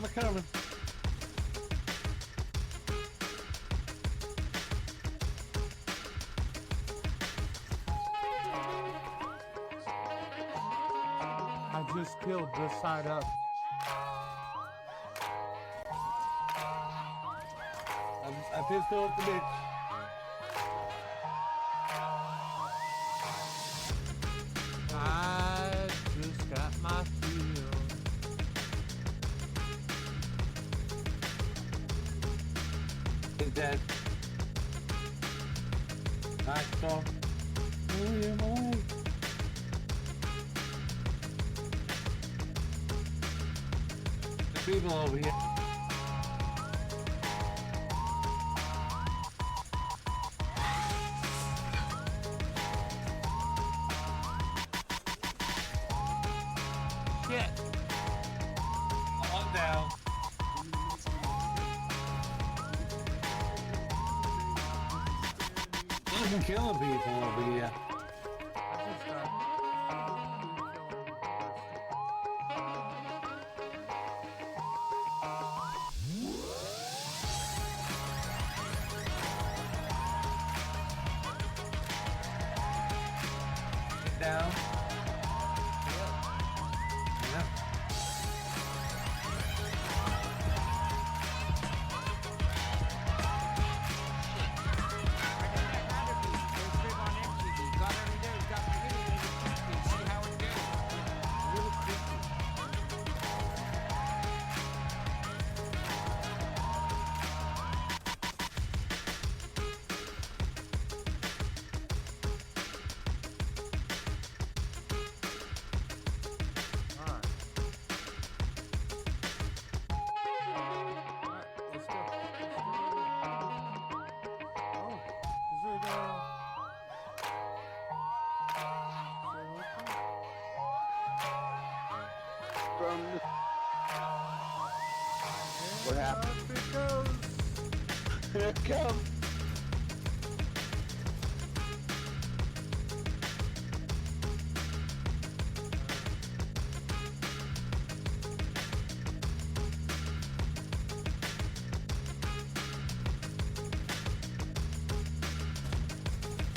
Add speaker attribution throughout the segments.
Speaker 1: I'm coming.
Speaker 2: I just killed this side up.
Speaker 1: I pistol up the bitch.
Speaker 2: I just got my kill.
Speaker 1: He's dead. Nice dog. Oh, yeah, boy. The people over here.
Speaker 2: Shit.
Speaker 1: On down. Looking killing people over here.
Speaker 2: I just got
Speaker 1: Get down. Yep.
Speaker 3: What happened? Here it comes.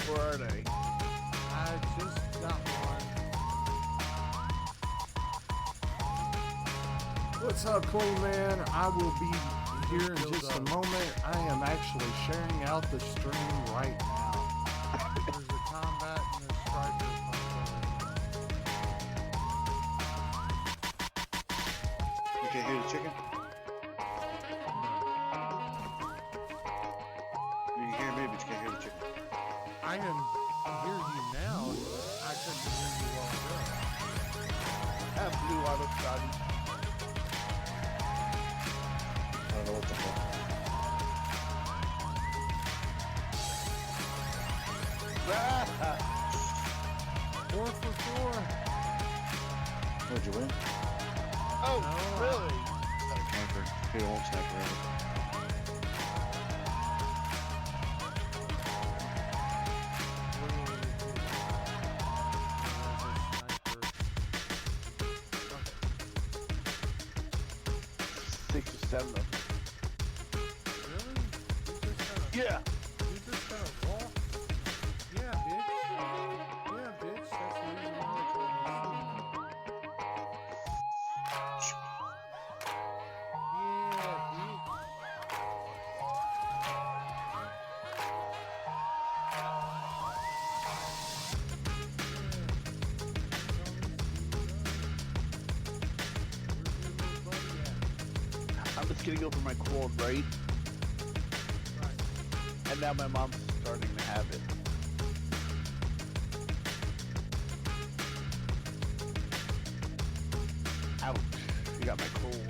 Speaker 3: Where are they?
Speaker 2: I just got one.
Speaker 4: What's up, Queen Man? I will be here in just a moment. I am actually sharing out the stream right now.
Speaker 2: There's a combat and a striker.
Speaker 3: You can't hear the chicken? You can hear me, but you can't hear the chicken.
Speaker 2: I can hear you now. I couldn't hear you while ago.
Speaker 3: Have blue auto Scotty. I don't know what the fuck. Ah!
Speaker 2: 4 for 4.
Speaker 3: What'd you win?
Speaker 2: Oh,
Speaker 3: Really? Got a camper. He won't snipe around. Six or seven of them.
Speaker 2: Really?
Speaker 3: Yeah.
Speaker 2: You just gotta walk? Yeah, bitch. Yeah, bitch. That's the reason why I told you Yeah, bitch.
Speaker 3: I'm just gonna go for my cold, right? And now my mom's starting to have it. Ouch. You got my cold.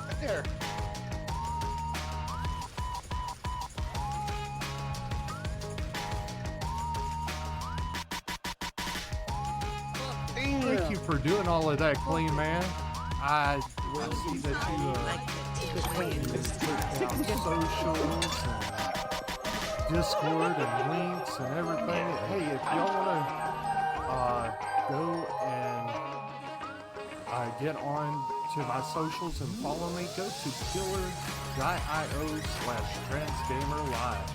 Speaker 3: Right there.
Speaker 4: Thank you for doing all of that, Queen Man. I will see that you take down socials and Discord and links and everything. Hey, if y'all want to go and get on to my socials and follow me, go to killer.io/transgamerlive.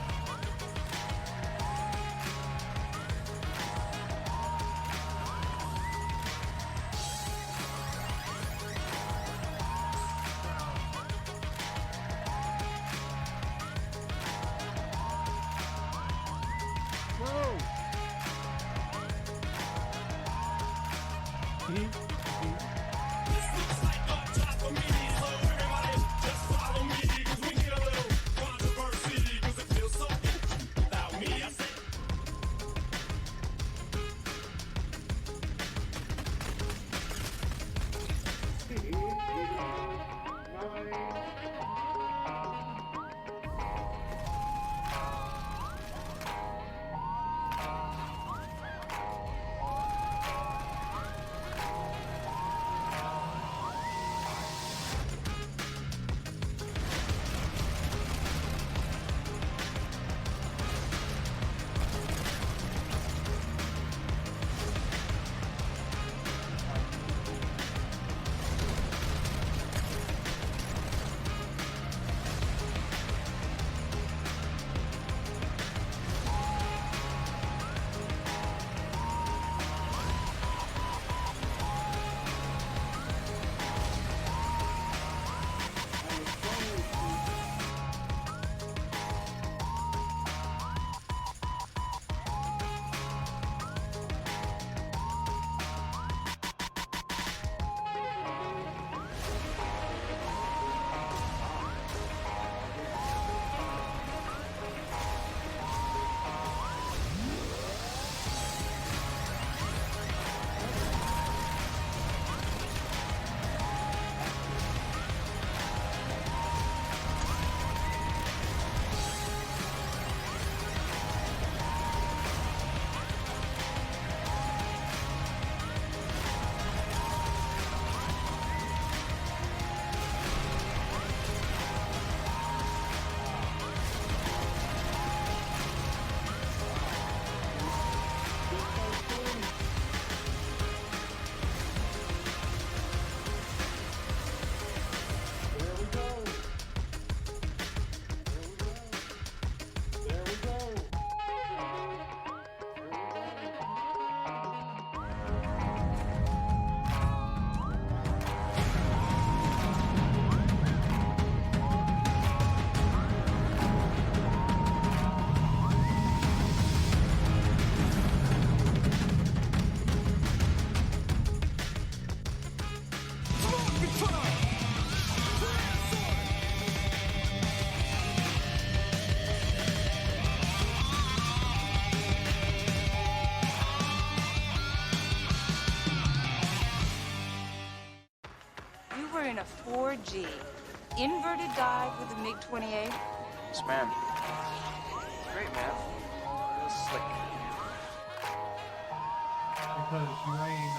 Speaker 5: In a 4G inverted dive with a MiG-28.
Speaker 3: Yes, ma'am. Great, man. Real slick.
Speaker 1: Because you ain't,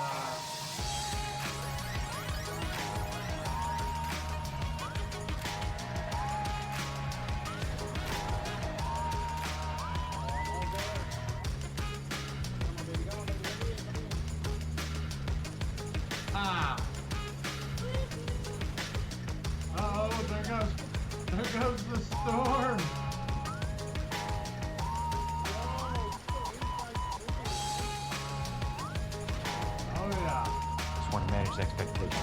Speaker 1: Uh-oh, there goes the storm. Oh yeah.
Speaker 6: Just want to manage expectations.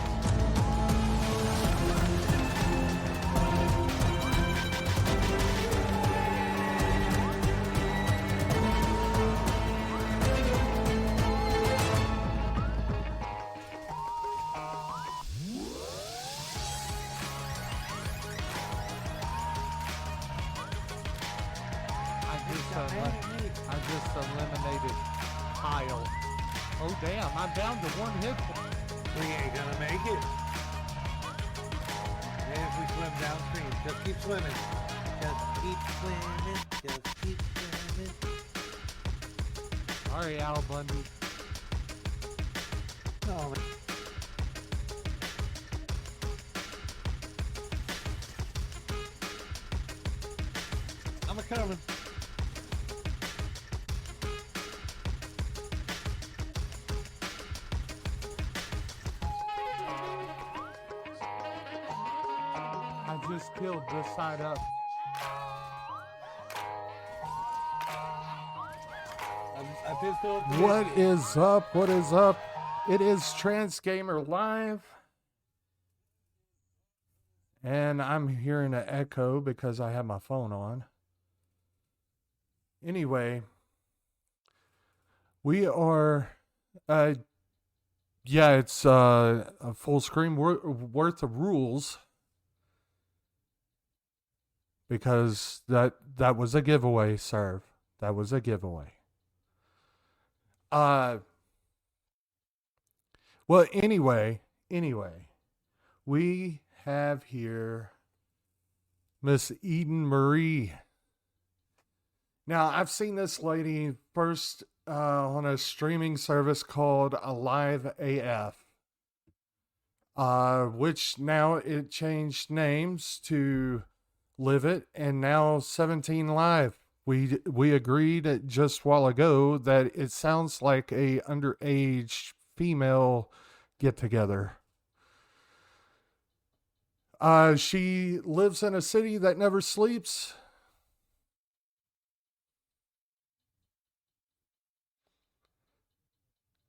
Speaker 4: I just eliminated Kyle. Oh damn, I'm down to 1 hit point.
Speaker 2: We ain't gonna make it. And if we swim downstream, just keep swimming. Just keep swimming. Just keep swimming.
Speaker 4: Sorry, Al Bundy.
Speaker 2: Oh, I'm a-coming.
Speaker 4: killed this side up.
Speaker 1: I pistol.
Speaker 4: What is up? What is up? It is Transgamer Live. And I'm hearing an echo because I have my phone on. Anyway, we are, it's a full screen worth of rules because that was a giveaway, sir. That was a giveaway. Well, anyway, we have here Miss Eden Marie. Now, I've seen this lady first on a streaming service called Alive AF, which now it changed names to Live It, and now 17 Live. We agreed just a while ago that it sounds like a underage female get-together. She lives in a city that never sleeps.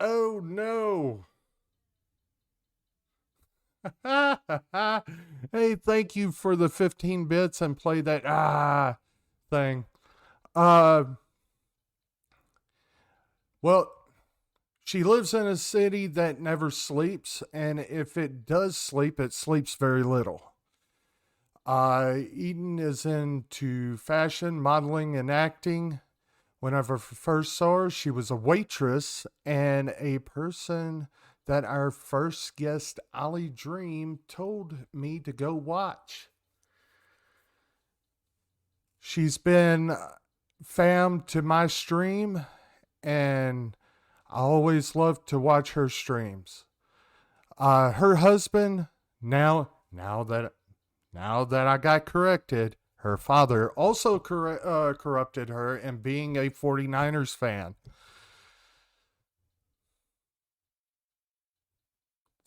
Speaker 4: Oh no. Hey, thank you for the 15 bits and play that thing. Well, she lives in a city that never sleeps, and if it does sleep, it sleeps very little. Eden is into fashion, modeling, and acting. Whenever I first saw her, she was a waitress and a person that our first guest, Ollie Dream, told me to go watch. She's been fam to my stream, and I always love to watch her streams. Her husband, now that I got corrected, her father also corrupted her in being a 49ers fan.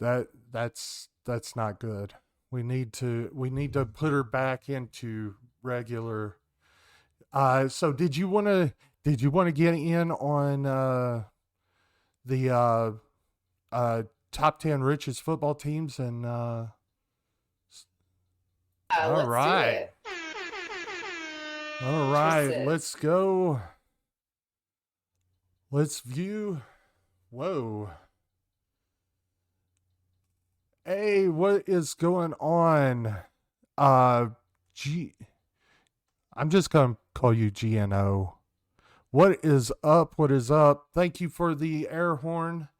Speaker 4: That's not good. We need to put her back into regular. So did you want to get in on the top 10 richest football teams and all right. All right, let's go. Let's view. Whoa. Hey, what is going on? I'm just going to call you GNO. What is up? What is up? Thank you for the air horn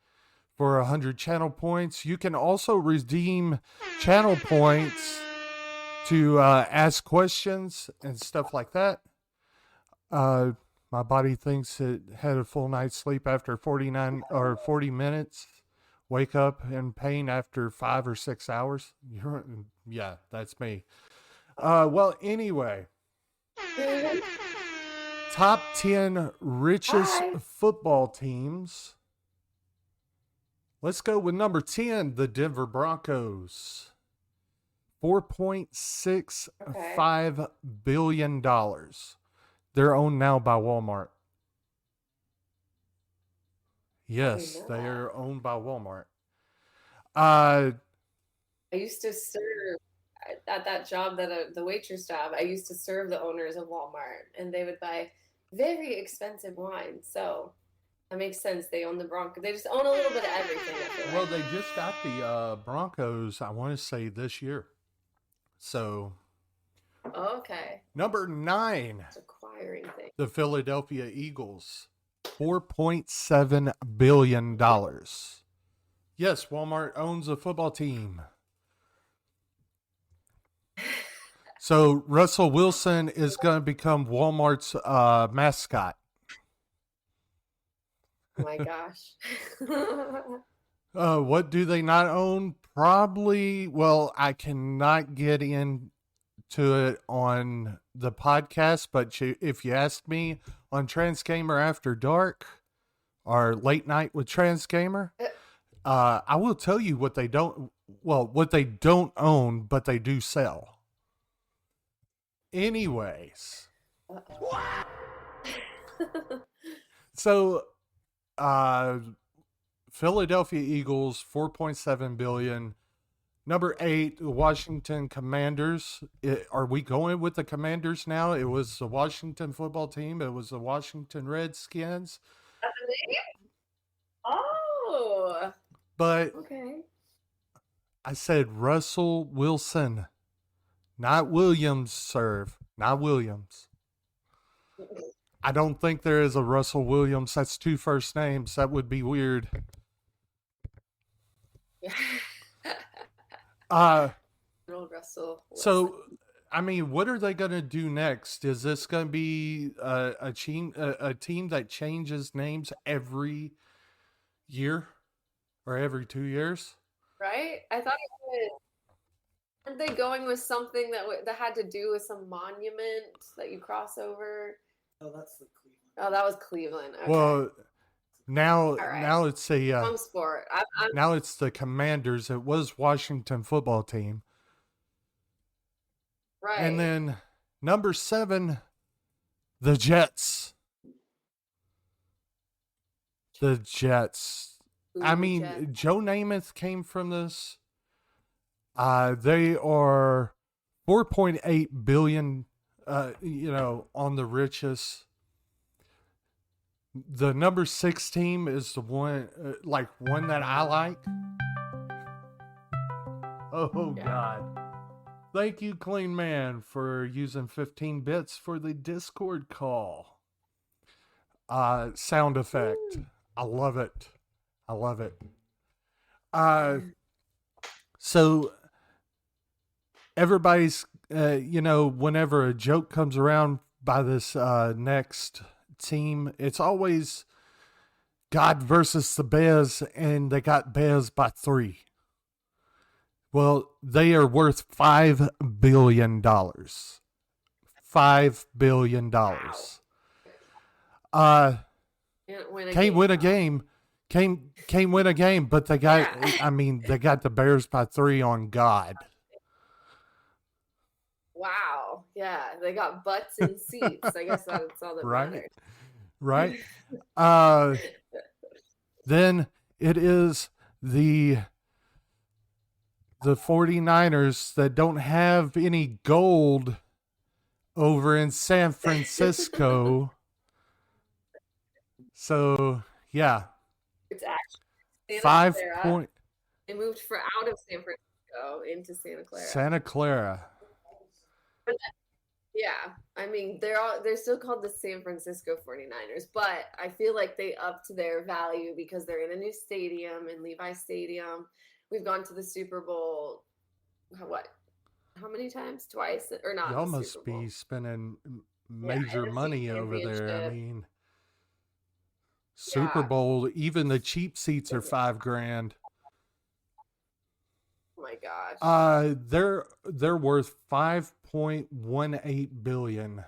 Speaker 4: for 100 channel points. You can also redeem channel points to ask questions and stuff like that. My body thinks it had a full night's sleep after 40 minutes. Wake up in pain after 5 or 6 hours. Yeah, that's me. Well, anyway. Top 10 richest football teams. Let's go with number 10, the Denver Broncos. $4.65 billion. They're owned now by Walmart. Yes, they are owned by Walmart.
Speaker 7: I used to serve at that job, the waitress job. I used to serve the owners of Walmart, and they would buy very expensive wine. So that makes sense. They own the Broncos. They just own a little bit of everything. I feel
Speaker 4: Well,
Speaker 7: like.
Speaker 4: they just got the Broncos, I want to say, this year. So,
Speaker 7: Okay.
Speaker 4: number 9,
Speaker 7: It's acquiring things.
Speaker 4: the Philadelphia Eagles. $4.7 billion. Yes, Walmart owns a football team. So Russell Wilson is going to become Walmart's mascot.
Speaker 7: Oh my gosh.
Speaker 4: What do they not own? Probably, well, I cannot get into it on the podcast, but if you ask me on Transgamer After Dark or Late Night with Transgamer, I will tell you what they don't own, but they do sell. Anyways,
Speaker 7: Uh-oh.
Speaker 4: so Philadelphia Eagles 4.7 billion. Number 8, the Washington Commanders. Are we going with the Commanders now? It was the Washington football team. It was the Washington Redskins.
Speaker 7: That's the name? Oh,
Speaker 4: But
Speaker 7: okay.
Speaker 4: I said Russell Wilson, not Williams, serve, not Williams. I don't think there is a Russell Williams. That's 2 first names. That would be weird.
Speaker 7: Old Russell.
Speaker 4: So, I mean, what are they going to do next? Is this going to be a team that changes names every year or every 2 years?
Speaker 7: Right? I thought it was. Aren't they going with something that had to do with some monument that you cross over?
Speaker 1: Oh, that's the Cleveland.
Speaker 7: Oh, that was Cleveland. Okay.
Speaker 4: Well, now
Speaker 7: right.
Speaker 4: now it's
Speaker 7: Some sport.
Speaker 4: now it's the Commanders. It was Washington football team.
Speaker 7: Right.
Speaker 4: And then number 7, the Jets. The Jets.
Speaker 7: Ooh,
Speaker 4: I mean,
Speaker 7: Jets.
Speaker 4: Joe Namath came from this. They are 4.8 billion, on the richest. The number 6 team is the one that I like. Oh,
Speaker 7: Yeah.
Speaker 4: God. Thank you, Clean Man, for using 15 bits for the Discord call. Sound effect. I love it. I love it. So everybody's, whenever a joke comes around by this next team, it's always God versus the Bears, and they got Bears by 3. Well, they are worth $5 billion. $5 billion. Can't win a game. Can't win a game, but they got, they got the Bears by 3 on God.
Speaker 7: Wow. Yeah, they got butts and seats. I guess that's all that matters.
Speaker 4: Right. Then it is the 49ers that don't have any gold over in San Francisco. So, yeah.
Speaker 7: It's actually
Speaker 4: 5 point.
Speaker 7: They moved out of San Francisco into Santa Clara.
Speaker 4: Santa Clara.
Speaker 7: Yeah, I mean they're still called the San Francisco 49ers, but I feel like they upped their value because they're in a new stadium, in Levi Stadium. We've gone to the Super Bowl. How many times? Twice or not?
Speaker 4: Y'all must be spending major money over there. I mean, Super Bowl, even the cheap seats are $5,000.
Speaker 7: Oh my gosh.
Speaker 4: They're worth 5.18 billion.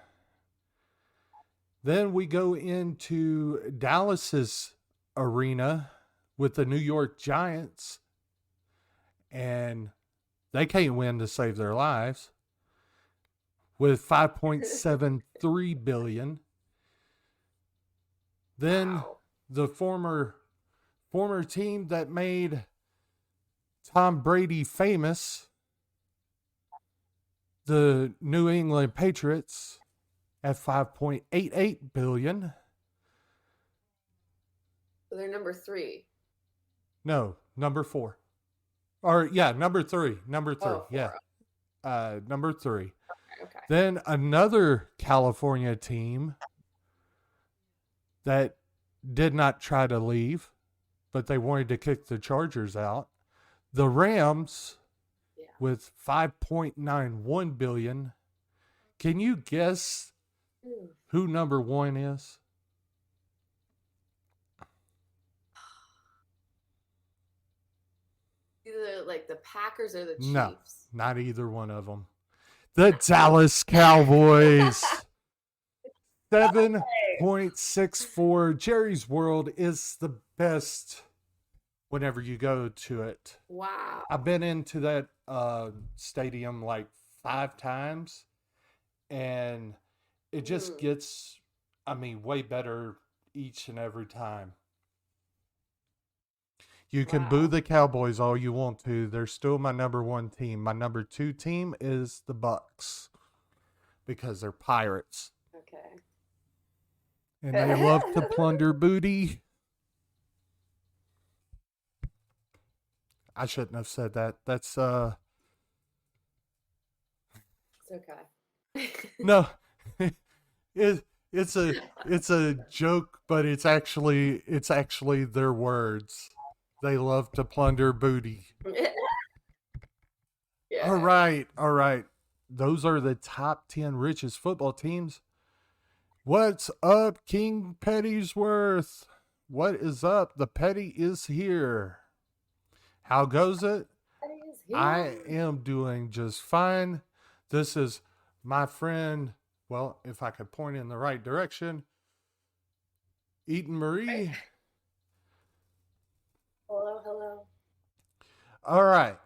Speaker 4: Then we go into Dallas's arena with the New York Giants, and they can't win to save their lives with 5.73 billion. Then the former team that made Tom Brady famous, the New England Patriots, at 5.88 billion.
Speaker 7: So they're number 3.
Speaker 4: No, number 4. Or number 3. Number 3.
Speaker 7: Oh,
Speaker 4: yeah. Number 3.
Speaker 7: Okay.
Speaker 4: Then another California team that did not try to leave, but they wanted to kick the Chargers out. The Rams, with 5.91 billion. Can you guess who number 1 is?
Speaker 7: Either like the Packers or the Chiefs.
Speaker 4: No, not either one of them. The Dallas Cowboys. 7.64. Jerry's World is the best whenever you go to it.
Speaker 7: Wow.
Speaker 4: I've been into that stadium like 5 times, and it just gets, I mean, way better each and every time. You can boo the Cowboys all you want to. They're still my number one team. My number two team is the Bucks because they're pirates.
Speaker 7: Okay.
Speaker 4: And they love to plunder booty. I shouldn't have said that. That's
Speaker 7: It's okay.
Speaker 4: no. It's a joke, but it's actually their words. They love to plunder booty.
Speaker 7: Yeah.
Speaker 4: All right. Those are the top 10 richest football teams. What's up, King Petty'sworth? What is up? The Petty is here. How goes it? I am doing just fine. This is my friend, well, if I could point in the right direction, Eaton Marie.
Speaker 7: Hello.
Speaker 4: All right.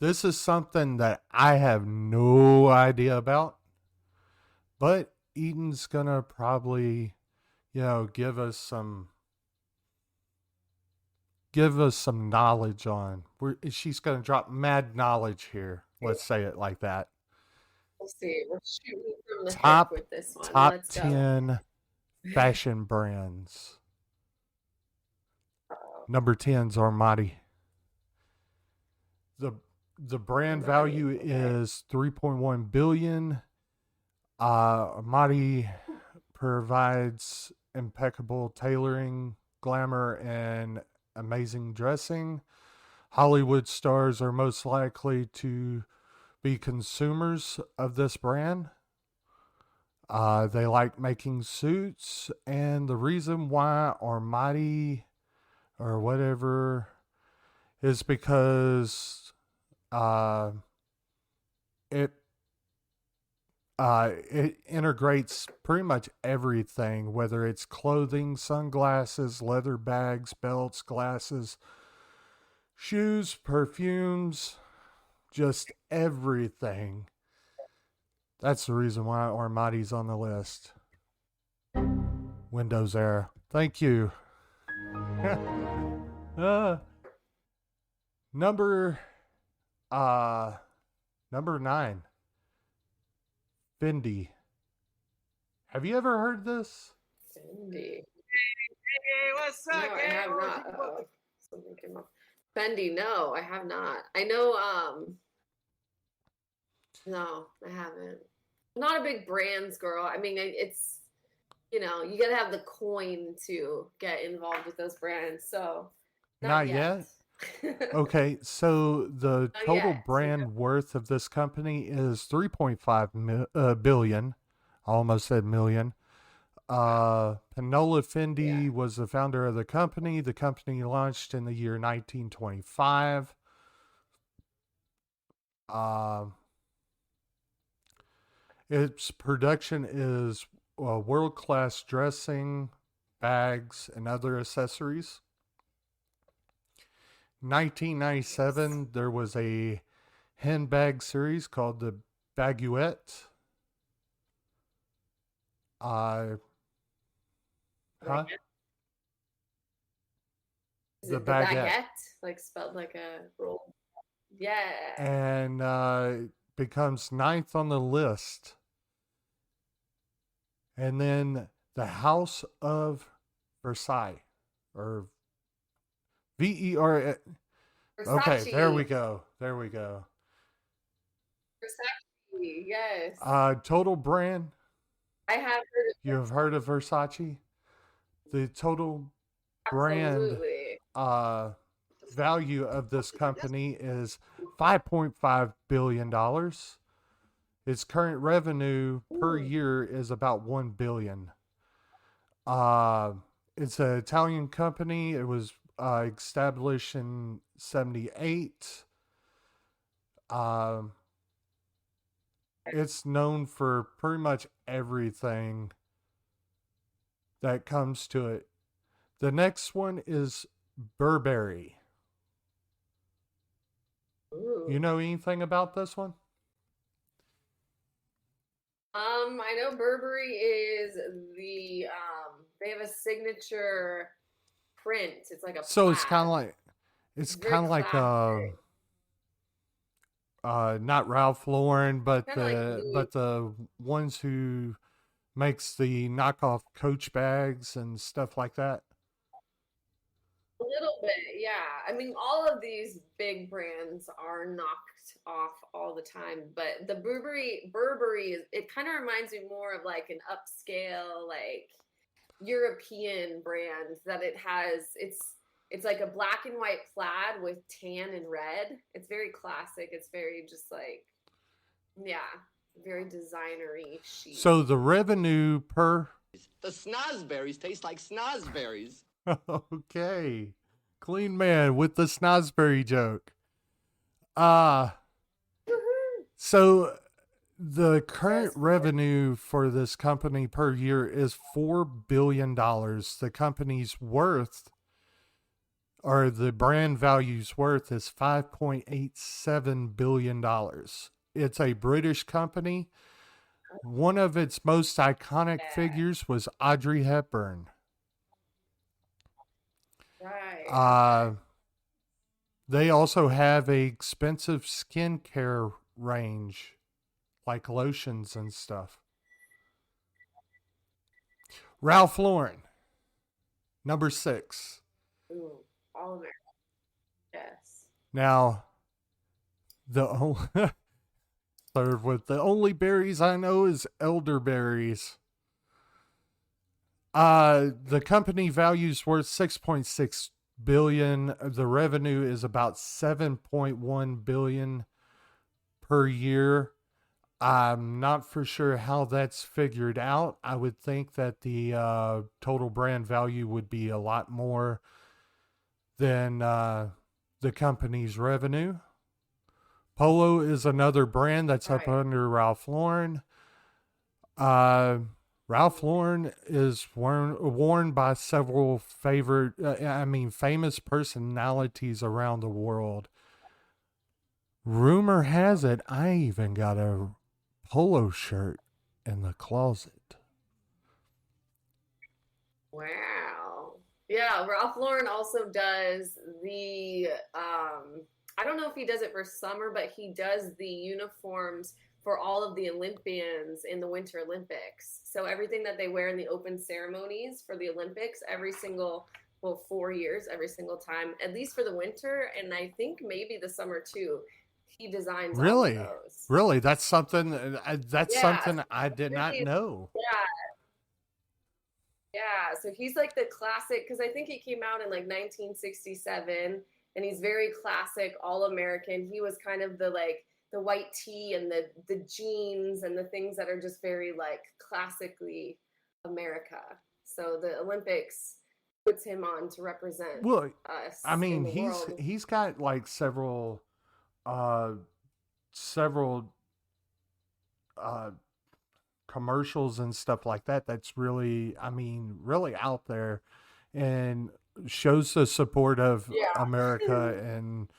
Speaker 4: This is something that I have no idea about, but Eaton's gonna probably, give us some knowledge on. She's gonna drop mad knowledge here. Let's say it like that.
Speaker 7: We'll see. We're shooting from the
Speaker 4: Top
Speaker 7: hip with this one.
Speaker 4: top
Speaker 7: Let's go.
Speaker 4: 10 fashion brands. Number 10's Armani. The brand value is $3.1 billion. Armani provides impeccable tailoring, glamour, and amazing dressing. Hollywood stars are most likely to be consumers of this brand. They like making suits, and the reason why Armani or whatever is because it integrates pretty much everything, whether it's clothing, sunglasses, leather bags, belts, glasses, shoes, perfumes, just everything. That's the reason why Armani's on the list. Windows error. Thank you. Number 9. Fendi. Have you ever heard this?
Speaker 7: Fendi.
Speaker 6: Hey, what's up,
Speaker 7: No, I have not. Something came up. Fendi, no, I have not. I know, no, I haven't. I'm not a big brands girl. I mean, it's, you gotta have the coin to get involved with those brands. So,
Speaker 4: Not yet? Okay, so the
Speaker 7: Not
Speaker 4: total
Speaker 7: yet.
Speaker 4: brand worth of this company is 3.5 billion. I almost said million. Panola Fendi was the founder of the company. The company launched in the year 1925. Its production is world-class dressing, bags, and other accessories. 1997, there was a handbag series called the Baguette. The
Speaker 7: baguette, like spelled like a roll. Yeah.
Speaker 4: And becomes 9th on the list. And then the House of Versailles, or VER. Okay, there we go.
Speaker 7: Versace, yes.
Speaker 4: Total brand.
Speaker 7: I have heard of
Speaker 4: You have heard of Versace? The total brand value of this company is $5.5 billion. Its current revenue per year is about $1 billion. It's an Italian company. It was established in 1978. It's known for pretty much everything that comes to it. The next one is Burberry.
Speaker 7: Ooh.
Speaker 4: You know anything about this one?
Speaker 7: I know Burberry is they have a signature print. It's like a
Speaker 4: So it's kind
Speaker 7: plaid.
Speaker 4: of like it's
Speaker 7: Very
Speaker 4: kind of like
Speaker 7: classic.
Speaker 4: not Ralph Lauren, but
Speaker 7: Kind of like Louis.
Speaker 4: the ones who makes the knockoff Coach bags and stuff like that.
Speaker 7: A little bit, yeah. I mean, all of these big brands are knocked off all the time, but the Burberry it kind of reminds me more of like an upscale, like European brand that it's like a black and white plaid with tan and red. It's very classic. It's very just like, yeah, very designery chic.
Speaker 4: So the revenue per
Speaker 3: The snozberries taste like snozberries.
Speaker 4: okay, clean man with the snozberry joke. So the current revenue for this company per year is $4 billion. The company's worth, or the brand value's worth, is $5.87 billion. It's a British company. One of its most iconic figures was Audrey Hepburn.
Speaker 7: Right.
Speaker 4: They also have a expensive skincare range, like lotions and stuff. Ralph Lauren, number 6.
Speaker 7: Ooh, all American. Yes.
Speaker 4: Now, served with the only berries I know is elderberries. The company value's worth $6.6 billion. The revenue is about $7.1 billion per year. I'm not for sure how that's figured out. I would think that the total brand value would be a lot more than the company's revenue. Polo is another brand that's up under Ralph Lauren. Ralph Lauren is worn by several famous personalities around the world. Rumor has it, I even got a polo shirt in the closet.
Speaker 7: Wow. Yeah, Ralph Lauren also does the I don't know if he does it for summer, but he does the uniforms for all of the Olympians in the Winter Olympics. So everything that they wear in the open ceremonies for the Olympics, every single 4 years, every single time, at least for the winter, and I think maybe the summer too. He designs all of those.
Speaker 4: Really, that's something. Something I did not know.
Speaker 7: Yeah. So he's like the classic, because I think he came out in like 1967, and he's very classic, all American. He was kind of the white tee and the jeans and the things that are just very like classically America. So the Olympics puts him on to represent us.
Speaker 4: I mean,
Speaker 7: in the world.
Speaker 4: he's got like several commercials and stuff like that. That's really, really out there, and shows the support of America. And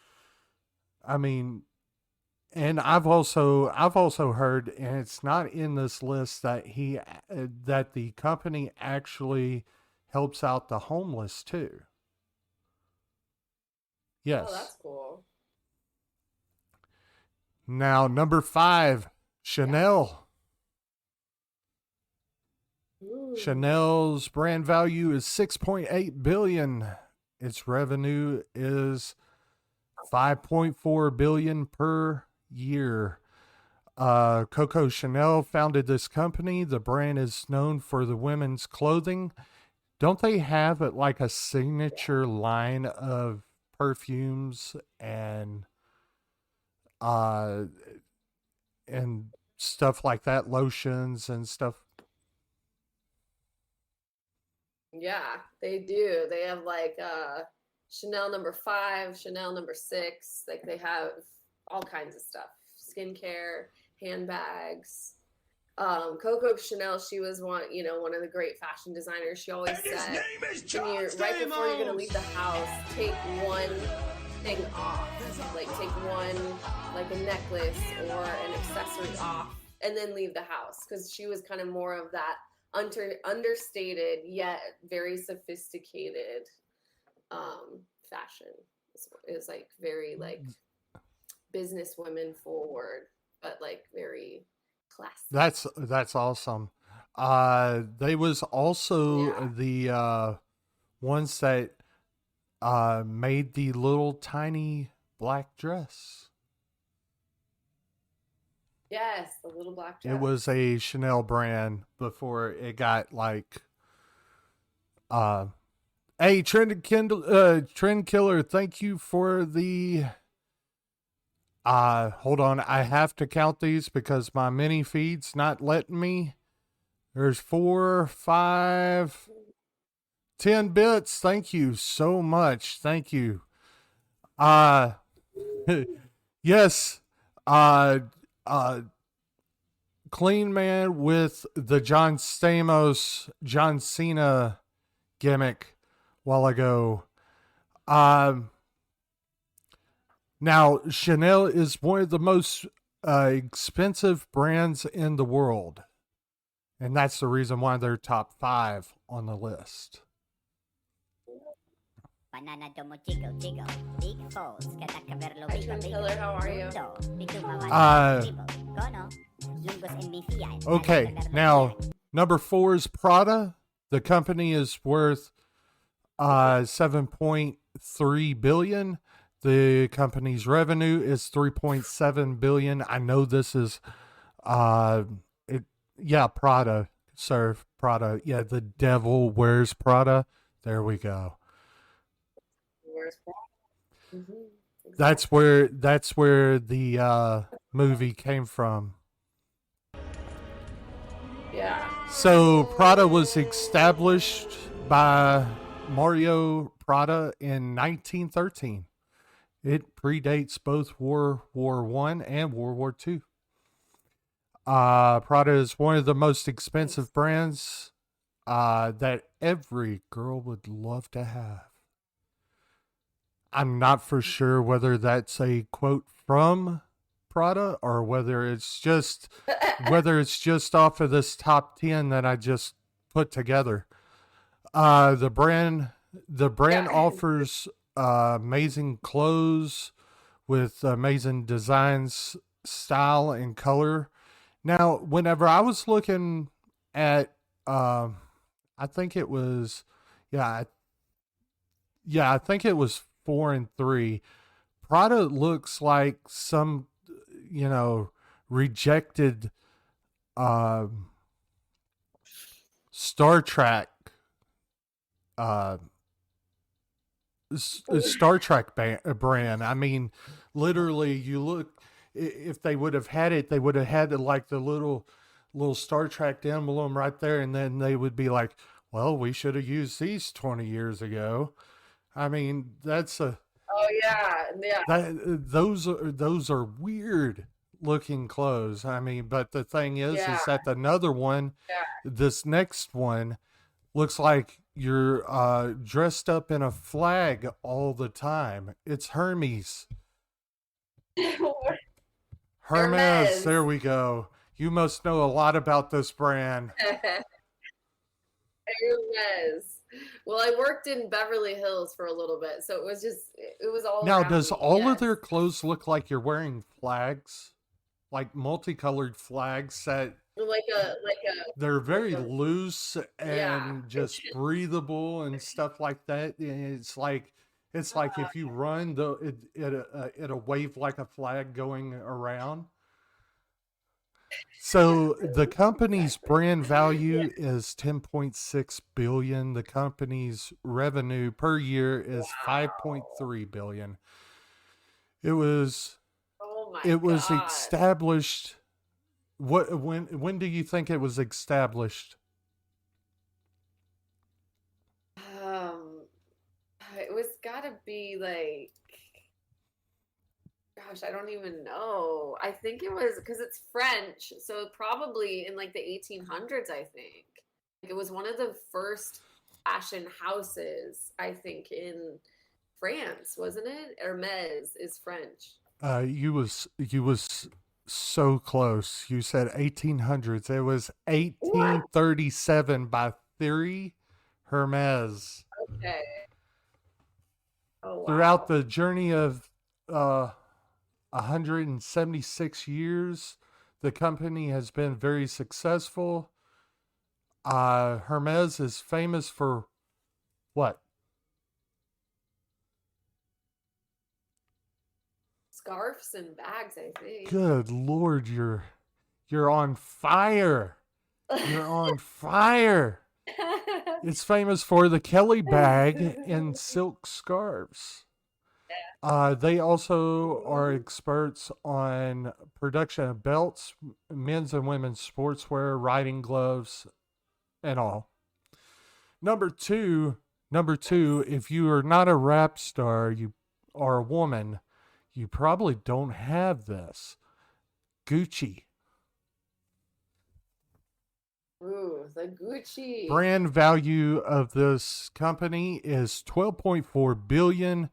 Speaker 4: and I've also heard, and it's not in this list, that that the company actually helps out the homeless too. Yes.
Speaker 7: Oh, that's cool.
Speaker 4: Now, number 5, Chanel.
Speaker 7: Ooh.
Speaker 4: Chanel's brand value is $6.8 billion. Its revenue is $5.4 billion per year. Coco Chanel founded this company. The brand is known for the women's clothing. Don't they have like a signature line of perfumes and stuff like that, lotions and stuff?
Speaker 7: Yeah, they do. They have like Chanel number 5, Chanel number 6. Like they have all kinds of stuff. Skincare, handbags. Coco Chanel, she was one of the great fashion designers. She always said, right before you're gonna leave the house, take one thing off. Like take one, like a necklace or an accessory off and then leave the house, because she was kind of more of that understated yet very sophisticated fashion. Is like very like businesswomen forward, but like very classy.
Speaker 4: That's awesome. They was also the ones that made the little tiny black dress.
Speaker 7: Yes, the little black dress.
Speaker 4: It was a Chanel brand before it got like hey, Trend Killer, thank you for the hold on, I have to count these because my mini feed's not letting me. There's 4, 5, 10 bits. Thank you so much. Thank you. Yes. Clean Man with the John Stamos, John Cena gimmick while ago. Now, Chanel is one of the most expensive brands in the world. And that's the reason why they're top 5 on the list.
Speaker 7: Hi, Twin Killer, how are you?
Speaker 4: Okay, now, number 4 is Prada. The company is worth 7.3 billion. The company's revenue is 3.7 billion. I know this is Prada, sir. Prada. Yeah, the devil wears Prada. There we go.
Speaker 7: Where's Prada? Mm-hmm.
Speaker 4: Exactly. That's where the movie came from.
Speaker 7: Yeah.
Speaker 4: So Prada was established by Mario Prada in 1913. It predates both World War I and World War II. Prada is one of the most expensive brands that every girl would love to have. I'm not for sure whether that's a quote from Prada or whether it's just off of this top 10 that I just put together. The brand offers amazing clothes with amazing designs, style, and color. Now, whenever I was looking at, I think it was, I think it was 4 and 3. Prada looks like some, rejected Star Trek brand. I mean, literally, you look. If they would have had it, they would have had like the little Star Trek emblem right there, and then they would be like, "Well, we should have used these 20 years ago." I mean, that's a.
Speaker 7: Oh yeah.
Speaker 4: Those are weird looking clothes. I mean, but the thing is that another one, this next one, looks like you're dressed up in a flag all the time. It's Hermes. Hermes. There we go. You must know a lot about this brand.
Speaker 7: Hermes. Well, I worked in Beverly Hills for a little bit, so it was all.
Speaker 4: Now, does all of their clothes look like you're wearing flags, like multicolored flags that? They're very loose and just breathable and stuff like that. And it's like if you run, it'll wave like a flag going around. So the company's brand value is 10.6 billion. The company's revenue per year is 5.3 billion. It was established. When do you think it was established?
Speaker 7: It was gotta be like, gosh, I don't even know. I think it was because it's French, so probably in like the 1800s. I think it was one of the first fashion houses. I think in France, wasn't it? Hermes is French.
Speaker 4: You was so close. You said 1800s. It was 1837 by Thierry Hermes.
Speaker 7: Okay. Oh, wow.
Speaker 4: Throughout the journey of 176 years, the company has been very successful. Hermes is famous for what?
Speaker 7: Scarves and bags, I think.
Speaker 4: Good Lord, you're on fire. You're on fire. It's famous for the Kelly bag and silk scarves. They also are experts on production of belts, men's and women's sportswear, riding gloves, and all. Number two, if you are not a rap star, you are a woman, you probably don't have this. Gucci.
Speaker 7: Ooh, the Gucci.
Speaker 4: Brand value of this company is 12.4 billion.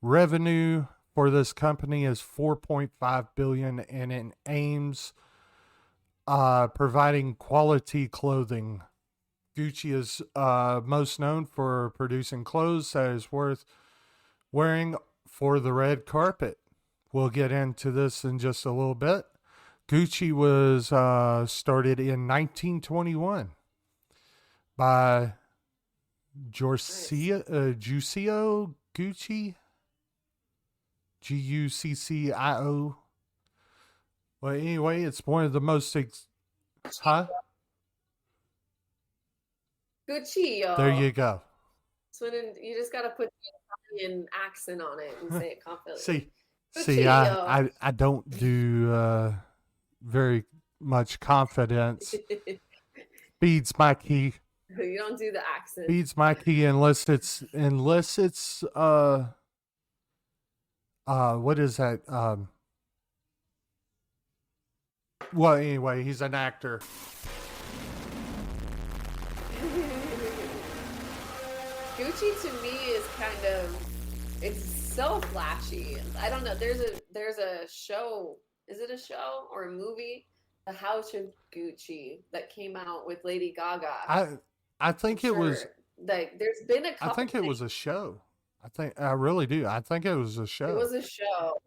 Speaker 4: Revenue for this company is 4.5 billion, and it aims providing quality clothing. Gucci is most known for producing clothes that is worth wearing for the red carpet. We'll get into this in just a little bit. Gucci was started in 1921 by Giucio Gucci, Guccio. Well, anyway, it's one of the most
Speaker 7: Gucci.
Speaker 4: There you go.
Speaker 7: So you just gotta put the Italian accent on it and say it confidently.
Speaker 4: See, I don't do very much confidence. Beats my key.
Speaker 7: You don't do the accent.
Speaker 4: Beats my key unless it's what is that? Well, anyway, he's an actor.
Speaker 7: Gucci to me is kind of, it's so flashy. I don't know. There's a show. Is it a show or a movie? The House of Gucci that came out with Lady Gaga.
Speaker 4: I think it was
Speaker 7: like there's been a couple.
Speaker 4: I think it was a show. I really do. I think it was a show.
Speaker 7: It was a show.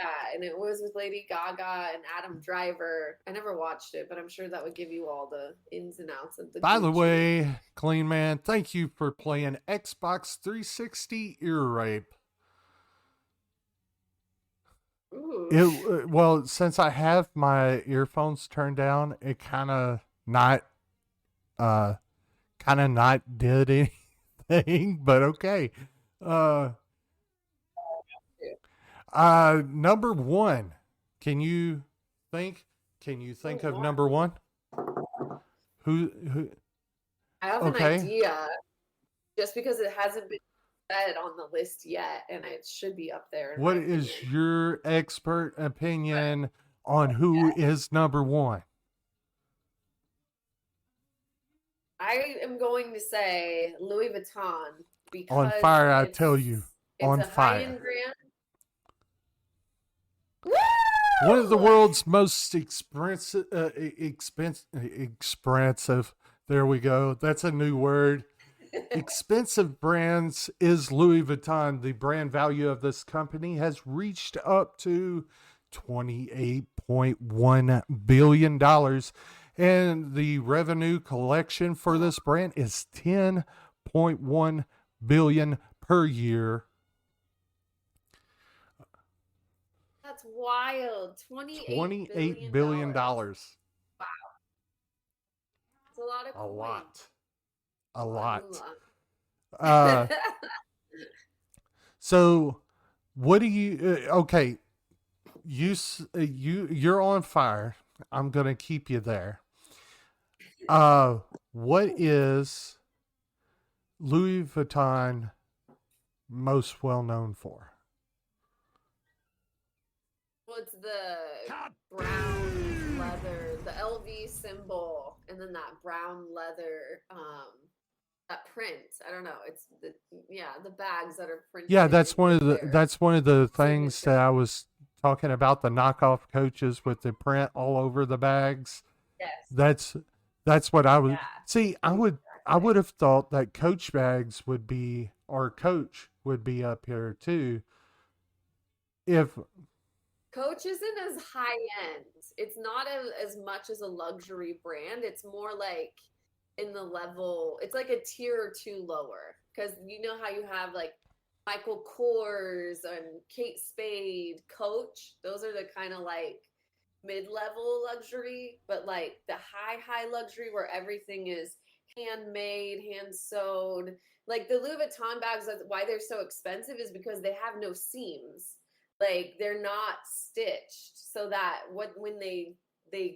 Speaker 7: Yeah, and it was with Lady Gaga and Adam Driver. I never watched it, but I'm sure that would give you all the ins and outs of the
Speaker 4: By
Speaker 7: Gucci.
Speaker 4: the way, Clean Man, thank you for playing Xbox 360 Ear Rape.
Speaker 7: Ooh.
Speaker 4: Well, since I have my earphones turned down, it kind of not did anything, but okay. Number one. Can you think of number one? Who
Speaker 7: I have an idea. Just because it hasn't been said on the list yet, and it should be up there.
Speaker 4: What is your expert opinion on who is number one?
Speaker 7: I am going to say Louis Vuitton because
Speaker 4: On fire, I tell you. On fire.
Speaker 7: High-end brand.
Speaker 4: One of the world's most expensive. There we go. That's a new word. Expensive brands is Louis Vuitton. The brand value of this company has reached up to $28.1 billion. And the revenue collection for this brand is $10.1 billion per year.
Speaker 7: That's wild. $28
Speaker 4: billion.
Speaker 7: Wow. That's a lot of coins.
Speaker 4: A lot. So what do you okay, you're on fire. I'm going to keep you there. What is Louis Vuitton most well known for?
Speaker 7: Well, it's the brown leather, the LV symbol, and then that brown leather, that print. I don't know. It's the bags that are printed.
Speaker 4: Yeah, that's one of the things that I was talking about the knockoff Coaches with the print all over the bags.
Speaker 7: Yes.
Speaker 4: That's what I would
Speaker 7: Yeah.
Speaker 4: see. I would have thought that Coach bags would be, or Coach would be up here too. If
Speaker 7: Coach isn't as high end. It's not as much as a luxury brand. It's more like in the level. It's like a tier or two lower, because you know how you have like Michael Kors and Kate Spade, Coach. Those are the kind of like mid-level luxury, but like the high luxury where everything is handmade, hand sewed. Like the Louis Vuitton bags, that's why they're so expensive, is because they have no seams. Like they're not stitched, so that when they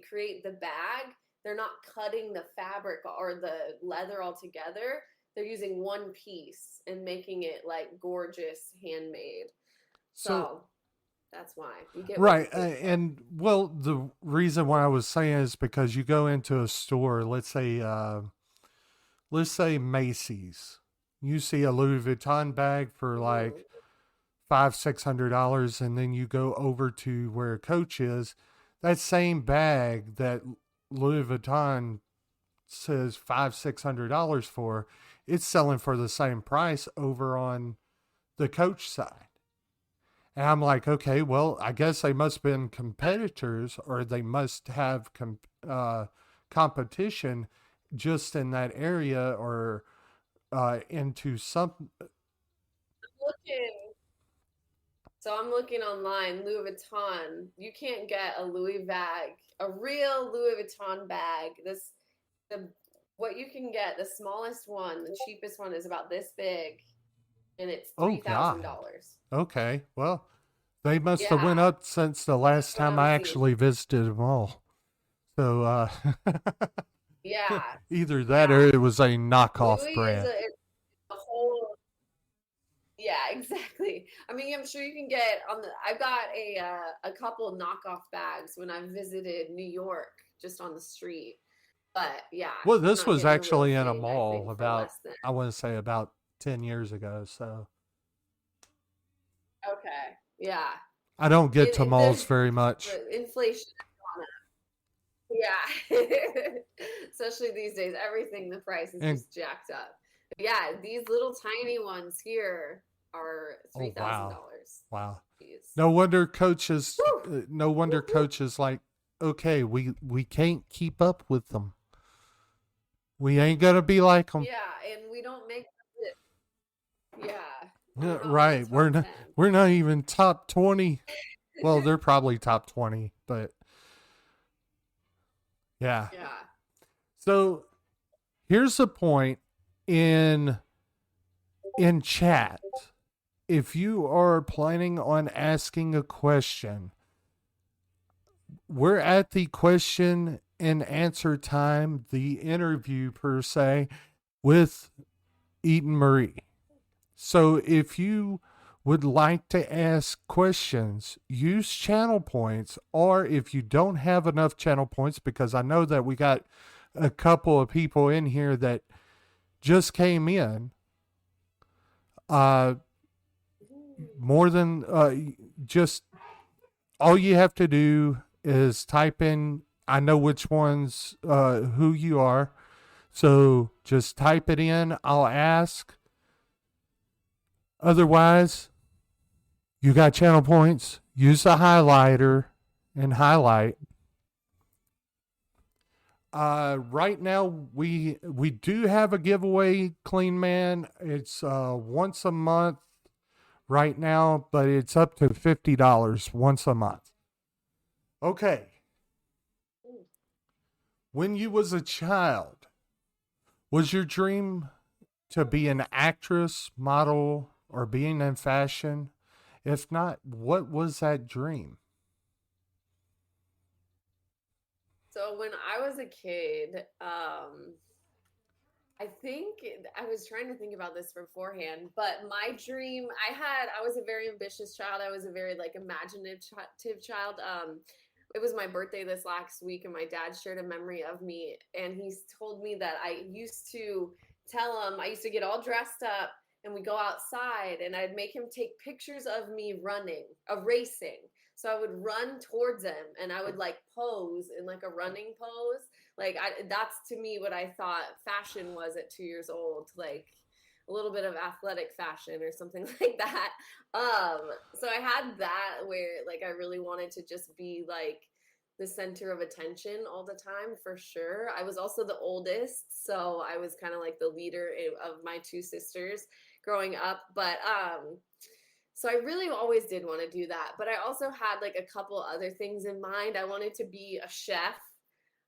Speaker 7: create the bag, they're not cutting the fabric or the leather all together. They're using one piece and making it like gorgeous handmade. So that's why you get
Speaker 4: right. And well, the reason why I was saying is because you go into a store, let's say Macy's, you see a Louis Vuitton bag for like $500-600, and then you go over to where Coach is, that same bag that Louis Vuitton says $500-600 for, it's selling for the same price over on the Coach side. And I'm like, okay, well, I guess they must have been competitors, or they must have competition just in that area, or into some.
Speaker 7: So I'm looking online, Louis Vuitton. You can't get a Louis bag, a real Louis Vuitton bag. What you can get, the smallest one, the cheapest one, is about this big, and it's $3,000.
Speaker 4: Okay, well, they must have went up since the last time I actually visited them all. So,
Speaker 7: yeah,
Speaker 4: either that or it was a knockoff
Speaker 7: Louis
Speaker 4: brand.
Speaker 7: is a whole. Yeah, exactly. I mean, I'm sure you can get I've got a couple knockoff bags when I visited New York, just on the street. But yeah.
Speaker 4: Well, this was actually in a
Speaker 7: thing,
Speaker 4: mall about, I want to say about 10 years ago. So.
Speaker 7: Okay. Yeah.
Speaker 4: I don't get to malls very much.
Speaker 7: Inflation. Yeah. Especially these days, the price is just jacked up. But yeah, these little tiny ones here are $3,000.
Speaker 4: Wow.
Speaker 7: Jeez.
Speaker 4: No wonder coaches. No wonder coaches like, okay, we can't keep up with them. We ain't gonna be like them.
Speaker 7: Yeah, and we don't make it.
Speaker 4: Yeah. Right. We're not even top 20. Well, they're probably top 20, but yeah.
Speaker 7: Yeah.
Speaker 4: So here's the point in chat. If you are planning on asking a question, we're at the question and answer time, the interview per se, with Eden Marie. So if you would like to ask questions, use channel points, or if you don't have enough channel points, because I know that we got a couple of people in here that just came in, more than just all you have to do is type in, I know which ones, who you are. So just type it in. I'll ask. Otherwise, you got channel points. Use the highlighter and highlight. Right now we do have a giveaway, Clean Man. It's once a month right now, but it's up to $50 once a month. Okay. When you was a child, was your dream to be an actress, model, or being in fashion? If not, what was that dream?
Speaker 7: So when I was a kid, I think I was trying to think about this beforehand, but my dream, I was a very ambitious child. I was a very imaginative child. It was my birthday this last week, and my dad shared a memory of me, and he told me that I used to get all dressed up, and we go outside, and I'd make him take pictures of me racing. So I would run towards him and I would like pose in like a running pose. Like that's to me what I thought fashion was at 2 years old, like a little bit of athletic fashion or something like that. So I had that where like I really wanted to just be like the center of attention all the time for sure. I was also the oldest, so I was kind of like the leader of my two sisters growing up. But so I really always did want to do that. But I also had like a couple other things in mind. I wanted to be a chef.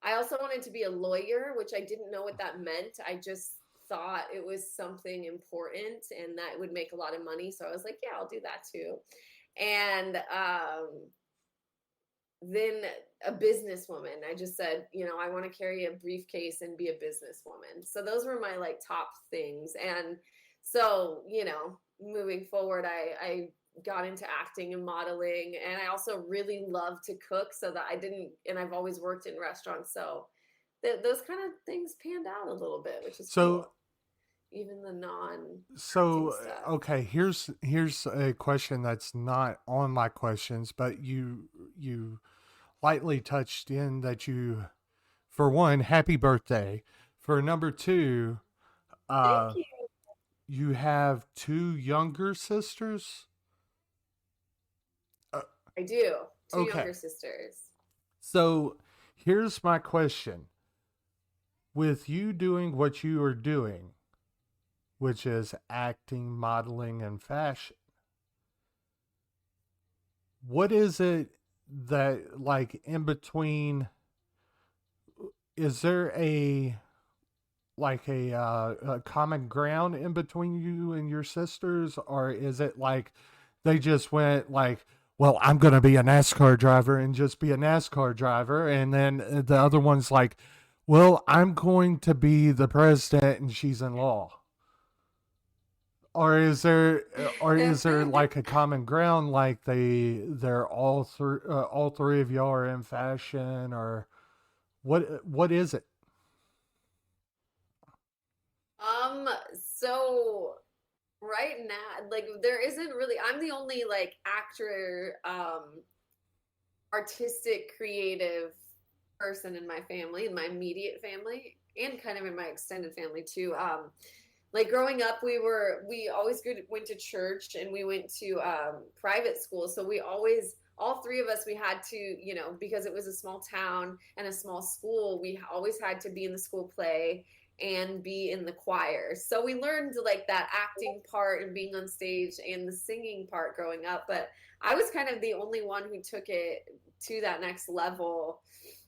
Speaker 7: I also wanted to be a lawyer, which I didn't know what that meant. I just thought it was something important and that would make a lot of money. So I was like, yeah, I'll do that too. And then a businesswoman. I just said, you know, I want to carry a briefcase and be a businesswoman. So those were my like top things. And so, you know, moving forward, I got into acting and modeling, and I also really love to cook, so that and I've always worked in restaurants, so those kind of things panned out a little bit, which is cool. Even the stuff.
Speaker 4: Okay, here's a question that's not on my questions, but you lightly touched in that you, for one, happy birthday. For number two,
Speaker 7: Thank you.
Speaker 4: You have two younger sisters?
Speaker 7: I do. Two younger sisters.
Speaker 4: So here's my question. With you doing what you are doing, which is acting, modeling, and fashion, what is it that, like, in between, is there a common ground in between you and your sisters, or is it like they just went like, well, I'm going to be a NASCAR driver and just be a NASCAR driver, and then the other one's like, well, I'm going to be the president and she's in law? Or is there like a common ground, like they're all three of y'all are in fashion, or what is it?
Speaker 7: So right now, like there isn't really, I'm the only like actor, artistic, creative person in my family, in my immediate family, and kind of in my extended family too. Like growing up, we always went to church, and we went to private school. So all three of us, we had to, you know, because it was a small town and a small school, we always had to be in the school play and be in the choir. So we learned like that acting part and being on stage and the singing part growing up. But I was kind of the only one who took it to that next level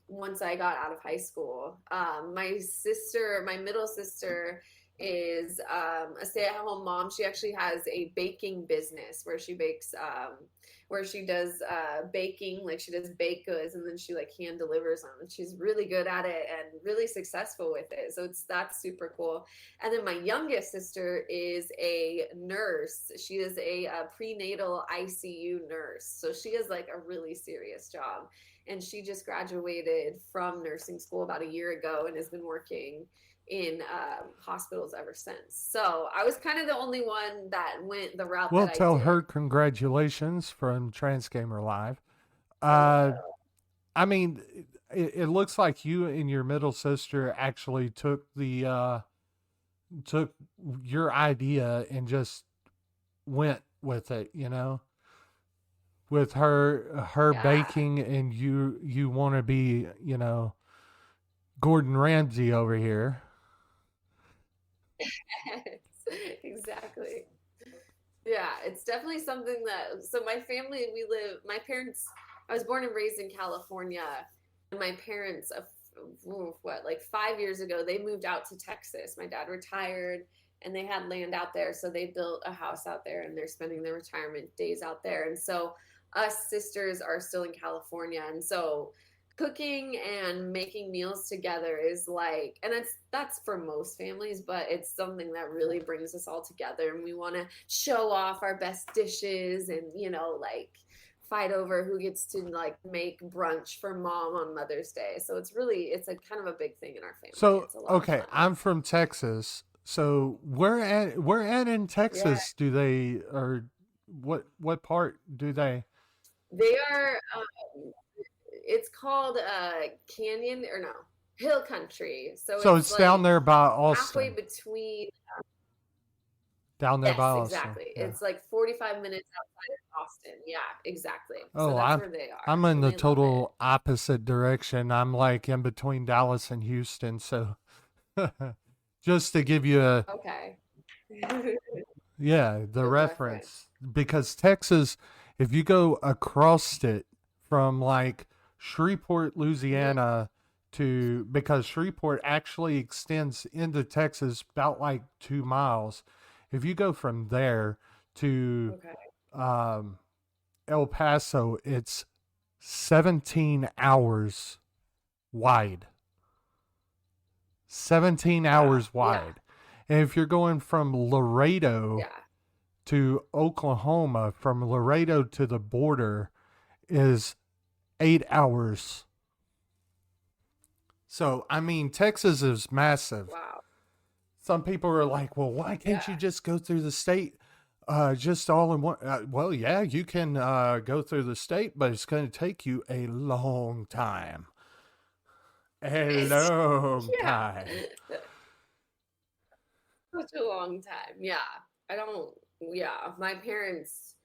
Speaker 7: once I got out of high school. My middle sister is a stay-at-home mom. She actually has a baking business where she bakes, where she does baking, like she does baked goods, and then she like hand delivers them. And she's really good at it and really successful with it. So that's super cool. And then my youngest sister is a nurse. She is a prenatal ICU nurse. So she has like a really serious job. And she just graduated from nursing school about a year ago and has been working in hospitals ever since. So I was kind of the only one that went the route that I did.
Speaker 4: Well, tell her congratulations from Transgamerlive. I mean, it looks like you and your middle sister actually took your idea and just went with it, you know, with her baking, and you want to be, you know, Gordon Ramsay over here.
Speaker 7: Exactly. Yeah, it's definitely something that, so my family, I was born and raised in California, and my parents, like 5 years ago, they moved out to Texas. My dad retired and they had land out there, so they built a house out there and they're spending their retirement days out there. And so us sisters are still in California, and so cooking and making meals together is like, and that's for most families, but it's something that really brings us all together, and we want to show off our best dishes and, you know, like fight over who gets to like make brunch for mom on Mother's Day. So it's a kind of a big thing in our family.
Speaker 4: So okay, I'm from Texas. So where at in Texas do they, or what part do they?
Speaker 7: They are. It's called Canyon or no Hill Country.
Speaker 4: So it's down there by
Speaker 7: halfway
Speaker 4: Austin.
Speaker 7: between.
Speaker 4: Down there
Speaker 7: Yes,
Speaker 4: by Austin.
Speaker 7: exactly.
Speaker 4: Yeah.
Speaker 7: It's like 45 minutes outside of Austin. Yeah, exactly.
Speaker 4: Oh,
Speaker 7: So that's where they are.
Speaker 4: I'm in
Speaker 7: and
Speaker 4: the
Speaker 7: they love
Speaker 4: total opposite direction. I'm like in between Dallas and Houston. So just to give you
Speaker 7: it. Okay.
Speaker 4: the
Speaker 7: Good
Speaker 4: reference, because Texas, if you go across it from like Shreveport, Louisiana because Shreveport actually extends into Texas about like 2 miles. If you go from there to
Speaker 7: Okay.
Speaker 4: El Paso, it's 17 hours wide. 17 hours wide. And if you're going from Laredo to Oklahoma, from Laredo to the border is 8 hours. So, I mean, Texas is massive.
Speaker 7: Wow.
Speaker 4: Some people are like, well, why can't you just go through the state just all in one? Well, yeah, you can go through the state, but it's going to take you a long time. A long time.
Speaker 7: Such a long time. Yeah. My parents,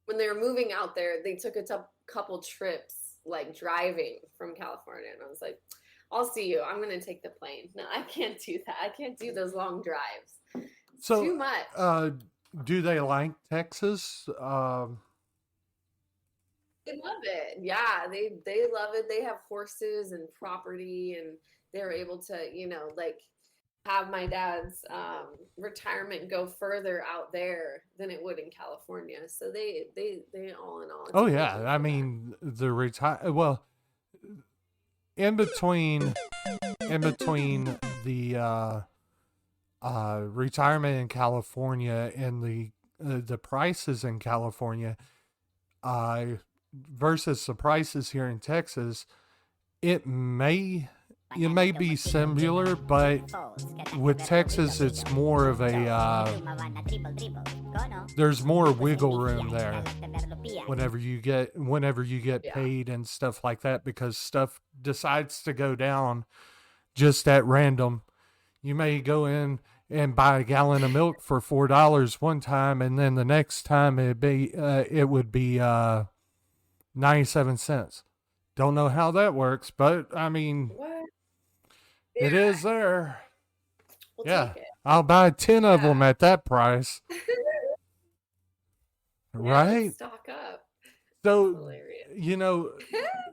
Speaker 7: when they were moving out there, they took a couple trips, like driving from California. And I was like, I'll see you. I'm going to take the plane. No, I can't do that. I can't do those long drives. It's too much.
Speaker 4: Do they like Texas?
Speaker 7: They love it. Yeah, they love it. They have horses and property, and they're able to, have my dad's retirement go further out there than it would in California. So they all in all.
Speaker 4: Oh yeah, I mean in between the retirement in California and the prices in California versus the prices here in Texas, it may be similar, but with Texas it's more of a there's more wiggle room there whenever you get paid and stuff like that, because stuff decides to go down just at random. You may go in and buy a gallon of milk for $4 one time, and then the next time it would be 97 cents. Don't know how that works, but I mean, it is there.
Speaker 7: We'll take it.
Speaker 4: I'll buy 10 of them at that price. Right?
Speaker 7: Stock up.
Speaker 4: So,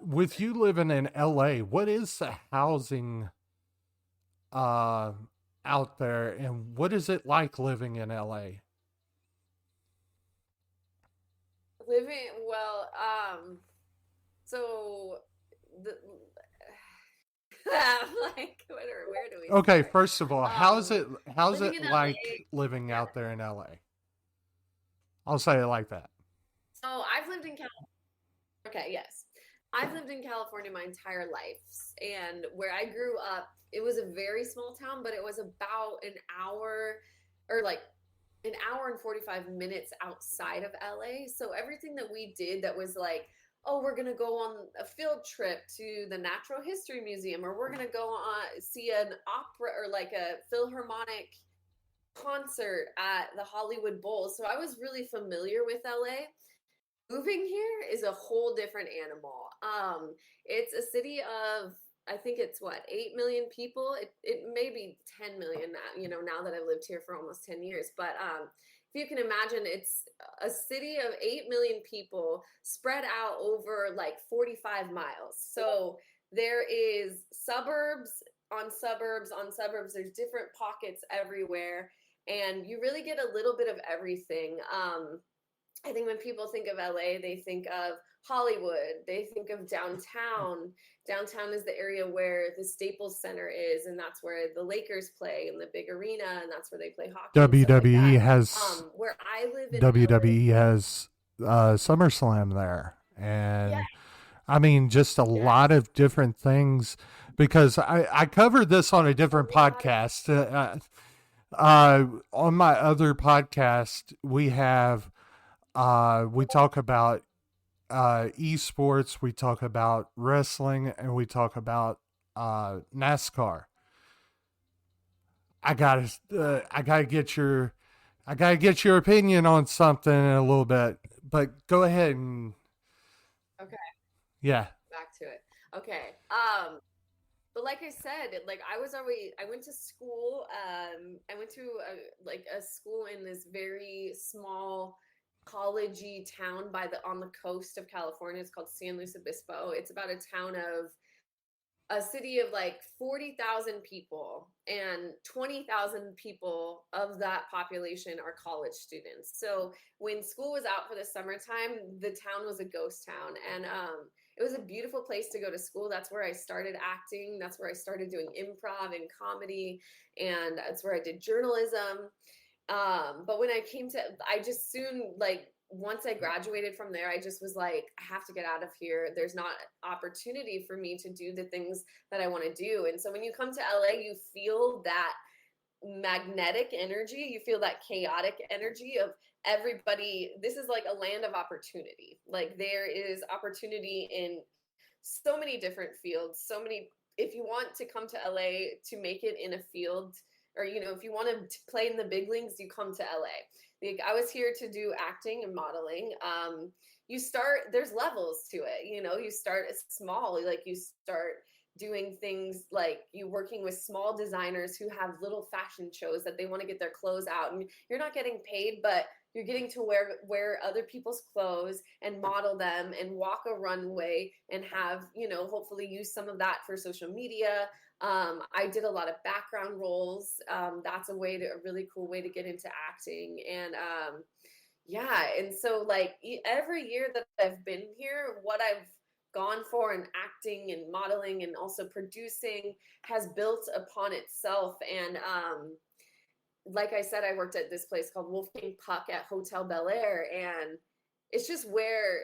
Speaker 4: with you living in LA, what is the housing out there, and what is it like living in LA?
Speaker 7: So I'm like, where do we
Speaker 4: Okay,
Speaker 7: start?
Speaker 4: first of all, how's it like living
Speaker 7: LA,
Speaker 4: out there in LA? I'll say it like that.
Speaker 7: So I've lived in California. Okay, yes. I've lived in California my entire life. And where I grew up, it was a very small town, but it was about an hour and 45 minutes outside of LA. So everything that we did that was like, oh, we're going to go on a field trip to the Natural History Museum, or we're going to go on see an opera or like a Philharmonic concert at the Hollywood Bowl. So I was really familiar with LA. Moving here is a whole different animal. It's a city of, I think it's 8 million people. It may be 10 million now, now that I've lived here for almost 10 years. But if you can imagine, it's a city of 8 million people spread out over like 45 miles. So there is suburbs on suburbs on suburbs. There's different pockets everywhere. And you really get a little bit of everything. I think when people think of LA, they think of Hollywood. They think of downtown. Downtown is the area where the Staples Center is, and that's where the Lakers play in the big arena, and that's where they play hockey.
Speaker 4: WWE has
Speaker 7: where I live in
Speaker 4: WWE has SummerSlam there, and I mean just a lot of different things, because I covered this on a different podcast. On my other podcast, we talk about esports, we talk about wrestling, and we talk about NASCAR. I gotta get your opinion on something in a little bit, but go ahead and
Speaker 7: Okay,
Speaker 4: yeah.
Speaker 7: back to it. Okay. But like I said, like I went to school. I went to a school in this very small collegey town on the coast of California. It's called San Luis Obispo. It's about a city of like 40,000 people, and 20,000 people of that population are college students. So when school was out for the summertime, the town was a ghost town. And it was a beautiful place to go to school. That's where I started acting. That's where I started doing improv and comedy. And that's where I did journalism. But when I just soon, like, once I graduated from there, I just was like, I have to get out of here. There's not opportunity for me to do the things that I want to do. And so when you come to LA, you feel that magnetic energy, you feel that chaotic energy of everybody. This is like a land of opportunity. Like, there is opportunity in so many different fields. If you want to come to LA to make it in a field, or if you want to play in the big leagues, you come to LA. Like, I was here to do acting and modeling. There's levels to it. You start small. Like, you start doing things like you working with small designers who have little fashion shows that they want to get their clothes out, and you're not getting paid, but you're getting to wear other people's clothes and model them and walk a runway and have, hopefully use some of that for social media. I did a lot of background roles. That's a really cool way to get into acting. And yeah, and so like every year that I've been here, what I've gone for in acting and modeling and also producing has built upon itself. And like I said, I worked at this place called Wolfgang Puck at Hotel Bel Air, and it's just where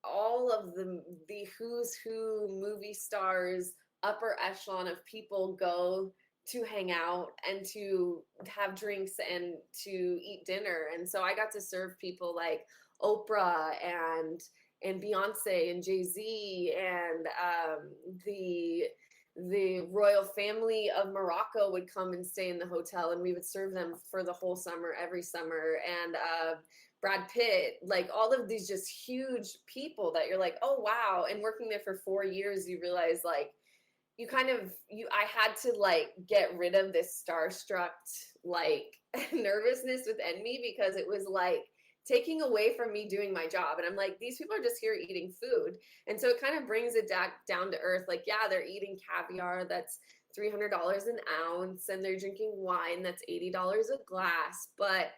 Speaker 7: all of the who's who movie stars, upper echelon of people go to hang out and to have drinks and to eat dinner. And so I got to serve people like Oprah and Beyonce and Jay-Z, and the royal family of Morocco would come and stay in the hotel, and we would serve them for the whole summer, every summer. And Brad Pitt, like all of these just huge people that you're like, oh wow. And working there for 4 years, you realize like I had to like get rid of this starstruck like nervousness within me, because it was like taking away from me doing my job. And I'm like, these people are just here eating food. And so it kind of brings it down to earth. Like, yeah, they're eating caviar that's $300 an ounce, and they're drinking wine that's $80 a glass. But,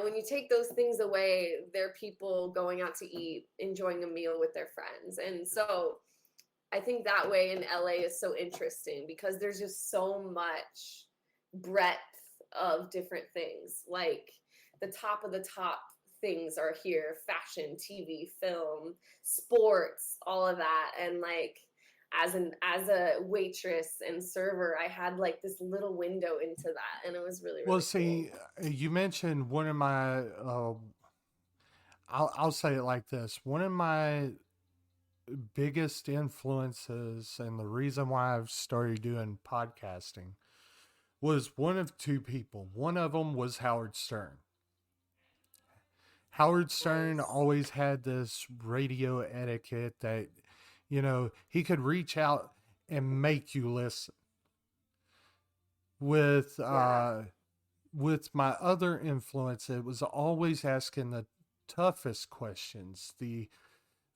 Speaker 7: when you take those things away, they're people going out to eat, enjoying a meal with their friends. And so I think that way in LA is so interesting, because there's just so much breadth of different things. Like, the top of the top things are here: fashion, TV, film, sports, all of that. And like, as a waitress and server, I had like this little window into that, and it was really, really
Speaker 4: see,
Speaker 7: cool.
Speaker 4: You mentioned one of my I'll say it like this: one of my biggest influences, and the reason why I've started doing podcasting, was one of two people. One of them was Howard Stern. Howard Stern always had this radio etiquette that, he could reach out and make you listen. With my other influence, it was always asking the toughest questions, the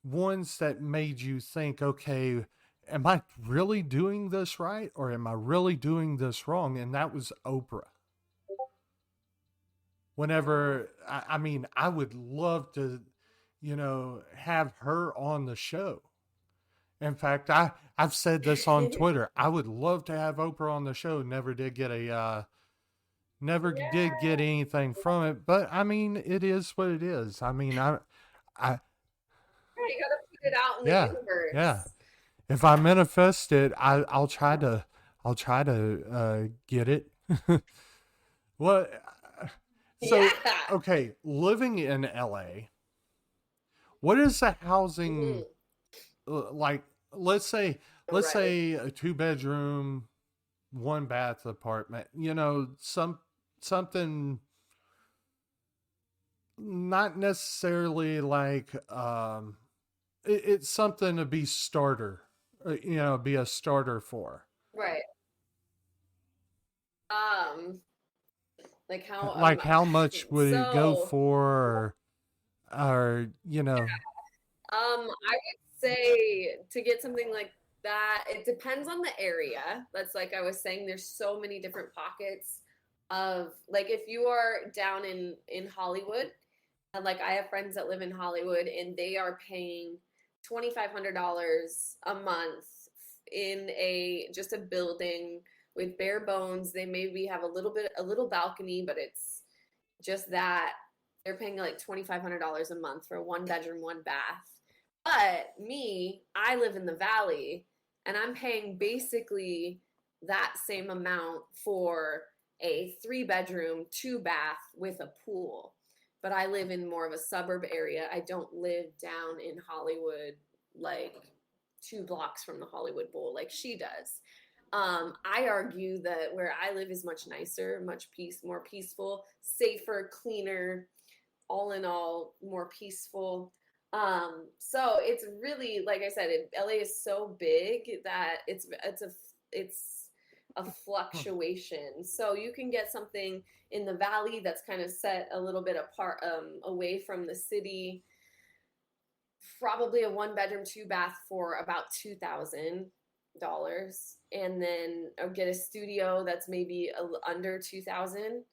Speaker 4: ones that made you think, okay, am I really doing this right, or am I really doing this wrong? And that was Oprah. Whenever, I would love to, have her on the show. In fact, I've said this on Twitter. I would love to have Oprah on the show. Never did get anything from it, but it is what it is. I
Speaker 7: you gotta put it out in the universe.
Speaker 4: Yeah. If I manifest it, I'll try to get it. So, okay, living in LA, what is the housing
Speaker 7: Mhm.
Speaker 4: like? Let's say
Speaker 7: Right.
Speaker 4: a 2-bedroom, 1-bath apartment. You know, something not necessarily like it's something to be starter. You know, be a starter for.
Speaker 7: Right. Um, like how
Speaker 4: Like how much would it go
Speaker 7: so
Speaker 4: for, or you know?
Speaker 7: I would say to get something like that, it depends on the area. That's like I was saying, there's so many different pockets of like if you are down in Hollywood, and like I have friends that live in Hollywood and they are paying $2,500 a month in a just a building with bare bones. They maybe have a little balcony, but it's just that. They're paying like $2,500 a month for a 1 bedroom, 1 bath. But me, I live in the valley and I'm paying basically that same amount for a 3 bedroom, 2 bath with a pool. But I live in more of a suburb area. I don't live down in Hollywood, like 2 blocks from the Hollywood Bowl, like she does. I argue that where I live is much nicer, more peaceful, safer, cleaner, all in all, more peaceful. So it's really, like I said, LA is so big that it's a fluctuation. So you can get something in the valley that's kind of set a little bit apart, away from the city. Probably a 1 bedroom, 2 bath for about $2,000, and then get a studio that's maybe under 2,000.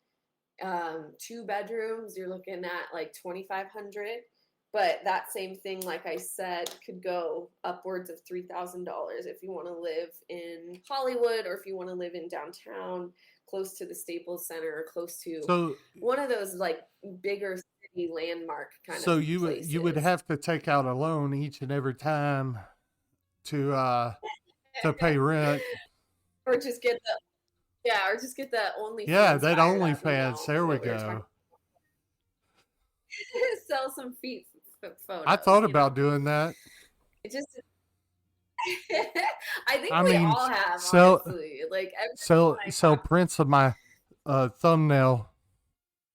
Speaker 7: 2 bedrooms, you're looking at like 2,500. But that same thing, like I said, could go upwards of $3,000 if you want to live in Hollywood or if you want to live in downtown, close to the Staples Center or close to
Speaker 4: So
Speaker 7: one of those like bigger city landmark kind
Speaker 4: so
Speaker 7: of
Speaker 4: you would
Speaker 7: places.
Speaker 4: have to take out a loan each and every time to pay rent.
Speaker 7: Or just get the or just get the
Speaker 4: Yeah,
Speaker 7: OnlyFans
Speaker 4: that
Speaker 7: fired up,
Speaker 4: OnlyFans. There we
Speaker 7: what we were talking
Speaker 4: go.
Speaker 7: sell some feet
Speaker 4: I
Speaker 7: photos,
Speaker 4: thought about doing that.
Speaker 7: It just I think
Speaker 4: I
Speaker 7: we
Speaker 4: mean,
Speaker 7: all have,
Speaker 4: sell
Speaker 7: honestly. Like every
Speaker 4: sell prints of my thumbnail.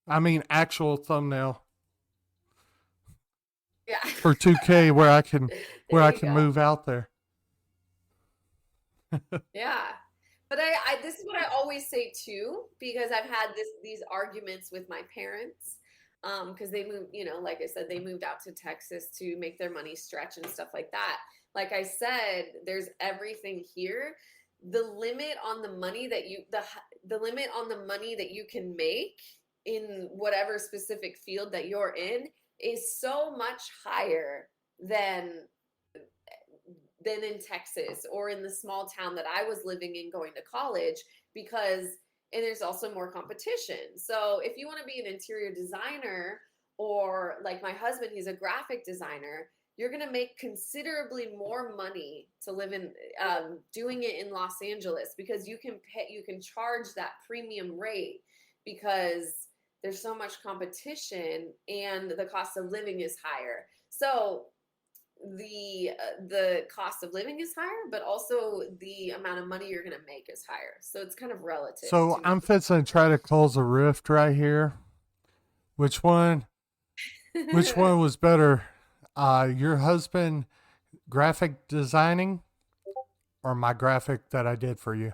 Speaker 4: I mean, actual thumbnail
Speaker 7: yeah.
Speaker 4: for 2K where I can
Speaker 7: There you go.
Speaker 4: move out there.
Speaker 7: Yeah. But I this is what I always say too, because I've had these arguments with my parents. Because they moved, like I said, they moved out to Texas to make their money stretch and stuff like that. Like I said, there's everything here. The limit on the money that the limit on the money that you can make in whatever specific field that you're in is so much higher than in Texas or in the small town that I was living in going to college, and there's also more competition. So if you want to be an interior designer, or like my husband, he's a graphic designer, you're going to make considerably more money to live in doing it in Los Angeles, because you can charge that premium rate because there's so much competition and the cost of living is higher. So the cost of living is higher, but also the amount of money you're going to make is higher. So it's kind of relative.
Speaker 4: So I'm fixing to try to close a rift right here. Which one was better? Your husband graphic designing or my graphic that I did for you?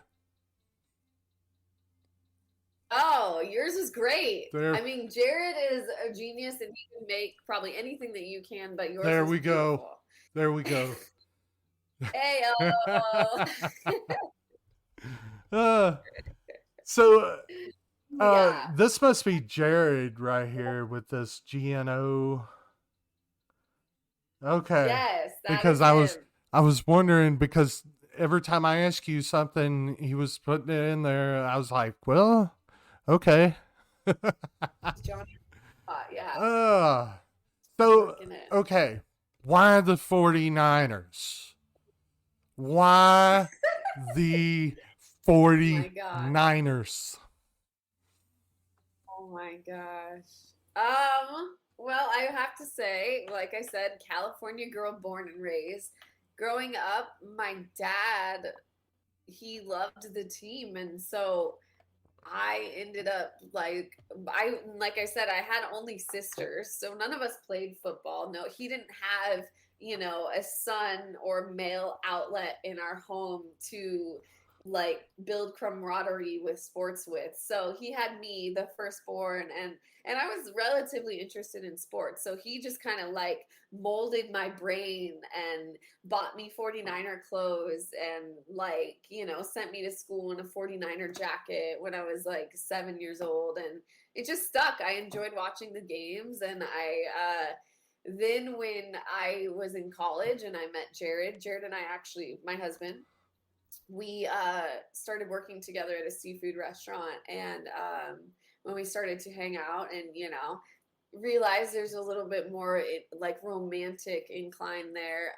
Speaker 7: Oh, yours is great.
Speaker 4: There.
Speaker 7: I mean, Jared is a genius and he can make probably anything that you can, but yours
Speaker 4: There
Speaker 7: is
Speaker 4: we
Speaker 7: beautiful.
Speaker 4: go. There we go.
Speaker 7: Hey,
Speaker 4: so
Speaker 7: yeah.
Speaker 4: this must be Jared right here with this GNO. Okay.
Speaker 7: Yes,
Speaker 4: because I was wondering, because every time I ask you something, he was putting it in there. I was like, well, okay.
Speaker 7: Johnny, yeah.
Speaker 4: So, okay. Why the 49ers? Why the 49ers?
Speaker 7: Oh my gosh. Well, I have to say, like I said, California girl born and raised. Growing up, my dad, he loved the team, and so I ended up like I said, I had only sisters, so none of us played football. No, he didn't have, a son or male outlet in our home to like build camaraderie with sports with. So he had me, the firstborn, and I was relatively interested in sports. So he just kind of like molded my brain and bought me 49er clothes and like, sent me to school in a 49er jacket when I was like 7 years old. And it just stuck. I enjoyed watching the games. And then when I was in college and I met Jared and I actually, my husband, we started working together at a seafood restaurant. And when we started to hang out and, realized there's a little bit more like romantic incline there.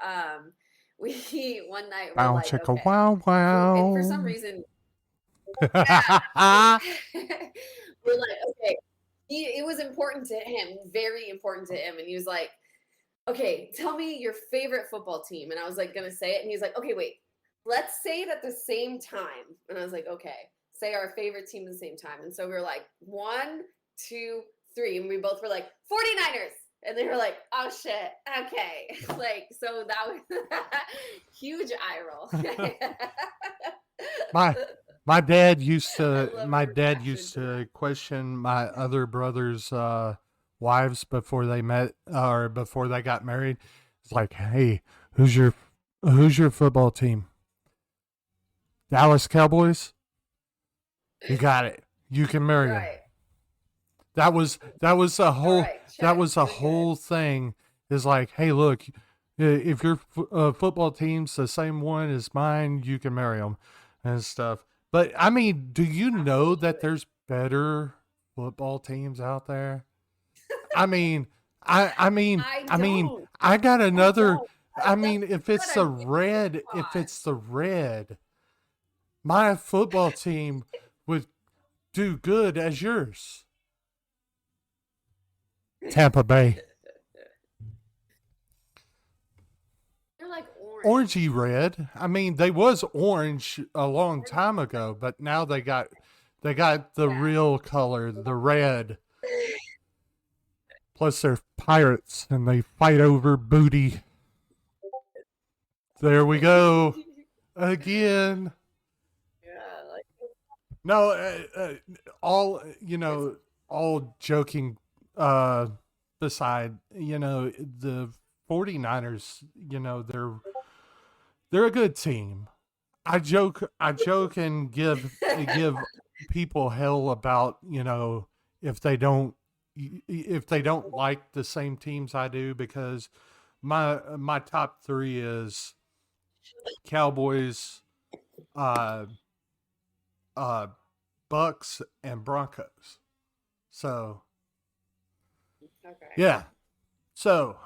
Speaker 7: We one night we're
Speaker 4: Wow,
Speaker 7: like,
Speaker 4: chicka,
Speaker 7: okay,
Speaker 4: wow, wow.
Speaker 7: and for some reason, yeah, we're like, okay. It was important to him, very important to him, and he was like, okay, tell me your favorite football team, and I was like gonna say it, and he's like, okay, wait, let's say it at the same time, and I was like, okay, say our favorite team at the same time, and so we were like 1, 2, 3, and we both were like 49ers. And they were like, oh shit, okay. Like, so that was huge eye roll.
Speaker 4: My dad used
Speaker 7: I
Speaker 4: to
Speaker 7: love
Speaker 4: my
Speaker 7: your
Speaker 4: dad
Speaker 7: reaction
Speaker 4: used
Speaker 7: to
Speaker 4: to
Speaker 7: that.
Speaker 4: question my other brothers' wives before they met or before they got married. It's like, hey, who's your football team? Dallas Cowboys? You got it. You can marry them.
Speaker 7: Right.
Speaker 4: That was a
Speaker 7: All
Speaker 4: whole
Speaker 7: right.
Speaker 4: that
Speaker 7: Check.
Speaker 4: was a
Speaker 7: We're good.
Speaker 4: whole thing. Is like, hey, look, if your football team's the same one as mine, you can marry them and stuff. But I mean, do you know that
Speaker 7: Absolutely.
Speaker 4: there's better football teams out there? I mean, I mean,
Speaker 7: I
Speaker 4: I mean,
Speaker 7: don't.
Speaker 4: I got
Speaker 7: I
Speaker 4: another.
Speaker 7: don't.
Speaker 4: I
Speaker 7: That's
Speaker 4: mean,
Speaker 7: what I'm getting at.
Speaker 4: if it's the red, my football team would do good as yours. Tampa Bay.
Speaker 7: They're like orange.
Speaker 4: Orangey red. I mean, they was orange a long time ago, but now they got the
Speaker 7: Yeah.
Speaker 4: real color, the red. Plus they're pirates and they fight over booty. There we go again.
Speaker 7: Yeah, like
Speaker 4: No, all
Speaker 7: it's
Speaker 4: all joking uh beside, the 49ers, they're a good team. I joke and give people hell about, if they don't like the same teams I do, because my top 3 is Cowboys, uh uh Bucks and Broncos. So,
Speaker 7: okay.
Speaker 4: yeah. So,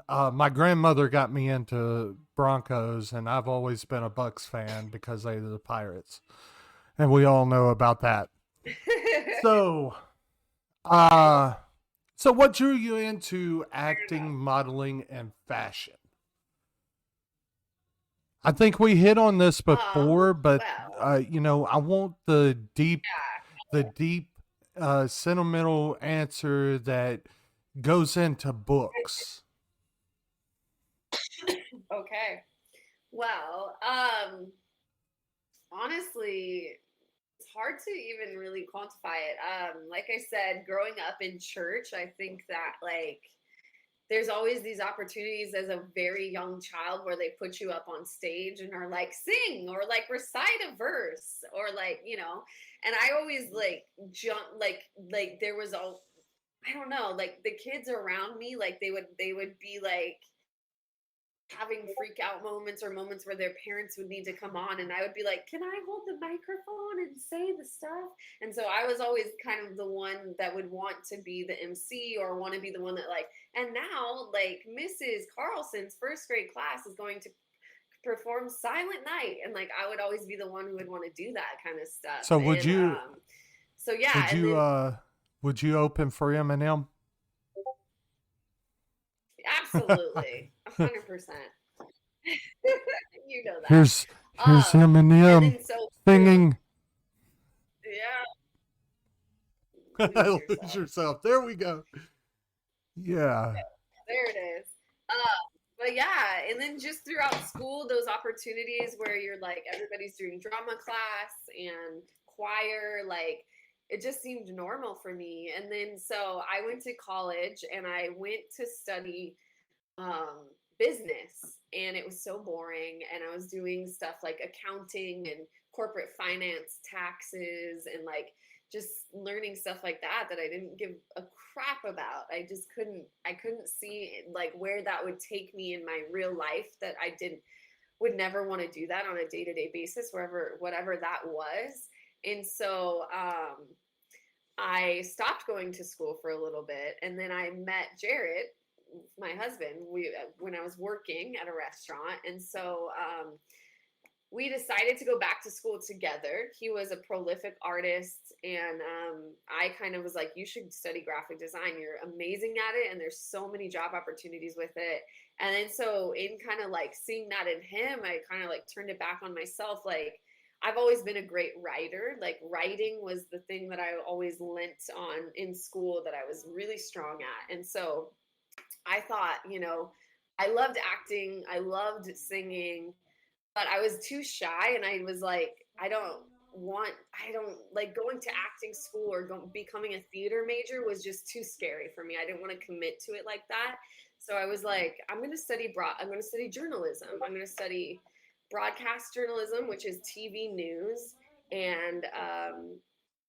Speaker 4: my grandmother got me into Broncos, and I've always been a Bucks fan because they're the Pirates, and we all know about that. So, uh, so what drew you into acting, modeling, and fashion? I think we hit on this before, but
Speaker 7: Well,
Speaker 4: I want the
Speaker 7: yeah.
Speaker 4: deep, sentimental answer that goes into books.
Speaker 7: Okay. Well, honestly, it's hard to even really quantify it. Like I said, growing up in church, I think that like there's always these opportunities as a very young child where they put you up on stage and are like sing or like recite a verse or like, and I always like jump like there was a I don't know, like the kids around me, like they would be like having freak out moments or moments where their parents would need to come on and I would be like, can I hold the microphone and say the stuff? And so I was always kind of the one that would want to be the MC or want to be the one that like, and now like Mrs. Carlson's first grade class is going to perform Silent Night. And like, I would always be the one who would want to do that kind of stuff.
Speaker 4: So
Speaker 7: And so yeah,
Speaker 4: would
Speaker 7: and
Speaker 4: you
Speaker 7: then
Speaker 4: would you open for Eminem?
Speaker 7: Absolutely. 100%. You know that.
Speaker 4: Here's him and
Speaker 7: And
Speaker 4: him
Speaker 7: then so
Speaker 4: singing.
Speaker 7: yeah, lose
Speaker 4: Lose
Speaker 7: yourself.
Speaker 4: yourself. There we go. Yeah.
Speaker 7: There it is. But yeah, and then just throughout school, those opportunities where you're like everybody's doing drama class and choir, like it just seemed normal for me. And then so I went to college and I went to study business, and it was so boring. And I was doing stuff like accounting and corporate finance, taxes, and like just learning stuff like that I didn't give a crap about. I couldn't see like where that would take me in my real life, that I didn't would never want to do that on a day-to-day basis, whatever that was. And so I stopped going to school for a little bit, and then I met Jared, my husband, when I was working at a restaurant. And so we decided to go back to school together. He was a prolific artist, and I kind of was like, you should study graphic design. You're amazing at it, and there's so many job opportunities with it. And then so in kind of like seeing that in him, I kind of like turned it back on myself. Like, I've always been a great writer. Like, writing was the thing that I always lent on in school, that I was really strong at. And so I thought, I loved acting, I loved singing, but I was too shy, and I was like, I don't like going to acting school or becoming a theater major was just too scary for me. I didn't want to commit to it like that. So I was like, I'm going to study journalism. I'm going to study broadcast journalism, which is TV news, and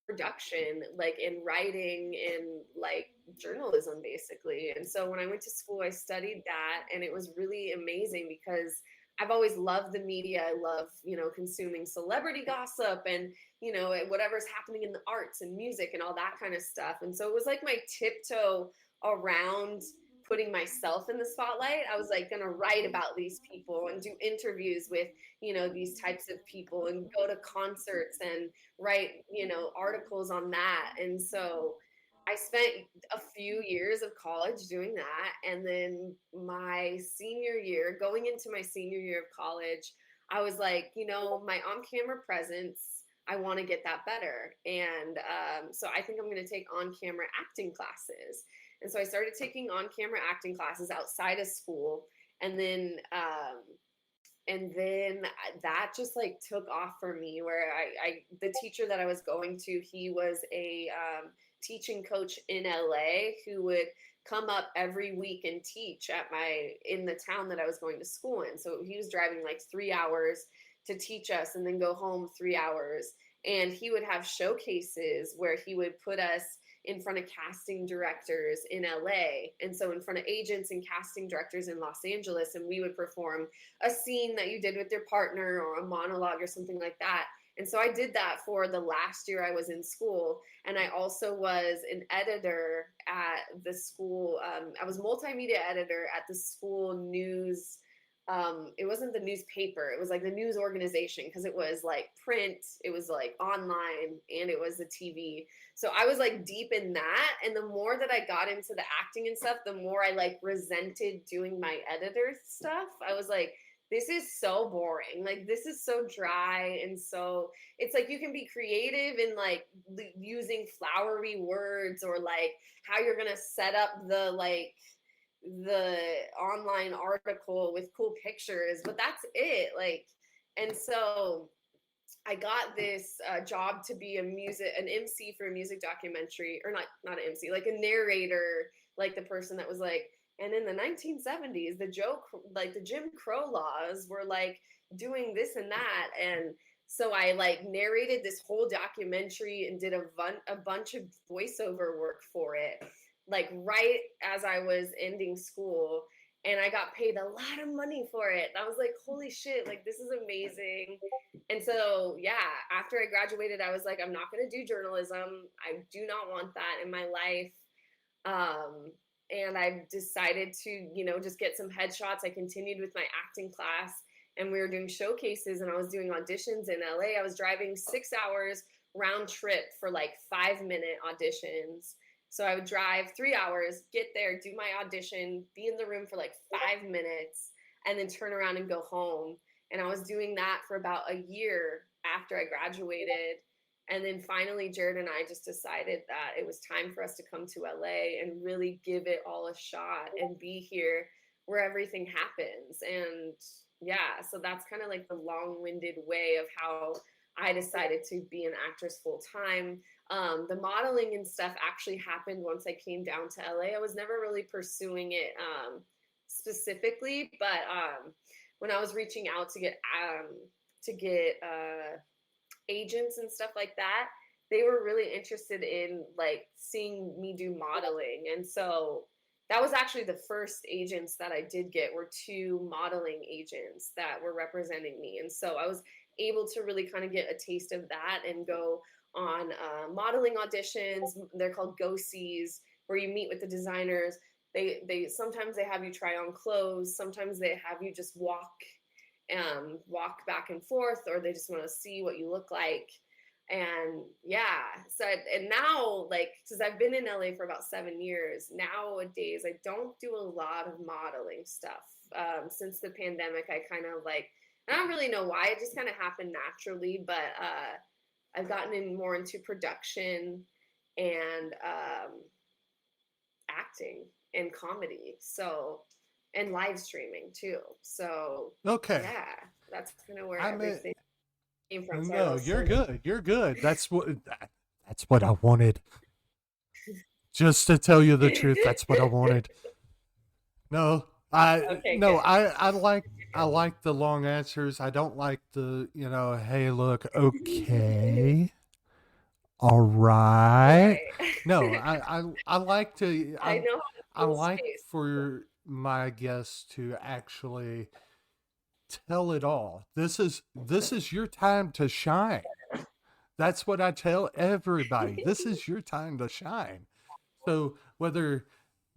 Speaker 7: production, like in writing and like journalism basically. And so when I went to school, I studied that, and it was really amazing because I've always loved the media. I love, consuming celebrity gossip and, whatever's happening in the arts and music and all that kind of stuff. And so it was like my tiptoe around putting myself in the spotlight. I was like going to write about these people and do interviews with, these types of people, and go to concerts and write, articles on that. And so I spent a few years of college doing that. And then going into my senior year of college, I was like, my on-camera presence, I want to get that better. And so I think I'm going to take on-camera acting classes. And so I started taking on-camera acting classes outside of school. And then that just like took off for me, where the teacher that I was going to, he was a teaching coach in LA who would come up every week and teach in the town that I was going to school in. So he was driving like 3 hours to teach us and then go home 3 hours. And he would have showcases where he would put us in front of casting directors in LA. And so in front of agents and casting directors in Los Angeles, and we would perform a scene that you did with your partner or a monologue or something like that. And so I did that for the last year I was in school. And I also was an editor at the school. I was multimedia editor at the school news. It wasn't the newspaper. It was like the news organization, because it was like print, it was like online, and it was the TV. So I was like deep in that. And the more that I got into the acting and stuff, the more I like resented doing my editor stuff. I was like, this is so boring. Like, this is so dry. And so it's like, you can be creative in like using flowery words, or like how you're going to set up the online article with cool pictures, but that's it. Like, and so I got this job to be an MC for a music documentary, or not an MC, like a narrator, like the person that was like, and in the 1970s, the Jim Crow laws were like doing this and that. And so I like narrated this whole documentary and did a bunch of voiceover work for it, like right as I was ending school. And I got paid a lot of money for it. I was like, holy shit, like this is amazing. And so, yeah, after I graduated, I was like, I'm not going to do journalism. I do not want that in my life. And I decided to, just get some headshots. I continued with my acting class, and we were doing showcases, and I was doing auditions in LA. I was driving 6 hours round trip for like 5-minute auditions. So I would drive 3 hours, get there, do my audition, be in the room for like 5 minutes, and then turn around and go home. And I was doing that for about a year after I graduated. And then finally, Jared and I just decided that it was time for us to come to LA and really give it all a shot and be here where everything happens. And yeah, so that's kind of like the long-winded way of how I decided to be an actress full time. The modeling and stuff actually happened once I came down to LA. I was never really pursuing it specifically, but when I was reaching out to get agents and stuff like that, they were really interested in like seeing me do modeling. And so that was actually the first agents that I did get were 2 modeling agents that were representing me. And so I was able to really kind of get a taste of that and go on modeling auditions. They're called go-sees, where you meet with the designers. They sometimes they have you try on clothes. Sometimes they have you just walk back and forth, or they just want to see what you look like. And yeah, so and now, like, because I've been in LA for about 7 years, nowadays I don't do a lot of modeling stuff. Since the pandemic, I kind of like, I don't really know why, it just kind of happened naturally, but I've gotten in more into production and acting and comedy, so, and live streaming too. So
Speaker 4: Okay.
Speaker 7: yeah, that's kind of where
Speaker 4: I mean,
Speaker 7: everything came from.
Speaker 4: no, you're good. You're good. That's what I wanted. Just to tell you the truth, that's what I wanted. No,
Speaker 7: Okay,
Speaker 4: no,
Speaker 7: good.
Speaker 4: I like the long answers. I don't like the, hey, look, okay, all right.
Speaker 7: Right.
Speaker 4: No, I like to
Speaker 7: I know
Speaker 4: I
Speaker 7: how to
Speaker 4: like
Speaker 7: space.
Speaker 4: for my guests to actually tell it all. This is your time to shine. That's what I tell everybody. This is your time to shine. So whether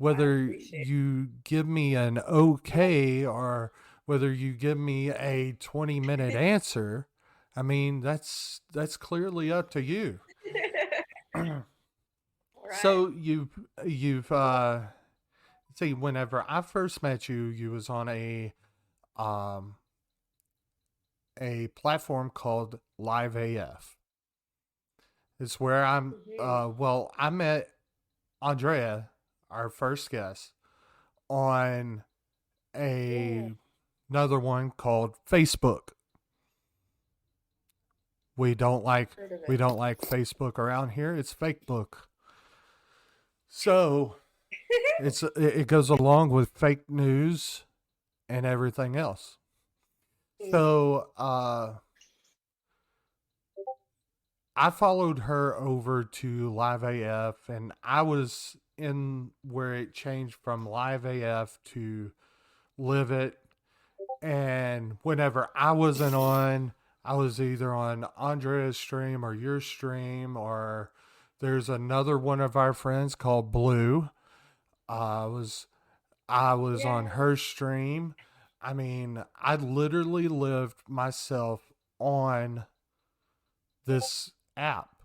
Speaker 7: Appreciate
Speaker 4: you give me an okay or whether you give me a 20-minute answer, I mean that's clearly up to you.
Speaker 7: it. All right.
Speaker 4: So you've see, whenever I first met you, you was on um a platform called Live AF. It's where I met Andrea, our first guest, on
Speaker 7: Yeah,
Speaker 4: another one called Facebook. We don't like
Speaker 7: heard of
Speaker 4: we
Speaker 7: it.
Speaker 4: don't like Facebook around here. It's fake book. So it goes along with fake news and everything else. So I followed her over to Live AF, and I was in where it changed from Live AF to Live It. And whenever I wasn't on, I was either on Andrea's stream or your stream, or there's another one of our friends called Blue. Was I was on
Speaker 7: Yeah.
Speaker 4: her stream. I mean, I literally lived myself on this app.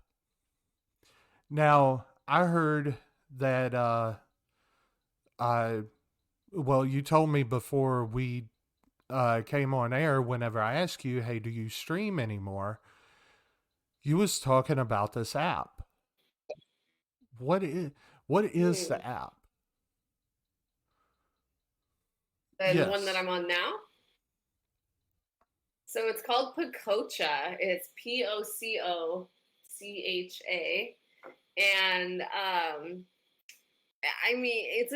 Speaker 4: Now, I heard that I well, you told me before we came on air, whenever I asked you, hey, do you stream anymore? You was talking about this app. What is what is
Speaker 7: Hmm.
Speaker 4: the app?
Speaker 7: The one that
Speaker 4: Yes.
Speaker 7: I'm on now. So it's called Pacocha. It's Pococha, and I mean, it's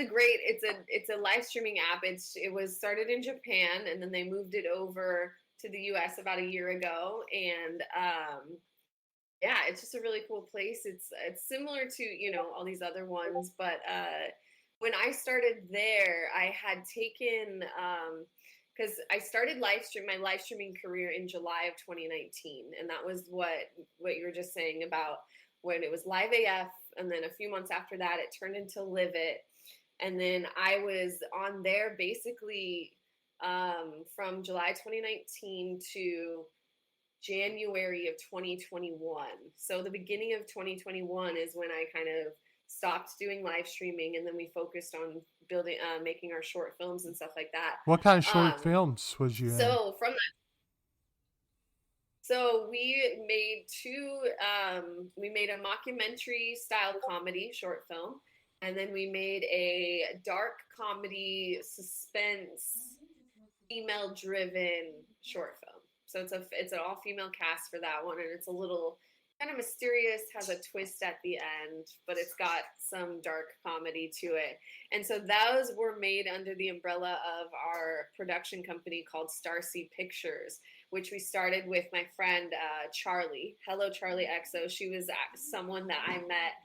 Speaker 7: a live streaming app. It was started in Japan, and then they moved it over to the U.S. about a year ago, and yeah, it's just a really cool place. It's similar to all these other ones, but when I started there, I had taken because I started my live streaming career in July of 2019, and that was what you were just saying about when it was Live AF, and then a few months after that, it turned into Live It, and then I was on there basically from July 2019 to January of 2021. So the beginning of 2021 is when I kind of stopped doing live streaming, and then we focused on building, making our short films and stuff like that.
Speaker 4: What kind of short films was you in?
Speaker 7: So from that, so we made we made a mockumentary style comedy short film, and then we made a dark comedy suspense female driven short film. So it's an all female cast for that one, and it's a little kind of mysterious, has a twist at the end, but it's got some dark comedy to it. And so those were made under the umbrella of our production company called Starseed Pictures, which we started with my friend Charlie. Hello, Charlie XO. She was someone that I met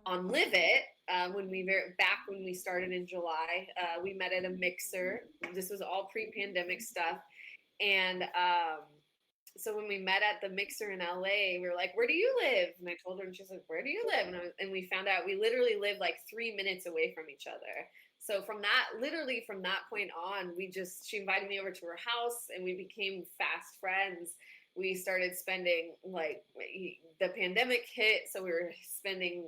Speaker 7: on Live It when we started in July. We met at a mixer. This was all pre-pandemic stuff, and so when we met at the mixer in LA, we were like, "Where do you live?" And I told her, and she's like, "Where do you live?" And we found out we literally live like 3 minutes away from each other. So from that point on, she invited me over to her house, and we became fast friends. We started spending, like, the pandemic hit, so we were spending,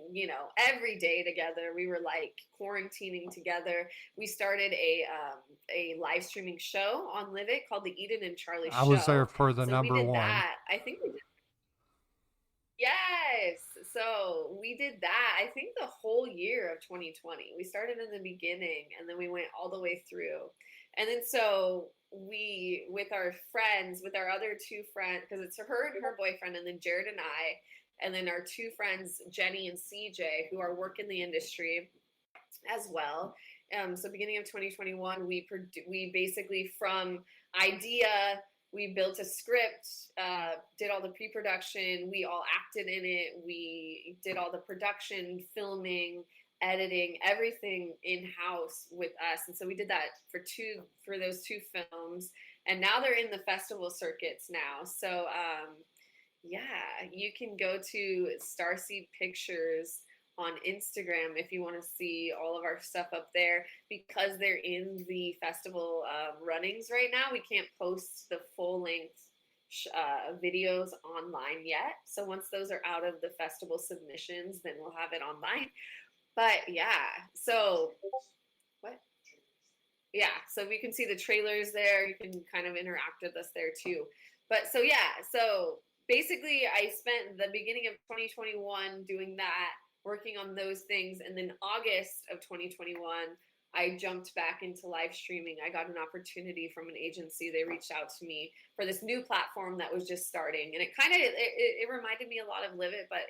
Speaker 7: every day together. We were like quarantining together. We started a live streaming show on Live It called the Eden and Charlie Show.
Speaker 4: I was there for the
Speaker 7: so
Speaker 4: number
Speaker 7: we did
Speaker 4: one.
Speaker 7: That. I think we did. Yes. So we did that, I think, the whole year of 2020. We started in the beginning, and then we went all the way through. And then so we, with our other two friends, because it's her and her boyfriend, and then Jared and I, and then our two friends, Jenny and CJ, who are work in the industry as well. So beginning of 2021, we basically, from idea, we built a script, did all the pre-production, we all acted in it, we did all the production, filming, editing, everything in-house with us. And so we did that for those two films. And now they're in the festival circuits now. So yeah, you can go to Starseed Pictures on Instagram if you want to see all of our stuff up there, because they're in the festival runnings right now. We can't post the full length videos online yet. So once those are out of the festival submissions, then we'll have it online. But yeah, so what? Yeah, so we can see the trailers there. You can kind of interact with us there too. But so yeah, so basically I spent the beginning of 2021 doing that, working on those things. And then August of 2021, I jumped back into live streaming. I got an opportunity from an agency. They reached out to me for this new platform that was just starting. And it kind of, it reminded me a lot of Live It, but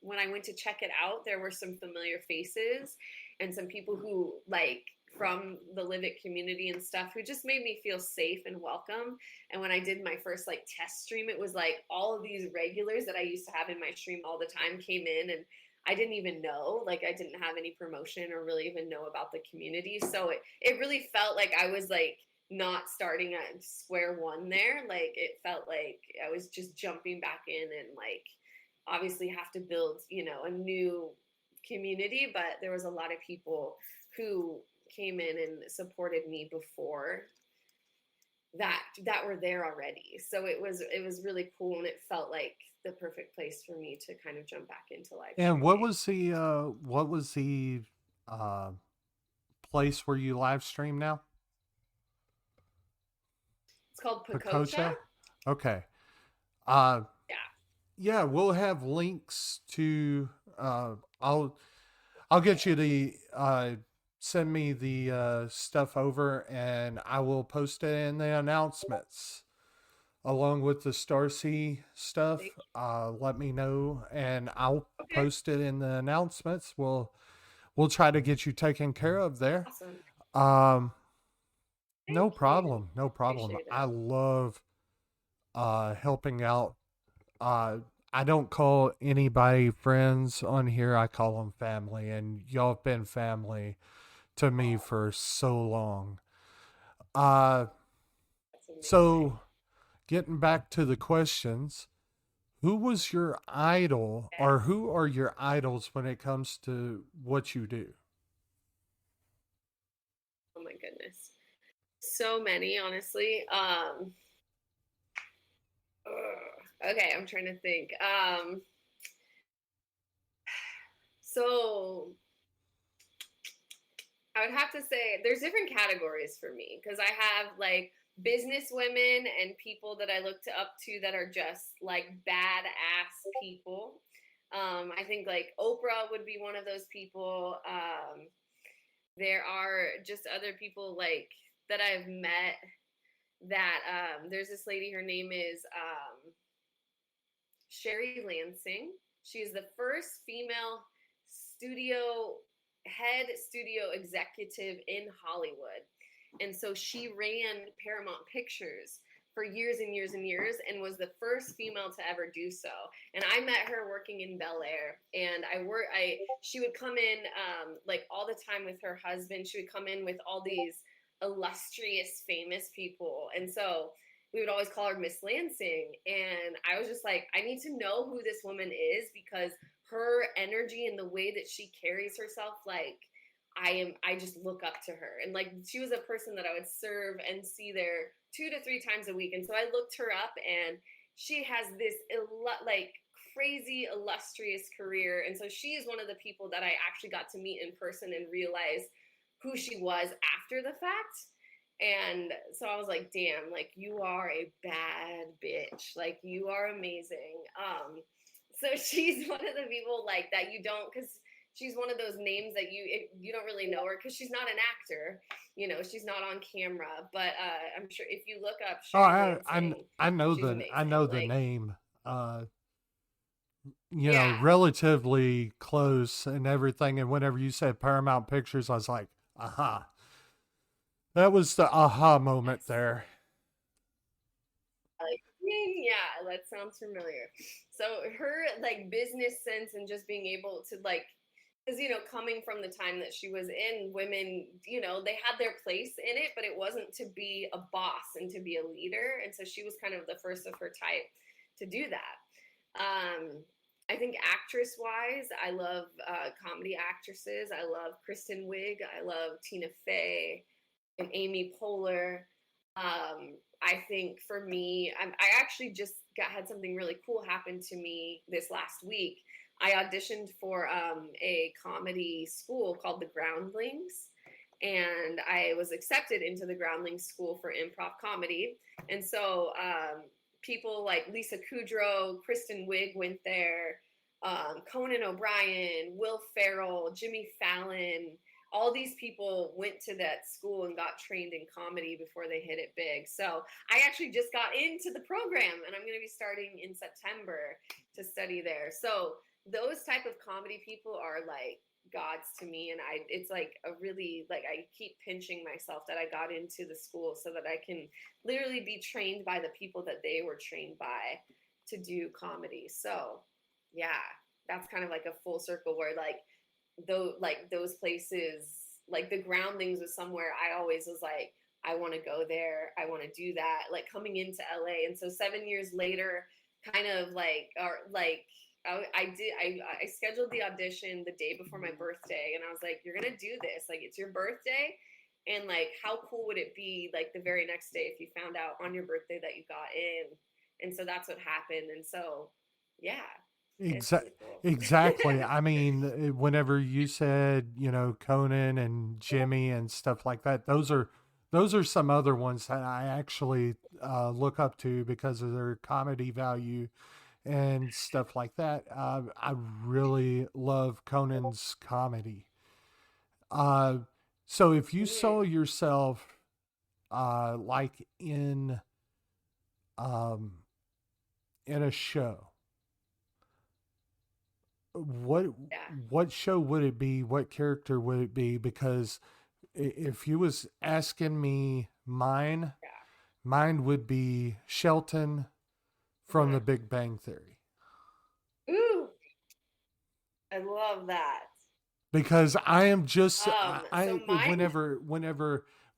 Speaker 7: when I went to check it out, there were some familiar faces and some people who, like, from the Live It community and stuff, who just made me feel safe and welcome. And when I did my first test stream, it was like all of these regulars that I used to have in my stream all the time came in, and I didn't even know, I didn't have any promotion or really even know about the community. So it really felt like I was not starting at square one there. It felt like I was just jumping back in and obviously have to build, a new community, but there was a lot of people who came in and supported me before that were there already. So it was really cool, and it felt like the perfect place for me to kind of jump back into life.
Speaker 4: And what was the place where you live stream now?
Speaker 7: It's called Pacocha.
Speaker 4: Okay.
Speaker 7: Yeah,
Speaker 4: we'll have links to I'll get you to send me the stuff over, and I will post it in the announcements along with the Starseed stuff. Let me know, and I'll post it in the announcements. We'll try to get you taken care of there.
Speaker 7: Awesome.
Speaker 4: No problem. I love helping out. I don't call anybody friends on here. I call them family, and y'all have been family to me for so long. So getting back to the questions, who was your idol, or who are your idols when it comes to what you do?
Speaker 7: Oh my goodness. So many, honestly. Okay, I'm trying to think. So I would have to say there's different categories for me because I have like business women and people that I look up to that are just like badass people. I think like Oprah would be one of those people. There are just other people like that I've met that there's this lady, her name is Sherry Lansing. She is the first female head studio executive in Hollywood. And so she ran Paramount Pictures for years and years and years and was the first female to ever do so. And I met her working in Bel Air, and she would come in like all the time with her husband. She would come in with all these illustrious, famous people. And so we would always call her Miss Lansing. And I was just like, I need to know who this woman is because her energy and the way that she carries herself, like I just look up to her. And like she was a person that I would serve and see there 2 to 3 times a week. And so I looked her up, and she has this like crazy illustrious career. And so she is one of the people that I actually got to meet in person and realize who she was after the fact. And so I was like, damn, like you are a bad bitch. Like you are amazing. So she's one of the people like that you don't, because she's one of those names that you don't really know her because she's not an actor, you know, she's not on camera. But I'm sure if you look up,
Speaker 4: I know the
Speaker 7: like,
Speaker 4: name. You know, relatively close and everything. And whenever you said Paramount Pictures, I was like, aha. That was the aha moment there.
Speaker 7: Like, yeah, that sounds familiar. So her like business sense and just being able to like, because you know, coming from the time that she was in, women, you know, they had their place in it, but it wasn't to be a boss and to be a leader. And so she was kind of the first of her type to do that. I think actress wise, I love comedy actresses. I love Kristen Wiig. I love Tina Fey and Amy Poehler. I think for me, I actually just had something really cool happen to me this last week. I auditioned for a comedy school called the Groundlings, and I was accepted into the Groundlings School for improv comedy. And so people like Lisa Kudrow, Kristen Wiig went there, Conan O'Brien, Will Ferrell, Jimmy Fallon. All these people went to that school and got trained in comedy before they hit it big. So I actually just got into the program, and I'm going to be starting in September to study there. So those type of comedy people are like gods to me. And it's like a really, like, I keep pinching myself that I got into the school so that I can literally be trained by the people that they were trained by to do comedy. So yeah, that's kind of like a full circle where those places, like the Groundlings was somewhere I always was like, I want to go there. I want to do that. Like coming into LA. And so 7 years later, kind of like, or like, I scheduled the audition the day before my birthday, and I was like, you're going to do this. Like, it's your birthday. And like, how cool would it be like the very next day if you found out on your birthday that you got in? And so that's what happened. And so, yeah.
Speaker 4: Exactly. I mean, whenever you said, you know, Conan and Jimmy and stuff like that, those are some other ones that I actually look up to because of their comedy value and stuff like that. I really love Conan's comedy. So if you saw yourself like in a show, what show would it be? What character would it be? Because if you was asking me mine would be Shelton from The Big Bang Theory.
Speaker 7: Ooh, I love that.
Speaker 4: Because I am just
Speaker 7: so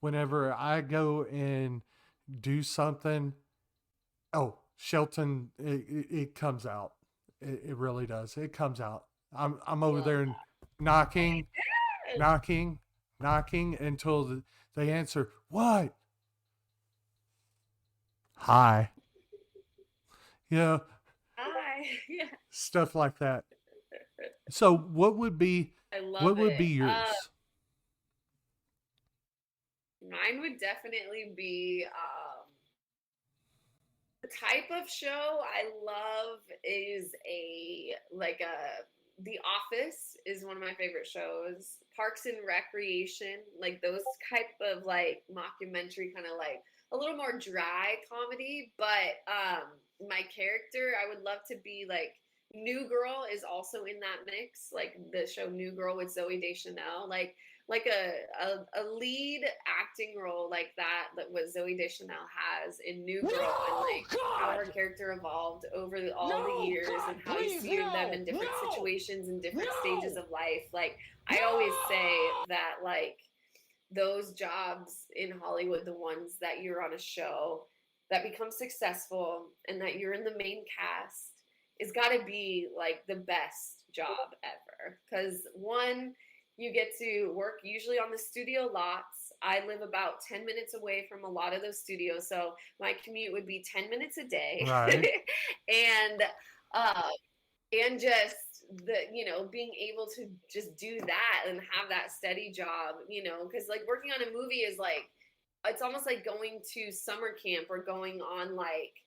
Speaker 4: whenever I go and do something, Shelton, it comes out. It really does. It comes out. I'm over there and knocking until they answer, what? Hi. You know,
Speaker 7: hi. Yeah.
Speaker 4: stuff like that. So what would be
Speaker 7: I love
Speaker 4: what would
Speaker 7: it.
Speaker 4: be yours?
Speaker 7: Mine would definitely be the type of show I love is The Office is one of my favorite shows. Parks and Recreation, like those type of like mockumentary, kind of like a little more dry comedy. But my character, I would love to be like New Girl is also in that mix, like the show New Girl with Zoe Deschanel, like a lead acting role like that what Zoe Deschanel has in New Girl, and like how her character evolved over all the years, and how you see them in different situations and different stages of life. Like I always say that like those jobs in Hollywood, the ones that you're on a show that become successful and that you're in the main cast, is got to be like the best job ever. Because one, you get to work usually on the studio lots. I live about 10 minutes away from a lot of those studios, so my commute would be 10 minutes a day.
Speaker 4: Right.
Speaker 7: and just being able to just do that and have that steady job, because like working on a movie is like, it's almost like going to summer camp or going on like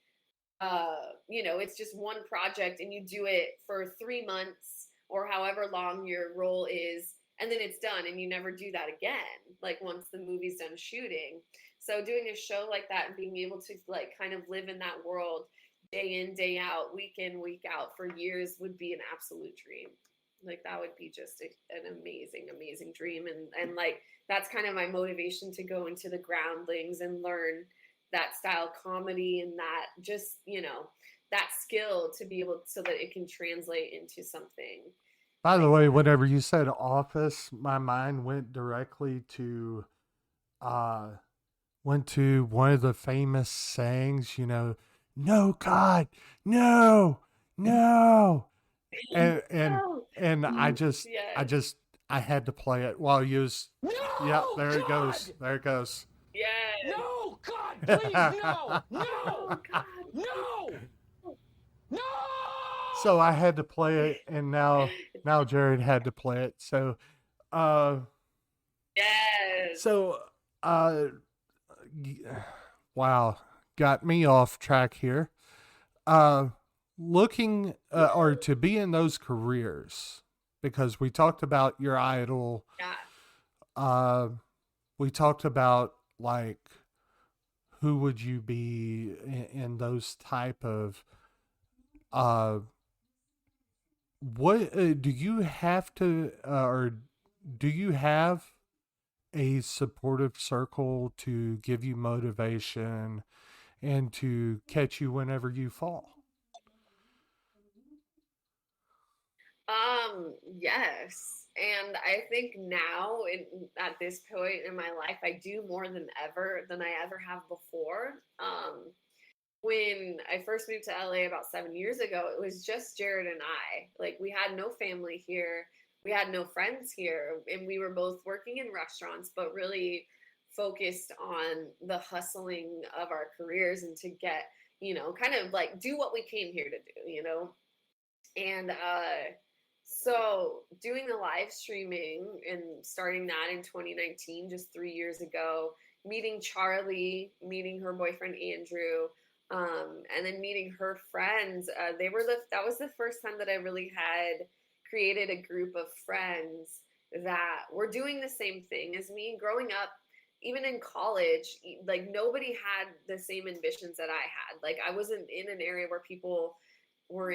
Speaker 7: it's just one project and you do it for 3 months or however long your role is, and then it's done and you never do that again, like once the movie's done shooting. So doing a show like that and being able to like kind of live in that world day in, day out, week in, week out for years would be an absolute dream. Like that would be just an amazing, amazing dream. And like, that's kind of my motivation to go into the groundlings and learn that style comedy and that just, that skill to be able so that it can translate into something.
Speaker 4: By the way, whenever you said Office, my mind went directly to one of the famous sayings, no God, no, no. And I had to play it while you was yep, there it goes. There it goes.
Speaker 7: Yeah.
Speaker 1: No, God, please, no, no,
Speaker 7: God,
Speaker 1: no, no.
Speaker 4: So I had to play it, and now Jared had to play it. So,
Speaker 7: yes.
Speaker 4: So, wow, got me off track here. Looking or to be in those careers, because we talked about your idol.
Speaker 7: Yeah.
Speaker 4: We talked about like who would you be in those type of what do you have to or do you have a supportive circle to give you motivation and to catch you whenever you fall?
Speaker 7: Yes. And I think now at this point in my life, I do more than I ever have before. When I first moved to LA about 7 years ago, it was just Jared and I. Like we had no family here. We had no friends here. And we were both working in restaurants, but really focused on the hustling of our careers and to get, kind of like do what we came here to do. And so doing the live streaming and starting that in 2019, just 3 years ago, meeting Charlie, meeting her boyfriend Andrew, and then meeting her friends. That was the first time that I really had created a group of friends that were doing the same thing as me. Growing up, even in college, like nobody had the same ambitions that I had. Like I wasn't in an area where people were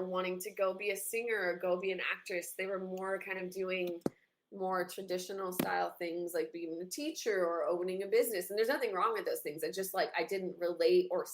Speaker 7: wanting to go be a singer or go be an actress. They were more kind of doing more traditional style things like being a teacher or owning a business. And there's nothing wrong with those things. It's just like I didn't relate or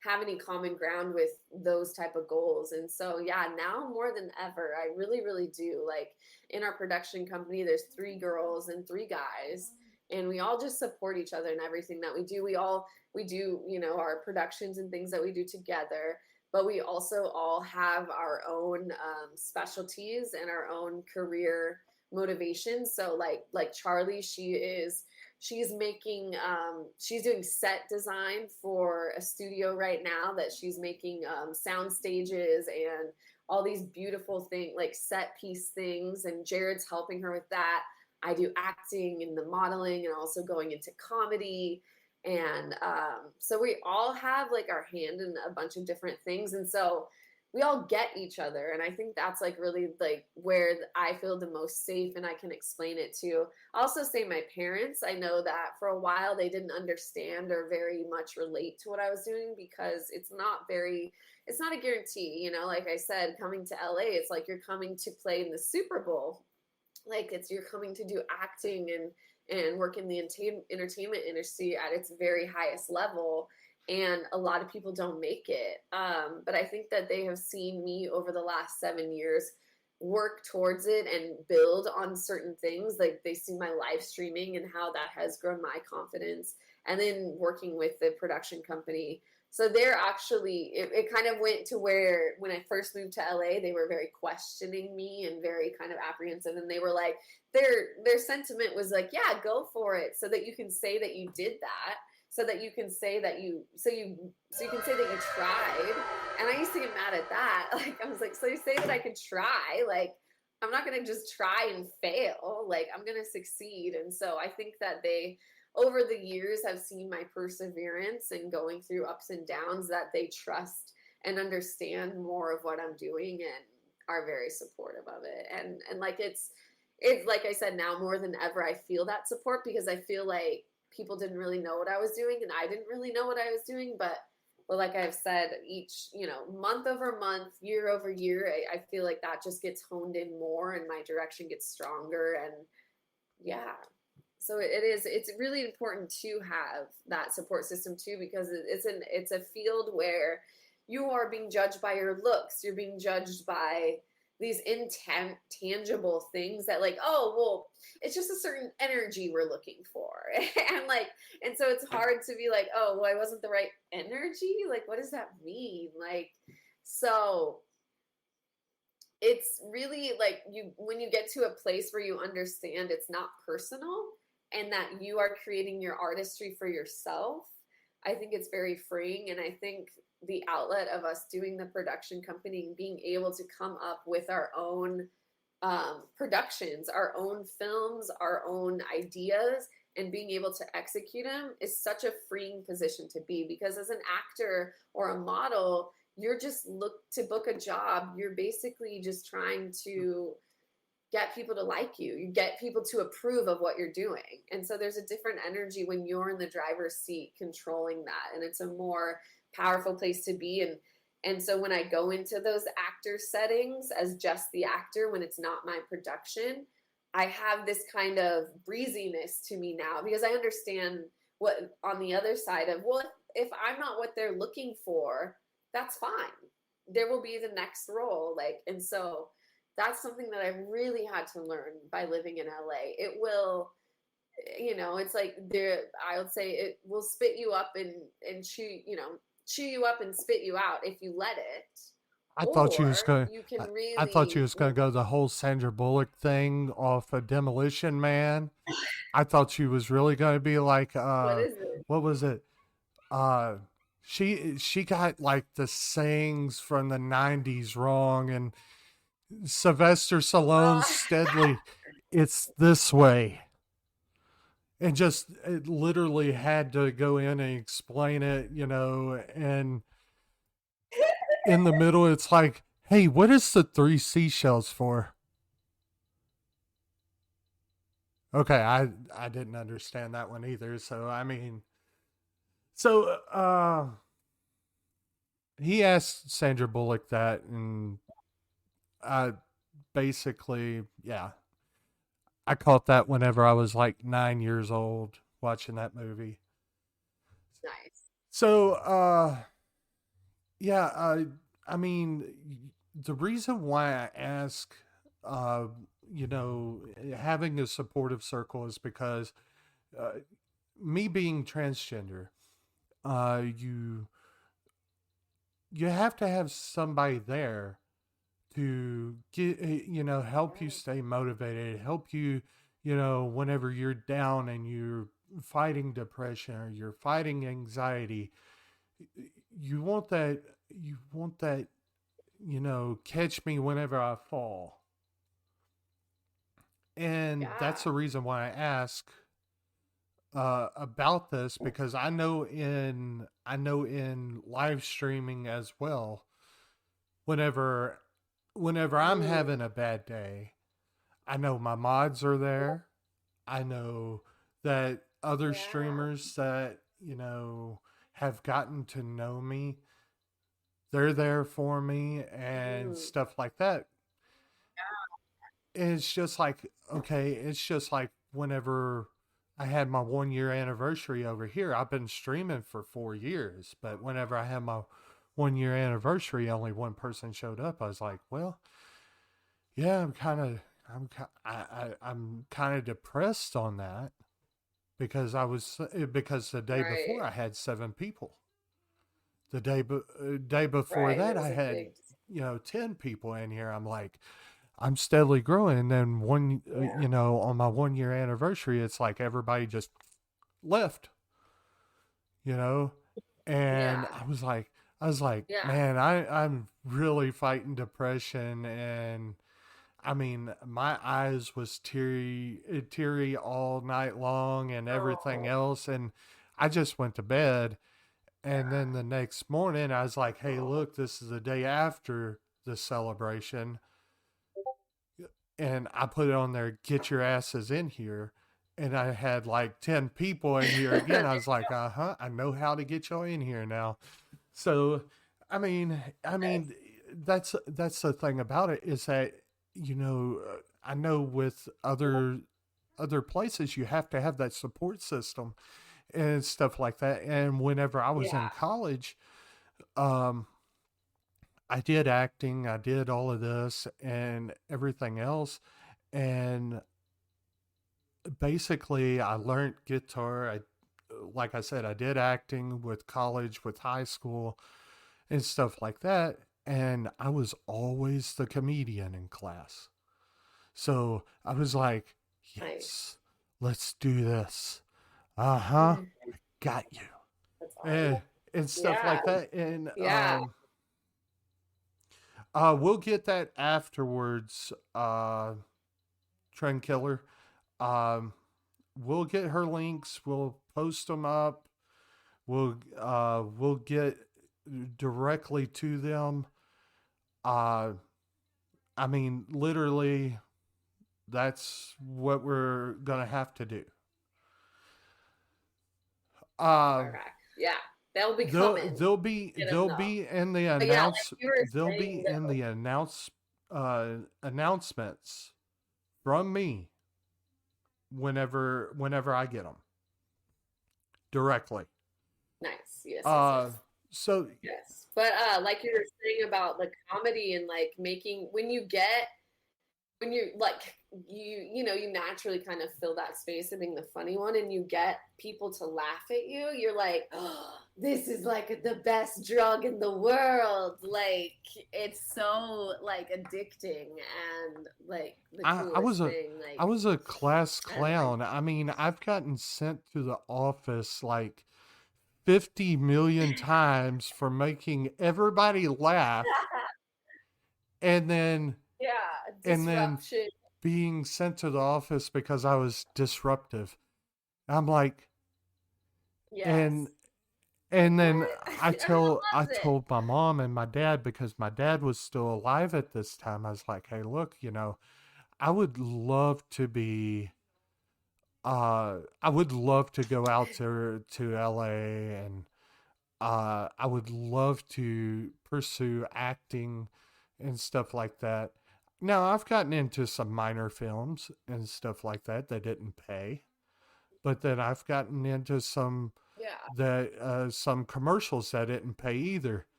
Speaker 7: have any common ground with those type of goals. And so yeah, now more than ever, I really, really do. Like in our production company, there's 3 girls and 3 guys, and we all just support each other in everything that we do. We do, our productions and things that we do together, but we also all have our own specialties and our own career motivation. So like Charlie, she's making she's doing set design for a studio right now that she's making sound stages and all these beautiful things, like set piece things, and Jared's helping her with that. I do acting and the modeling and also going into comedy. And so we all have like our hand in a bunch of different things. And so we all get each other. And I think that's like really like where I feel the most safe and I can explain it to. I also say my parents, I know that for a while they didn't understand or very much relate to what I was doing because it's not a guarantee, you know, like I said, coming to LA, it's like you're coming to play in the Super Bowl. Like you're coming to do acting and work in the entertainment industry at its very highest level. And a lot of people don't make it. But I think that they have seen me over the last 7 years work towards it and build on certain things. Like they see my live streaming and how that has grown my confidence. And then working with the production company. So they're actually, it kind of went to where when I first moved to LA, they were very questioning me and very kind of apprehensive. And they were like, their sentiment was like, yeah, go for it so that you can say that you did that. So that you can say that you can say that you tried. And I used to get mad at that. Like, I was like, so you say that I could try, like, I'm not going to just try and fail. Like, I'm going to succeed. And so I think that they, over the years, have seen my perseverance and going through ups and downs, that they trust and understand more of what I'm doing and are very supportive of it. And like, it's like I said, now more than ever, I feel that support because I feel like people didn't really know what I was doing and I didn't really know what I was doing. But like I've said, each, you know, month over month, year over year, I feel like that just gets honed in more and my direction gets stronger. And yeah, so it's really important to have that support system too, because it's a field where you are being judged by your looks. You're being judged by these intangible things that like, oh, well, it's just a certain energy we're looking for. and so it's hard to be like, oh, well, I wasn't the right energy. Like, what does that mean? Like, so it's really like when you get to a place where you understand it's not personal and that you are creating your artistry for yourself, I think it's very freeing. And I think the outlet of us doing the production company and being able to come up with our own productions, our own films, our own ideas, and being able to execute them is such a freeing position to be, because as an actor or a model, you're just to book a job. You're basically just trying to get people to like you. You get people to approve of what you're doing. And so there's a different energy when you're in the driver's seat controlling that. And it's a more powerful place to be. And so when I go into those actor settings as just the actor, when it's not my production, I have this kind of breeziness to me now, because I understand what on the other side of, well, if I'm not what they're looking for, that's fine. There will be the next role. Like, and so that's something that I really had to learn by living in LA. It will, you know, it's like I would say it will spit you up and chew you up and spit you out if you let it.
Speaker 4: I thought you was going.
Speaker 7: You can really.
Speaker 4: I thought you was going to go the whole Sandra Bullock thing off of Demolition Man. I thought you was really going to be like,
Speaker 7: what is it?
Speaker 4: What was it? She got like the sayings from the 90s wrong, and Sylvester Stallone's steadily, it's this way. And just it literally had to go in and explain it, you know, and in the middle, it's like, hey, what is the 3 seashells for? Okay, I didn't understand that one either. So, I mean, he asked Sandra Bullock that, and basically, yeah, I caught that whenever I was like 9 years old watching that movie.
Speaker 7: Nice.
Speaker 4: So, yeah, I mean, the reason why I ask, you know, having a supportive circle is because me being transgender, you have to have somebody there to get, you know, help you stay motivated, help you, you know, whenever you're down and you're fighting depression or you're fighting anxiety. You want that, catch me whenever I fall. And that's the reason why I ask about this, because I know in live streaming as well, whenever I'm having a bad day, I know my mods are there. I know that other streamers that, have gotten to know me, they're there for me and stuff like that. It's just like, okay, it's just like whenever I had my 1 year anniversary over here, I've been streaming for 4 years, but whenever I had my 1 year anniversary, only one person showed up. I was like, well, yeah, I'm kind of depressed on that, because because the day before I had 7 people. The day before that I had 10 people in here. I'm like, I'm steadily growing. And then on my 1 year anniversary, it's like everybody just left, and I was like, man, I'm really fighting depression. And I mean, my eyes was teary all night long and everything else. And I just went to bed. And then the next morning I was like, hey, look, this is the day after the celebration. And I put it on there, get your asses in here. And I had like 10 people in here again. I was like, I know how to get y'all in here now. So, I mean, that's the thing about it, is that, I know with other places, you have to have that support system and stuff like that. And whenever I was in college, I did acting, I did all of this and everything else. And basically I learned guitar. Like I said, I did acting with college, with high school and stuff like that. And I was always the comedian in class. So I was like, yes, let's do this. I got you.
Speaker 7: That's awesome.
Speaker 4: And stuff like that. And we'll get that afterwards, Trend Killer. We'll get her links. We'll post them up. We'll get directly to them. I mean, literally, that's what we're gonna have to do.
Speaker 7: Yeah, they'll be coming.
Speaker 4: They'll be in the announcements from me whenever I get them directly.
Speaker 7: Nice. Yes.
Speaker 4: So
Speaker 7: yes, but like you were saying about the comedy and like making, when you like you naturally kind of fill that space of being the funny one, and you get people to laugh at you, you're like, oh, this is like the best drug in the world. Like, it's so like addicting, and like the coolest thing. Like,
Speaker 4: I was a class clown. I mean, I've gotten sent to the office like 50 million times for making everybody laugh. And then being sent to the office because I was disruptive. I'm like, and then I told my mom and my dad, because my dad was still alive at this time. I was like, hey, look, I would love to be, I would love to go out to LA, and I would love to pursue acting and stuff like that. Now, I've gotten into some minor films and stuff like that didn't pay, but then I've gotten into some some commercials that didn't pay either.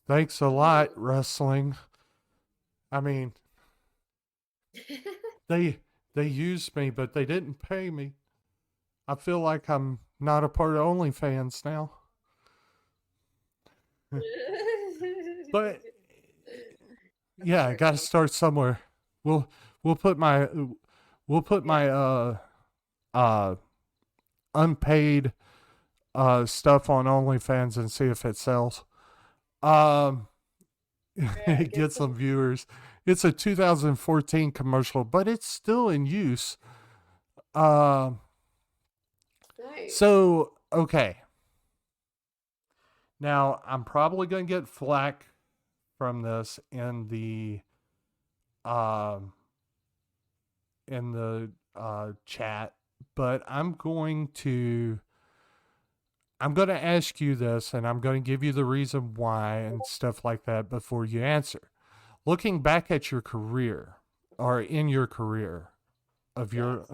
Speaker 4: Thanks a lot, wrestling. I mean, they used me, but they didn't pay me. I feel like I'm not a part of OnlyFans now. But yeah, I got to start somewhere. We'll put my unpaid stuff on OnlyFans and see if it sells. It gets some viewers. It's a 2014 commercial, but it's still in use.
Speaker 7: Nice.
Speaker 4: So, okay. Now, I'm probably going to get flack from this in the chat, but I'm going to ask you this, and I'm going to give you the reason why and stuff like that before you answer. Looking back at your career, or in your career of your,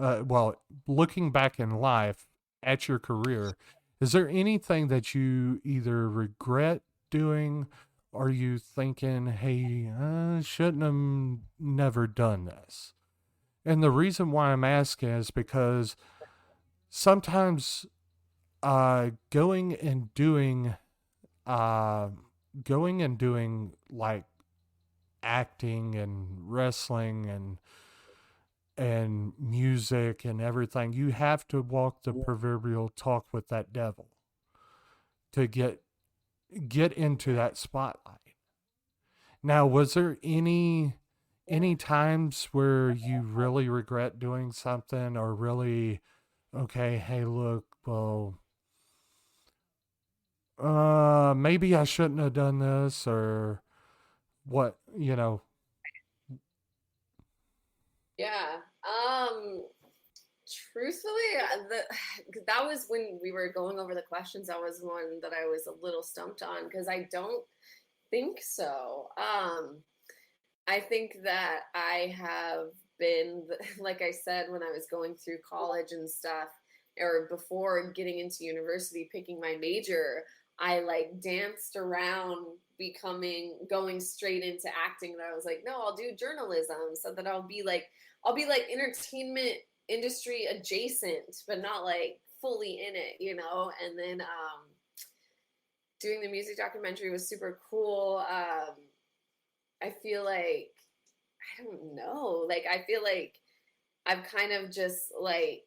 Speaker 4: looking back in life at your career, is there anything that you either regret doing, or you thinking, hey, I shouldn't have never done this? And the reason why I'm asking is because sometimes going and doing like acting and wrestling and music and everything, you have to walk the proverbial talk with that devil to get into that spotlight. Now, was there any times where you really regret doing something, or really, okay, hey, look, well, maybe I shouldn't have done this, or what,
Speaker 7: Yeah. Truthfully, that was when we were going over the questions. That was one that I was a little stumped on, because I don't think so. I think that I have been, like I said, when I was going through college and stuff, or before getting into university, picking my major, I like danced around going straight into acting. And I was like, no, I'll do journalism, so that I'll be like entertainment industry adjacent, but not like fully in it, And then doing the music documentary was super cool. I feel like, I don't know, like I feel like I've kind of just like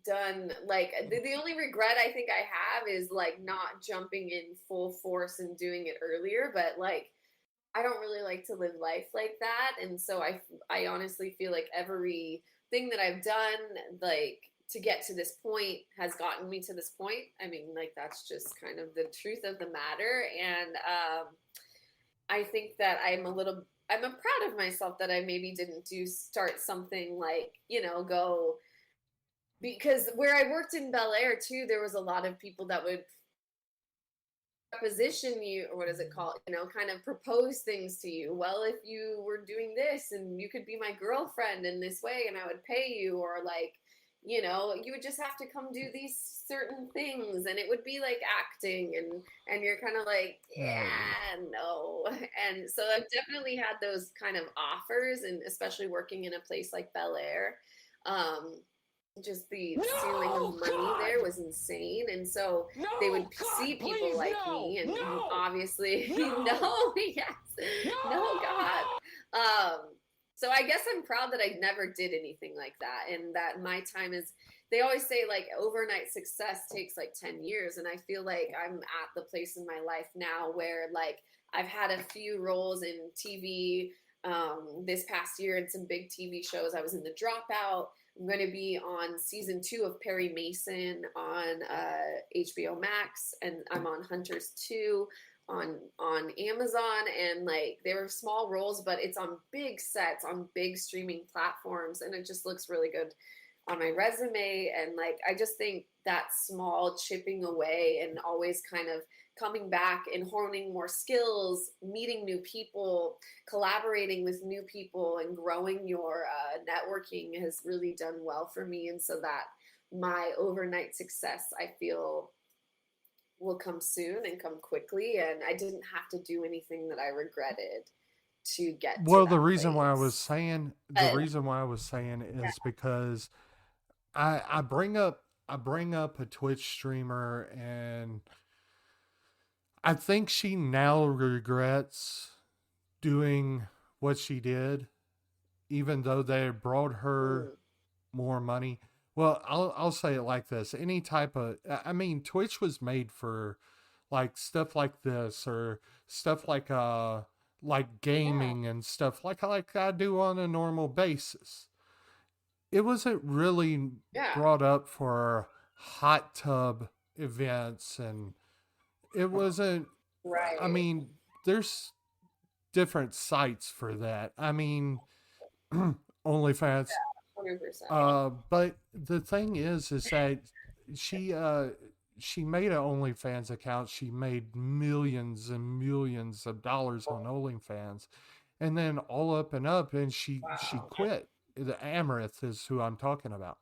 Speaker 7: done, like the only regret I think I have is like not jumping in full force and doing it earlier. But like, I don't really like to live life like that, and so I honestly feel like everything that I've done, like, to get to this point has gotten me to this point. I mean, like, that's just kind of the truth of the matter. And I think that I'm proud of myself that I maybe didn't start something like, go, because where I worked in Bel Air too, there was a lot of people that would position you, or what is it called, kind of propose things to you. Well, if you were doing this, and you could be my girlfriend in this way, and I would pay you, or like, you would just have to come do these certain things, and it would be like acting, and you're kind of like, yeah, no. And so I've definitely had those kind of offers, and especially working in a place like Bel Air, just the ceiling of money there was insane. And so they would see people like me, and obviously, yes, no, God. So I guess I'm proud that I never did anything like that, and that my time is, they always say like overnight success takes like 10 years. And I feel like I'm at the place in my life now where like I've had a few roles in TV this past year in some big TV shows. I was in The Dropout. I'm going to be on season 2 of Perry Mason on HBO Max, and I'm on Hunters 2 on Amazon. And like, they were small roles, but it's on big sets on big streaming platforms, and it just looks really good on my resume. And like, I just think that small chipping away, and always kind of coming back and honing more skills, meeting new people, collaborating with new people, and growing your networking has really done well for me. And so that my overnight success, I feel, will come soon and come quickly. And I didn't have to do anything that I regretted to get to
Speaker 4: the
Speaker 7: that
Speaker 4: reason
Speaker 7: place.
Speaker 4: why I was saying is because I bring up a Twitch streamer, and I think she now regrets doing what she did, even though they brought her more money. Well, I'll say it like this: any type of, I mean, Twitch was made for like stuff like this, or stuff like gaming and stuff like I do on a normal basis. It wasn't really
Speaker 7: Yeah.
Speaker 4: brought up for hot tub events, and it wasn't.
Speaker 7: Right.
Speaker 4: I mean, there's different sites for that. I mean, OnlyFans.
Speaker 7: 100%.
Speaker 4: But the thing is that she she made an OnlyFans account. She made millions and millions of dollars on OnlyFans, and then all up and up, and she
Speaker 7: Wow.
Speaker 4: quit. The Amaranth is who I'm talking about.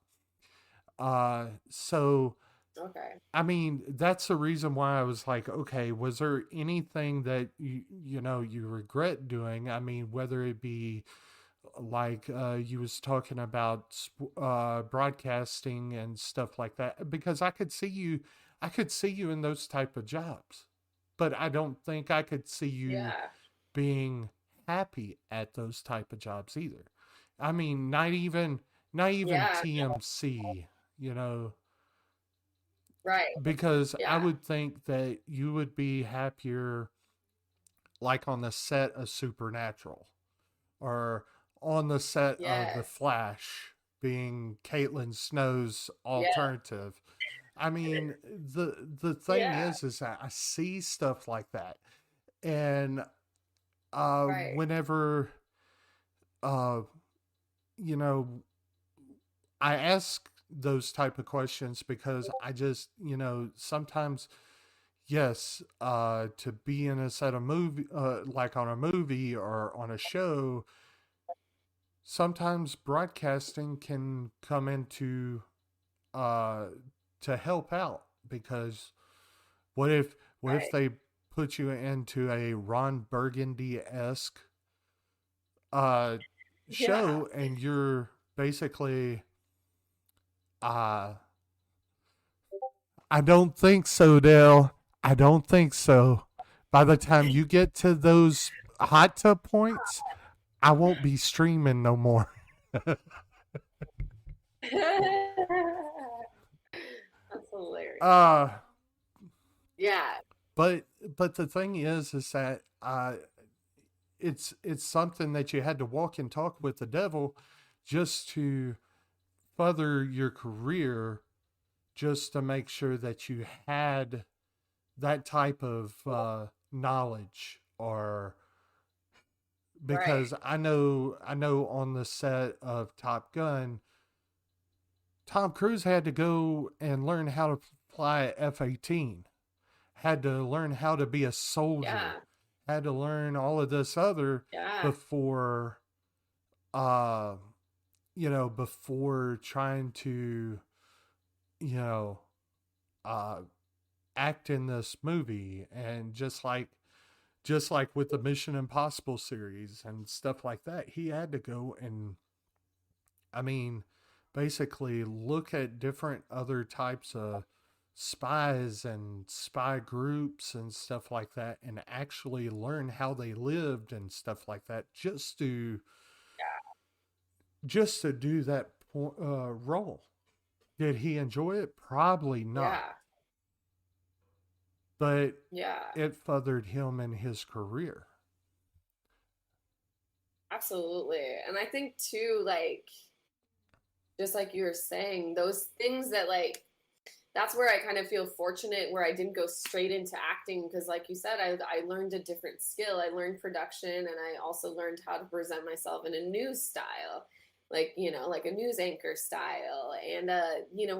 Speaker 4: So
Speaker 7: Okay.
Speaker 4: I mean, that's the reason why I was like, okay, was there anything that you regret doing? I mean, whether it be like you was talking about broadcasting and stuff like that, because I could see you in those type of jobs, but I don't think I could see you
Speaker 7: Yeah.
Speaker 4: being happy at those type of jobs either. I mean, not even
Speaker 7: Yeah.
Speaker 4: TMC, you know,
Speaker 7: Right.
Speaker 4: because I
Speaker 7: Yeah.
Speaker 4: would think that you would be happier like on the set of Supernatural, or on the set of The
Speaker 7: Yes.
Speaker 4: Flash, being Caitlin Snow's
Speaker 7: Yeah.
Speaker 4: alternative. I mean, the thing
Speaker 7: Yeah.
Speaker 4: is that I see stuff like that, and
Speaker 7: Right.
Speaker 4: whenever uh you know I ask those type of questions, because I just, sometimes, yes, to be in a set of movie, like on a movie or on a show, sometimes broadcasting can come into uh to help out, because what if
Speaker 7: Right.
Speaker 4: they put you into a Ron Burgundy-esque uh
Speaker 7: Yeah.
Speaker 4: show, and you're basically uh I don't think so, Dale. I don't think so. By the time you get to those hot tub points, I won't be streaming no more.
Speaker 7: That's hilarious.
Speaker 4: uh
Speaker 7: Yeah.
Speaker 4: but the thing is that it's something that you had to walk and talk with the devil just to further your career, just to make sure that you had that type of knowledge, or
Speaker 7: Right.
Speaker 4: because I know on the set of Top Gun, Tom Cruise had to go and learn how to fly a F-18, had to learn how to be a soldier,
Speaker 7: Yeah.
Speaker 4: had to learn all of this other
Speaker 7: Yeah.
Speaker 4: before uh before trying to you know uh act in this movie. And just like with the Mission Impossible series and stuff like that, he had to go and, I mean, basically look at different other types of spies and spy groups and stuff like that, and actually learn how they lived and stuff like that, just to do that role. Did he enjoy it? Probably not,
Speaker 7: Yeah.
Speaker 4: but
Speaker 7: Yeah.
Speaker 4: it furthered him in his career.
Speaker 7: Absolutely. And I think too, like, just like you were saying, those things that like that's where I kind of feel fortunate where I didn't go straight into acting because like you said, I learned a different skill. I learned production and I also learned how to present myself in a news style. Like, like a news anchor style. And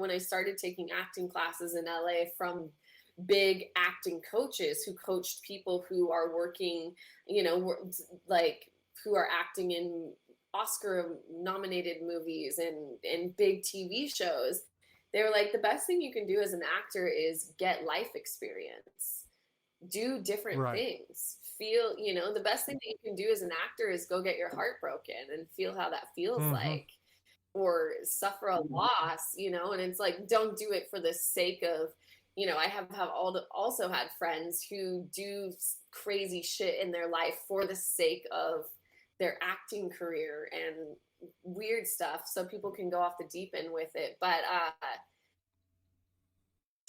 Speaker 7: when I started taking acting classes in LA from big acting coaches who coached people who are working, like who are acting in Oscar nominated movies and big TV shows. They were like, the best thing you can do as an actor is get life experience, do different
Speaker 4: Right.
Speaker 7: things, feel, the best thing that you can do as an actor is go get your heart broken and feel how that feels
Speaker 4: Mm-hmm.
Speaker 7: like, or suffer a loss, and it's like, don't do it for the sake of, I have also had friends who do crazy shit in their life for the sake of their acting career and weird stuff so people can go off the deep end with it. But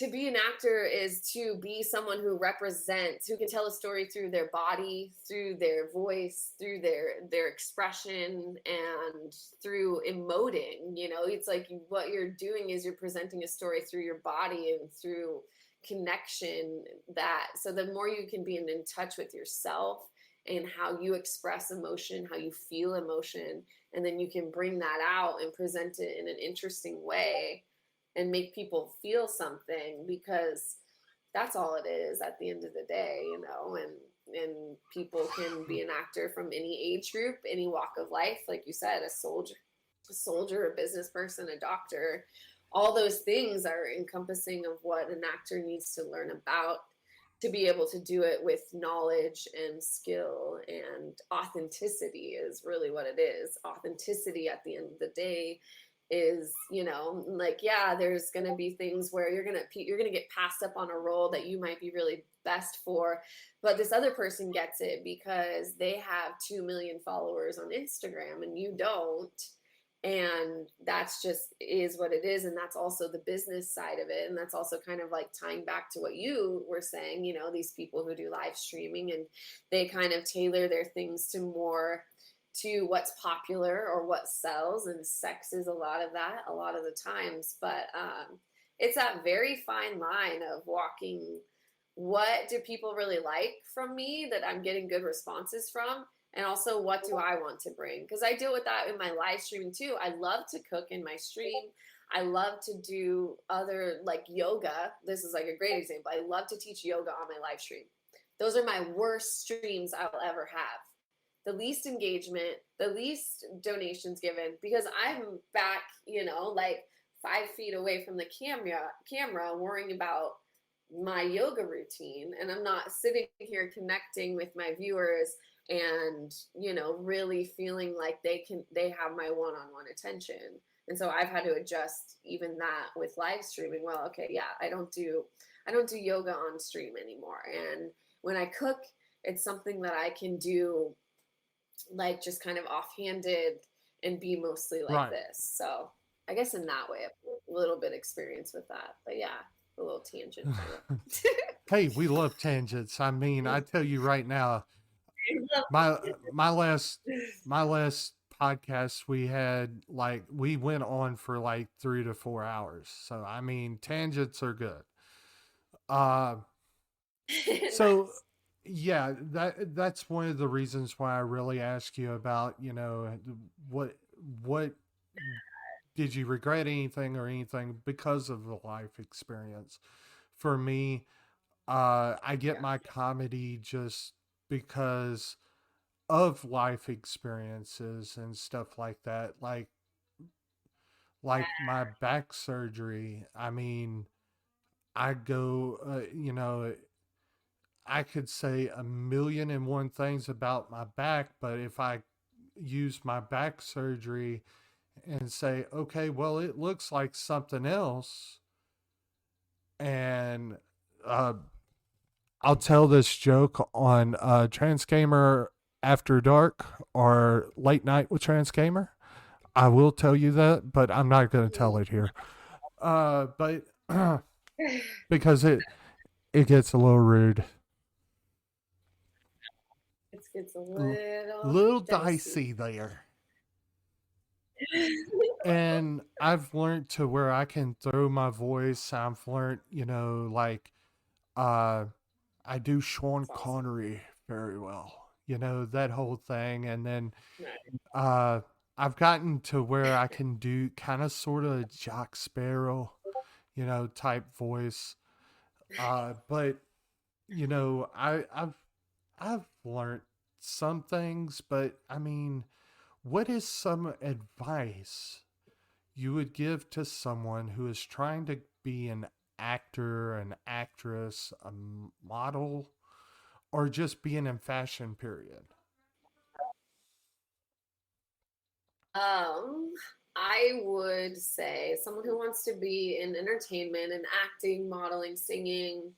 Speaker 7: to be an actor is to be someone who represents, who can tell a story through their body, through their voice, through their expression, and through emoting. You know, it's like what you're doing is you're presenting a story through your body and through connection. That so the more you can be in touch with yourself and how you express emotion, how you feel emotion, and then you can bring that out and present it in an interesting way and make people feel something, because that's all it is at the end of the day, you know. And people can be an actor from any age group, any walk of life, like you said, a soldier, a business person, a doctor. All those things are encompassing of what an actor needs to learn about to be able to do it with knowledge and skill, and authenticity is really what it is. Authenticity at the end of the day is, you know, like, yeah, there's going to be things where you're going to get passed up on a role that you might be really best for, but this other person gets it because they have 2 million followers on Instagram and you don't. And that's just is what it is. And that's also the business side of it. And that's also kind of like tying back to what you were saying, you know, these people who do live streaming and they kind of tailor their things to what's popular or what sells, and sex is a lot of that a lot of the times. But it's that very fine line of walking, what do people really like from me that I'm getting good responses from, and also what do I want to bring, because I deal with that in my live streaming too. I love to cook in my stream. I love to do other, like, yoga. This is like a great example. I love to teach yoga on my live stream. Those are my worst streams I'll ever have. The least engagement, the least donations given, because I'm back, you know, like 5 feet away from the camera worrying about my yoga routine. And I'm not sitting here connecting with my viewers and, you know, really feeling like they have my one-on-one attention. And so I've had to adjust even that with live streaming. Well, okay, yeah, I don't do yoga on stream anymore. And when I cook, it's something that I can do like just kind of offhanded and be mostly like this. So I guess in that way, I have a little bit experience with that. But yeah, a little tangent.
Speaker 4: Hey, we love tangents. I mean, I tell you right now, my last podcast we had, like, we went on for like 3 to 4 hours. So I mean, tangents are good. So
Speaker 7: Nice.
Speaker 4: yeah, that's one of the reasons why I really ask you about, you know, what did you regret anything or anything because of the life experience. For me, I get my comedy just because of life experiences and stuff like that. Like my back surgery. I mean, I go, you know, I could say a million and one things about my back, but if I use my back surgery and say, okay, well, it looks like something else, and I'll tell this joke on Transgamer After Dark or Late Night with Transgamer. I will tell you that, but I'm not going to tell it here. But because it gets a little rude.
Speaker 7: It gets a
Speaker 4: little dicey there. And I've learned to where I can throw my voice. I've learned, you know, like I do Sean Connery very well. You know, that whole thing. And then I've gotten to where I can do kind of sort of Jack Sparrow, you know, type voice. But you know, I've learned some things, but I mean, what is some advice you would give to someone who is trying to be an actor, an actress, a model, or just being in fashion, period?
Speaker 7: I would say someone who wants to be in entertainment and acting, modeling, singing,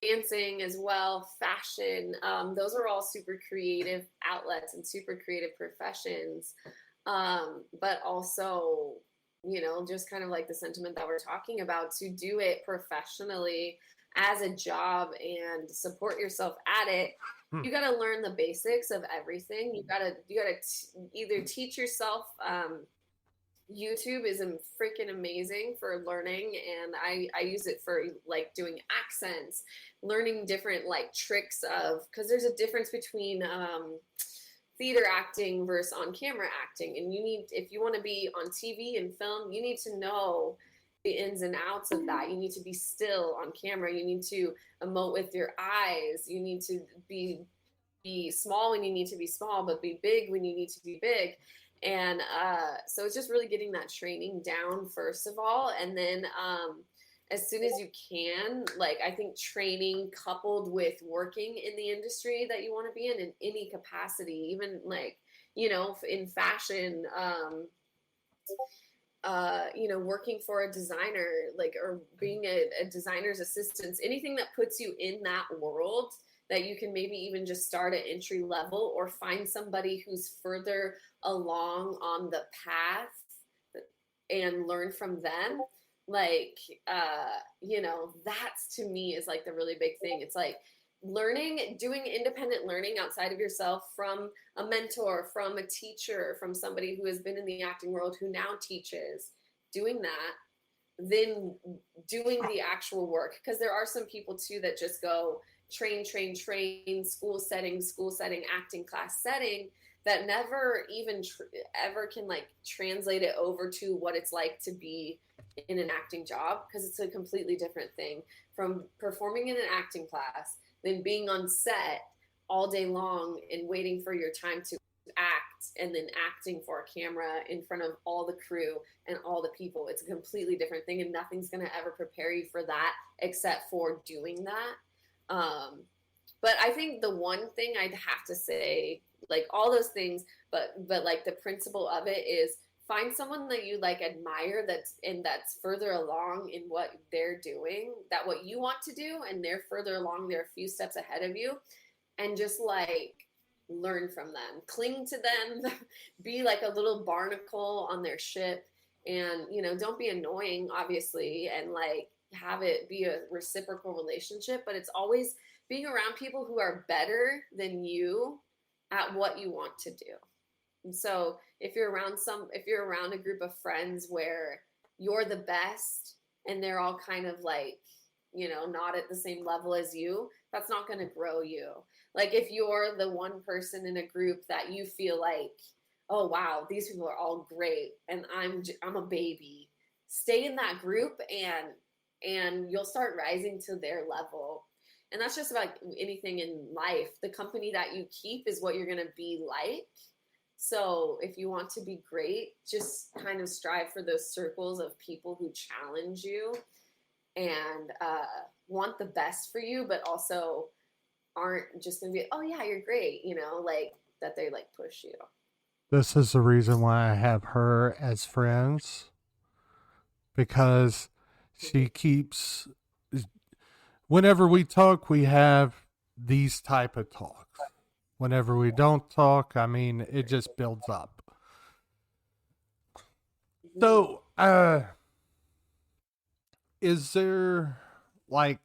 Speaker 7: dancing as well, fashion. Those are all super creative outlets and super creative professions. But also just kind of like the sentiment that we're talking about, to do it professionally as a job and support yourself at it. You got to learn the basics of everything. You got to either teach yourself. YouTube is freaking amazing for learning, and I use it for like doing accents, learning different like tricks of, because there's a difference between theater acting versus on camera acting, and if you want to be on TV and film, you need to know the ins and outs of that. You need to be still on camera. You need to emote with your eyes. You need to be small when you need to be small, but be big when you need to be big. And so it's just really getting that training down first of all, and then as soon as you can, like I think training coupled with working in the industry that you want to be in any capacity, even like in fashion, working for a designer, like, or being a designer's assistant, anything that puts you in that world, that you can maybe even just start at entry level or find somebody who's further along on the path and learn from them. Like, that's to me is like the really big thing. It's like doing independent learning outside of yourself from a mentor, from a teacher, from somebody who has been in the acting world who now teaches, doing that, then doing the actual work. Because there are some people too that just go train, school setting, acting class setting, that never even ever can like translate it over to what it's like to be in an acting job, because it's a completely different thing from performing in an acting class, then being on set all day long and waiting for your time to act, and then acting for a camera in front of all the crew and all the people. It's a completely different thing, and nothing's going to ever prepare you for that except for doing that. But I think the one thing I'd have to say, like all those things, but like the principle of it is find someone that you like admire that's further along in what they're doing, that what you want to do, and they're further along, they're a few steps ahead of you, and just like learn from them, cling to them, be like a little barnacle on their ship, and don't be annoying, obviously, and like have it be a reciprocal relationship, but it's always being around people who are better than you at what you want to do. And so if you're around a group of friends where you're the best and they're all kind of like, not at the same level as you, that's not going to grow you. Like if you're the one person in a group that you feel like, oh wow, these people are all great and I'm a baby, stay in that group and you'll start rising to their level. And that's just about anything in life. The company that you keep is what you're going to be like. So if you want to be great, just kind of strive for those circles of people who challenge you and want the best for you, but also aren't just going to be, oh yeah, you're great, like that they like push you.
Speaker 4: This is the reason why I have her as friends, because she keeps, whenever we talk, we have these type of talks. Whenever we don't talk, I mean, it just builds up. So, is there, like,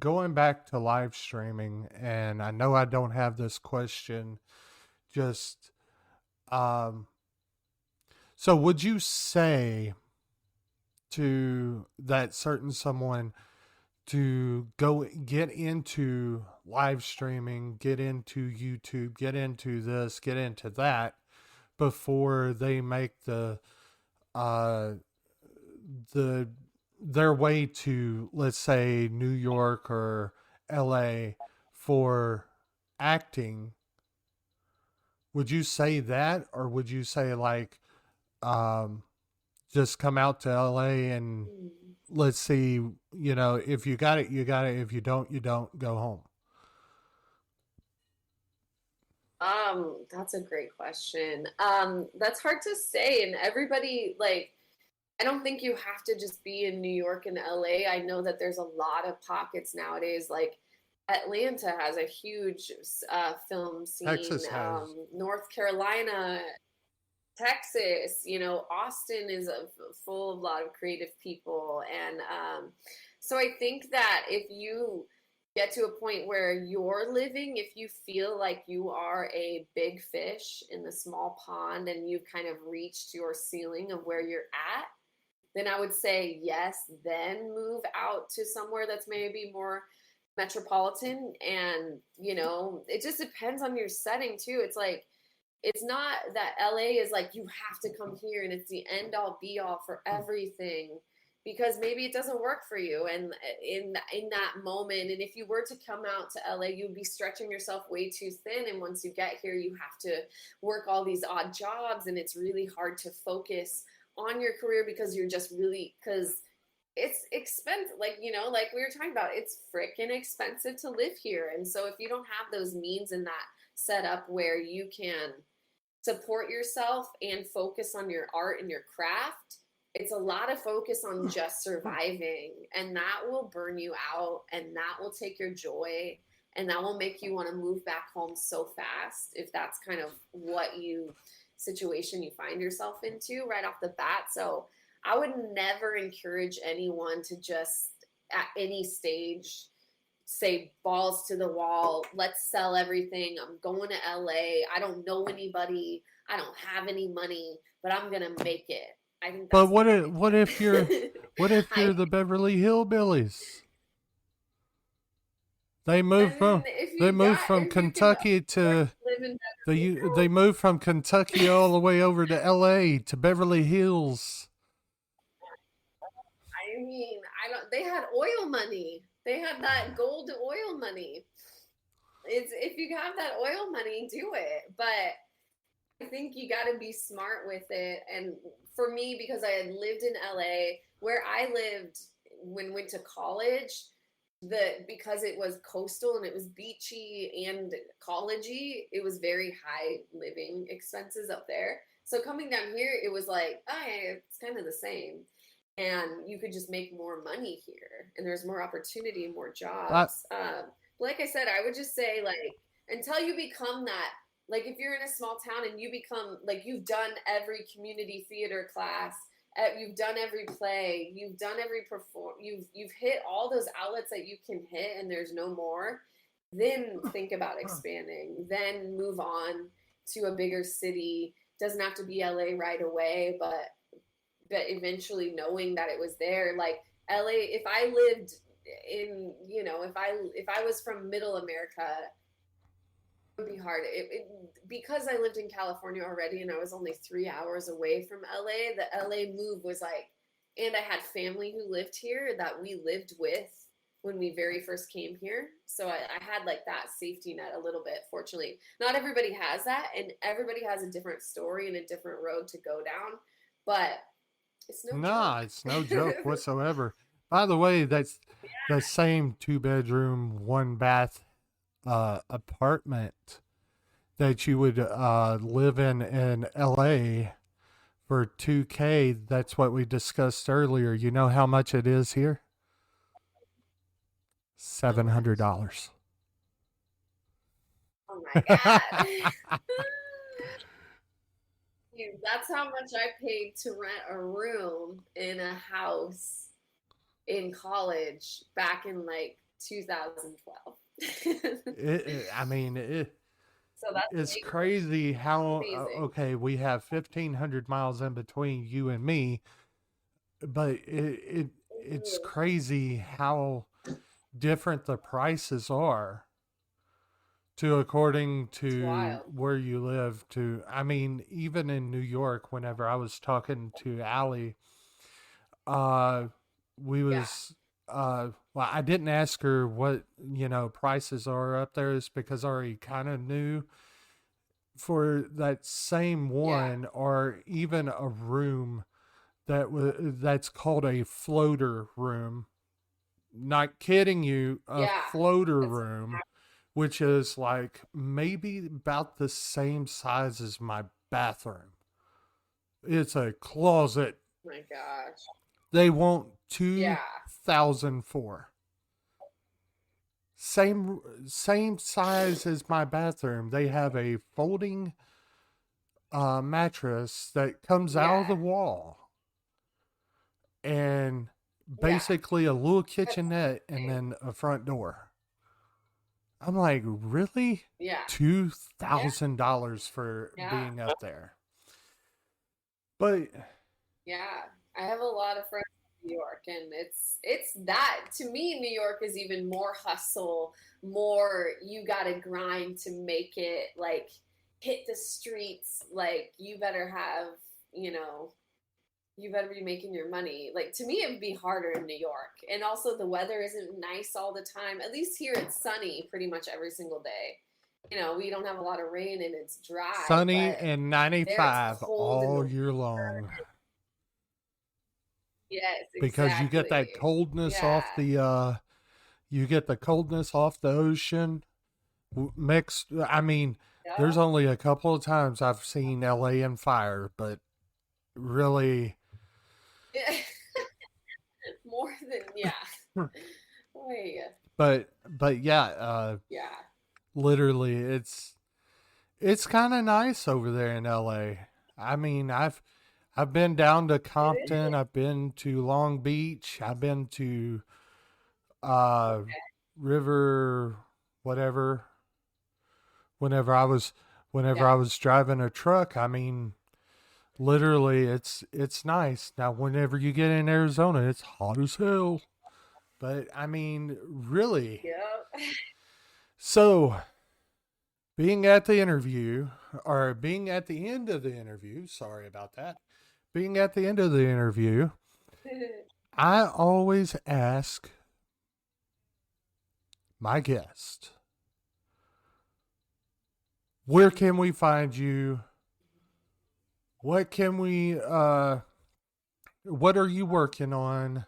Speaker 4: going back to live streaming, and I know I don't have this question, just, so would you say to that certain someone to go get into live streaming, get into YouTube, get into this, get into that before they make their way to, let's say, New York or LA for acting? Would you say that, or would you say like just come out to LA and let's see, if you got it, you got it. If you don't, you don't, go home?
Speaker 7: That's a great question. That's hard to say. And everybody, like, I don't think you have to just be in New York and LA. I know that there's a lot of pockets nowadays. Like Atlanta has a huge film scene.
Speaker 4: Texas has.
Speaker 7: North Carolina. Texas, Austin is full of a lot of creative people. And so I think that if you get to a point where you're living, if you feel like you are a big fish in the small pond and you've kind of reached your ceiling of where you're at, then I would say yes, then move out to somewhere that's maybe more metropolitan. And, it just depends on your setting too. It's like, it's not that LA is like you have to come here and it's the end all be all for everything, because maybe it doesn't work for you and in that moment. And if you were to come out to LA, you'd be stretching yourself way too thin, and once you get here you have to work all these odd jobs, and it's really hard to focus on your career because it's expensive. Like like we were talking about, it's freaking expensive to live here. And so if you don't have those means and that setup where you can support yourself and focus on your art and your craft, it's a lot of focus on just surviving, and that will burn you out, and that will take your joy, and that will make you want to move back home so fast if that's kind of what situation you find yourself into right off the bat. So I would never encourage anyone to just at any stage say balls to the wall, let's sell everything, I'm going to LA, I don't know anybody, I don't have any money, but I'm gonna make it. I think that's
Speaker 4: But what if you're the Beverly Hillbillies? They moved from Kentucky to they moved from Kentucky all the way over to LA to Beverly Hills.
Speaker 7: I mean, they had oil money. They had that gold oil money. If you have that oil money, do it. But I think you got to be smart with it. And for me, because I had lived in LA, where I lived when went to college, because it was coastal and it was beachy and collegey, it was very high living expenses up there. So coming down here, it was like, it's kind of the same. And you could just make more money here, and there's more opportunity, more jobs. Like I said, I would just say, like, until you become that, like, if you're in a small town and you become, like, you've done every community theater class, you've done every play, you've done every you've hit all those outlets that you can hit, and there's no more, then think about expanding. Then move on to a bigger city. Doesn't have to be LA right away, but eventually knowing that it was there. Like LA, if I lived in, if I was from middle America, it would be hard. Because I lived in California already and I was only 3 hours away from LA, the LA move was like, and I had family who lived here that we lived with when we very first came here. So I had like that safety net a little bit. Fortunately, not everybody has that, and everybody has a different story and a different road to go down. But it's no joke.
Speaker 4: It's no joke whatsoever. By the way, that's the same 2-bedroom, 1-bath apartment that you would live in LA for $2K. That's what we discussed earlier. You know how much it is here? $700.
Speaker 7: Oh my God. Dude, that's how much I paid to rent a room in a house in college back in like 2012. So
Speaker 4: it's crazy how okay, we have 1,500 miles in between you and me, but it's crazy how different the prices are according to where you live. Even in New York, whenever I was talking to Allie, I didn't ask her what prices are up there, is because I already kind of knew. For that same one, or even a room that's called a floater room, not kidding you, floater room, which is like maybe about the same size as my bathroom. It's a closet.
Speaker 7: My gosh.
Speaker 4: They want $2,000 for. Same size as my bathroom. They have a folding mattress that comes out of the wall, and basically a little kitchenette and then a front door. I'm like, really?
Speaker 7: Yeah.
Speaker 4: $2,000 for being up there. But
Speaker 7: yeah, I have a lot of friends in New York, and it's that to me, New York is even more hustle, more you gotta grind to make it, like hit the streets, like you better have, you better be making your money. Like to me, it would be harder in New York. And also the weather isn't nice all the time. At least here it's sunny pretty much every single day. We don't have a lot of rain and it's dry.
Speaker 4: sunny and 95 all year long.
Speaker 7: Yes, exactly.
Speaker 4: Because you get that coldness off the ocean mixed. I mean, there's only a couple of times I've seen LA in fire, but really
Speaker 7: more than
Speaker 4: but yeah, literally it's kind of nice over there in LA. I mean, I've been down to Compton, I've been to Long Beach, I've been to River whatever whenever I was driving a truck. I mean, literally it's nice. Now whenever you get in Arizona, it's hot as hell. But I mean, really. So being at the interview, or being at the end of the interview, sorry about that. Being at the end of the interview, I always ask my guest, where can we find you? What can we, what are you working on?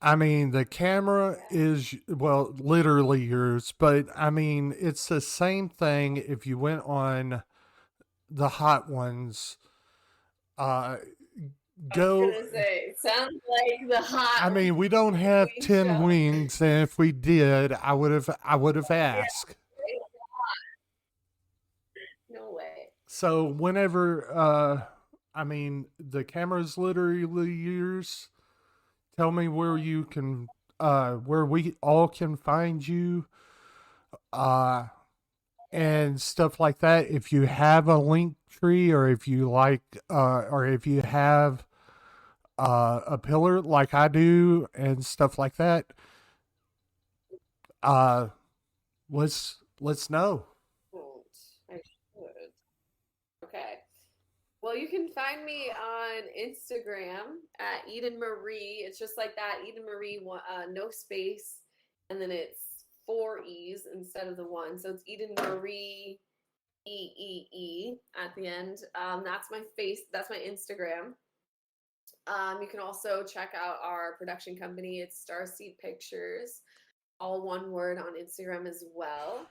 Speaker 4: I mean, the camera is, well, literally yours, but I mean, it's the same thing if you went on the Hot Ones. Go.
Speaker 7: I was gonna say, sounds like the Hot.
Speaker 4: I mean, we don't have 10 wings, and if we did, I would have asked.
Speaker 7: No way.
Speaker 4: So whenever, I mean, the camera's literally yours. Tell me where you can, where we all can find you, and stuff like that. If you have a link tree, or if you like, or if you have a pillar like I do and stuff like that, let's know.
Speaker 7: I should. Okay. Well, you can find me on Instagram at Eden Marie. It's just like that, Eden Marie, no space, and then it's 4 E's instead of the 1. So it's Eden Marie EEE at the end. That's my that's my Instagram. You can also check out our production company. It's Starseed Pictures, all one word, on Instagram as well.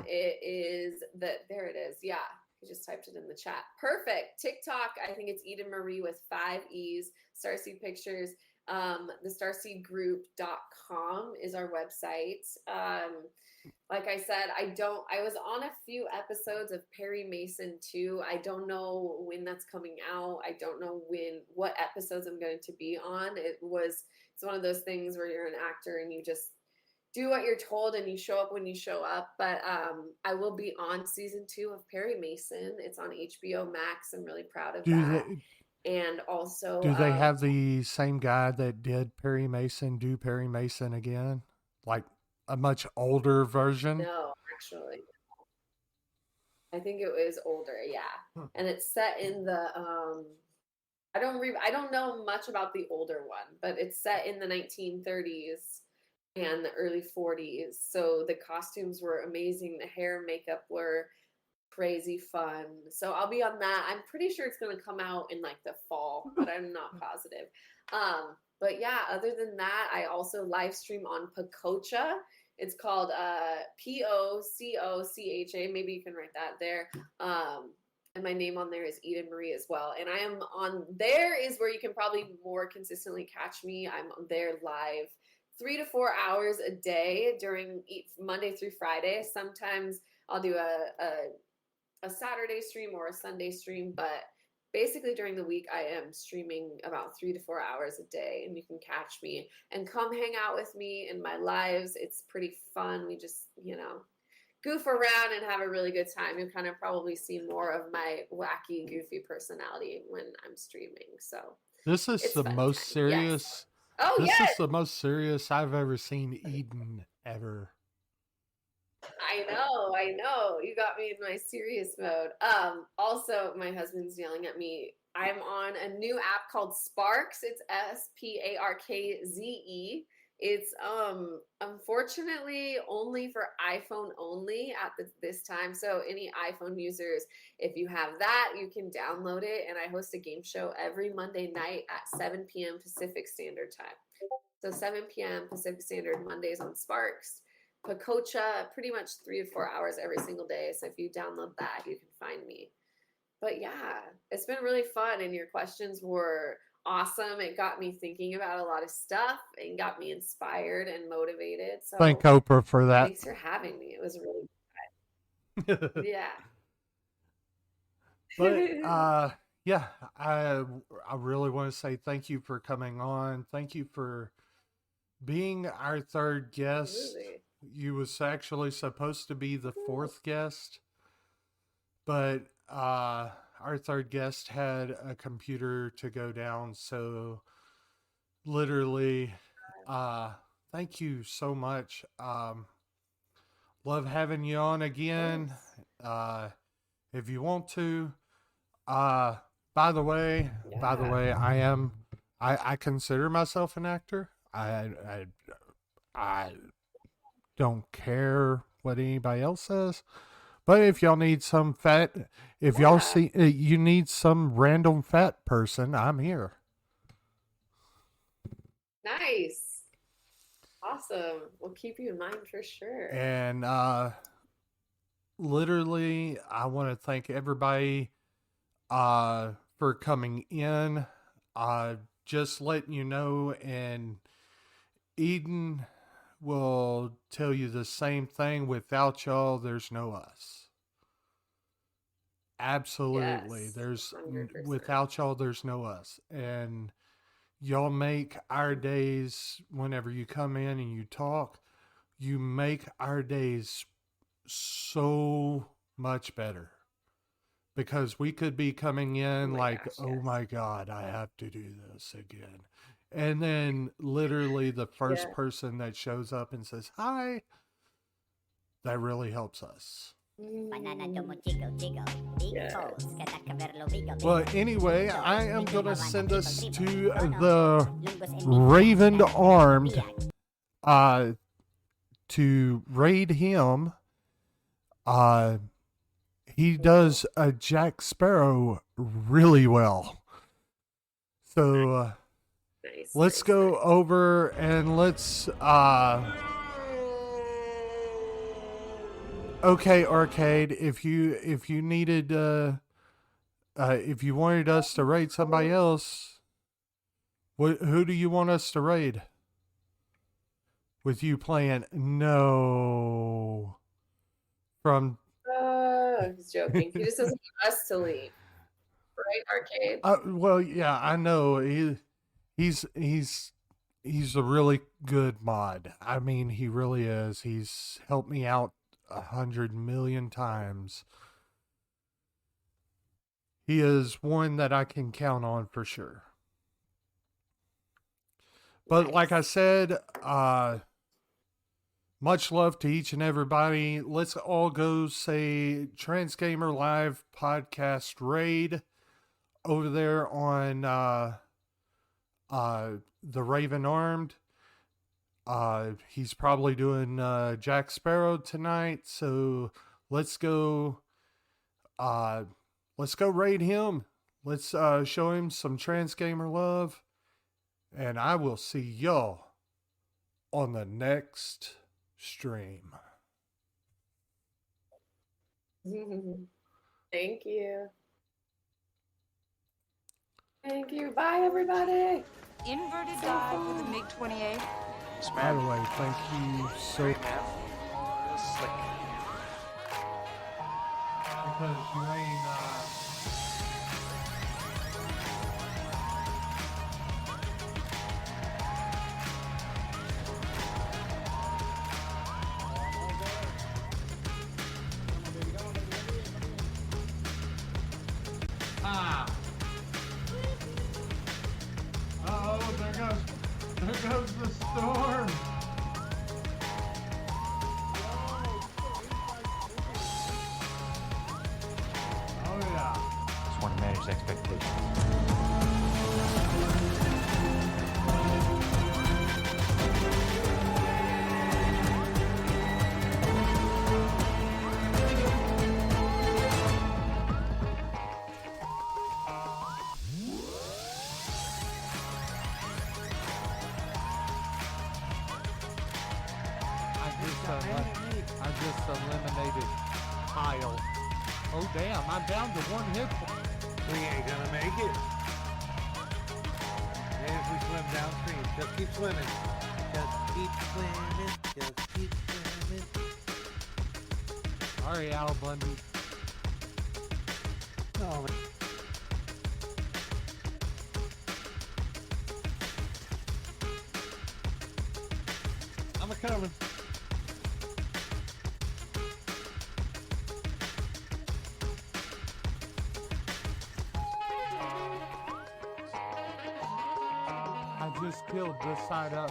Speaker 7: It is there it is. Yeah. I just typed it in the chat. Perfect. TikTok, I think it's Eden Marie with 5 E's. Starseed Pictures. The starseedgroup.com is our website. Like I said, I was on a few episodes of Perry Mason too. I don't know when that's coming out. I don't know what episodes I'm going to be on. It's one of those things where you're an actor and you just do what you're told and you show up when you show up. But I will be on season 2 of Perry Mason. It's on HBO Max. I'm really proud of that. And also,
Speaker 4: do they have the same guy that did Perry Mason do Perry Mason again? Like a much older version?
Speaker 7: No, actually. I think it was older, yeah. And it's set in the I don't know much about the older one, but it's set in the 1930s and the early 40s. So the costumes were amazing. The hair and makeup were crazy fun. So I'll be on that. I'm pretty sure it's going to come out in like the fall, but I'm not positive. But yeah, other than that, I also live stream on Pacocha. It's called Pococha. Maybe you can write that there. And my name on there is Eden Marie as well. And I am on there is where you can probably more consistently catch me. I'm there live 3 to 4 hours a day during Monday through Friday. Sometimes I'll do a a Saturday stream or a Sunday stream, but basically during the week I am streaming about 3 to 4 hours a day, and you can catch me and come hang out with me in my lives. It's pretty fun. We just, goof around and have a really good time. You'll kind of probably see more of my wacky, goofy personality when I'm streaming. So
Speaker 4: this is
Speaker 7: it's
Speaker 4: the
Speaker 7: fun
Speaker 4: most
Speaker 7: time.
Speaker 4: serious.
Speaker 7: Yes. Oh,
Speaker 4: This
Speaker 7: yes.
Speaker 4: is the most serious I've ever seen Eden ever.
Speaker 7: I know. You got me in my serious mode. Also, my husband's yelling at me. I'm on a new app called Sparks. It's Sparkze. It's unfortunately only for iPhone only at this time. So any iPhone users, if you have that, you can download it. And I host a game show every Monday night at 7 p.m. Pacific Standard Time. So 7 p.m. Pacific Standard Mondays on Sparks. Pacocha, pretty much 3 to 4 hours every single day. So if you download that, you can find me. But yeah, it's been really fun, and your questions were awesome. It got me thinking about a lot of stuff and got me inspired and motivated. So
Speaker 4: Thank Oprah for that.
Speaker 7: thanks for having me. It was really fun. Yeah.
Speaker 4: But yeah, I really want to say thank you for coming on. Thank you for being our third guest.
Speaker 7: Absolutely.
Speaker 4: You was actually supposed to be the fourth guest, but our third guest had a computer to go down. So literally, thank you so much. Love having you on again. If you want to, by the way, I consider myself an actor. I don't care what anybody else says. But if y'all need some y'all see you need some random fat person, I'm here.
Speaker 7: Nice. Awesome. We'll keep you in mind for sure.
Speaker 4: And literally, I want to thank everybody for coming in. Just letting you know, and Eden will tell you the same thing. Without y'all, there's no us. Absolutely.
Speaker 7: Yes,
Speaker 4: There's
Speaker 7: 100%.
Speaker 4: without y'all, there's no us. And y'all make our days, whenever you come in and you talk, you make our days so much better. Because we could be coming in oh my God, I have to do this again. And then literally the first person that shows up and says, hi, that really helps us. Well, anyway, I am going to send us to the Raven Armed to raid him. He does a Jack Sparrow really well. So let's go over and let's okay, Arcade, if you needed if you wanted us to raid somebody else, who do you want us to raid? With you playing No from
Speaker 7: He's joking. He just doesn't want us to leave. Right, Arcade?
Speaker 4: Well, yeah, I know. He's a really good mod. I mean, he really is. He's helped me out 100 million times. He is one that I can count on for sure. But like I said, much love to each and everybody. Let's all go say Transgamer Live podcast raid over there on the Raven Armed. He's probably doing Jack Sparrow tonight, so let's go raid him. Let's show him some Transgamer love, and I will see y'all on the next stream.
Speaker 7: Thank you. Thank you. Bye, everybody.
Speaker 5: Inverted dive with the MiG-28.
Speaker 4: By the way, thank you so
Speaker 3: Slick.
Speaker 4: because you ain't,
Speaker 1: Ah!
Speaker 4: uh-oh, there goes the storm. Oh yeah.
Speaker 8: Just want to manage expectations.
Speaker 4: I just eliminated Kyle. Oh damn, I'm down to 1 hit point.
Speaker 2: We ain't gonna make it. And if we swim downstream, just keep swimming. Just keep swimming. Just keep swimming.
Speaker 4: Sorry, Al Bundy.
Speaker 2: Oh, man.
Speaker 1: I'm a-coming.
Speaker 4: I just killed this side up.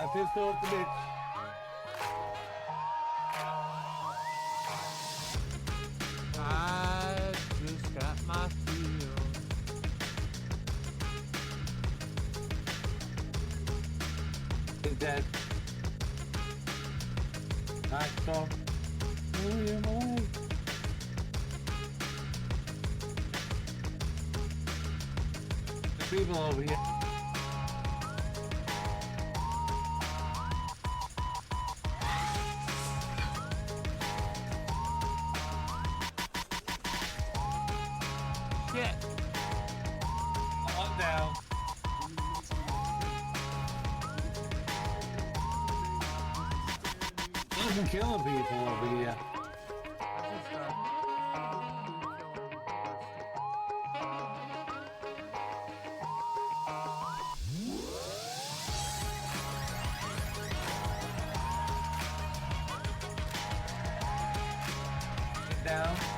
Speaker 1: I pistol up the bitch.
Speaker 4: I just got my feel.
Speaker 1: Is dead. Nice storm. Oh, yeah, my leg. The people over here.
Speaker 4: Shit.
Speaker 1: On down. Doesn't killing people over here. Get down.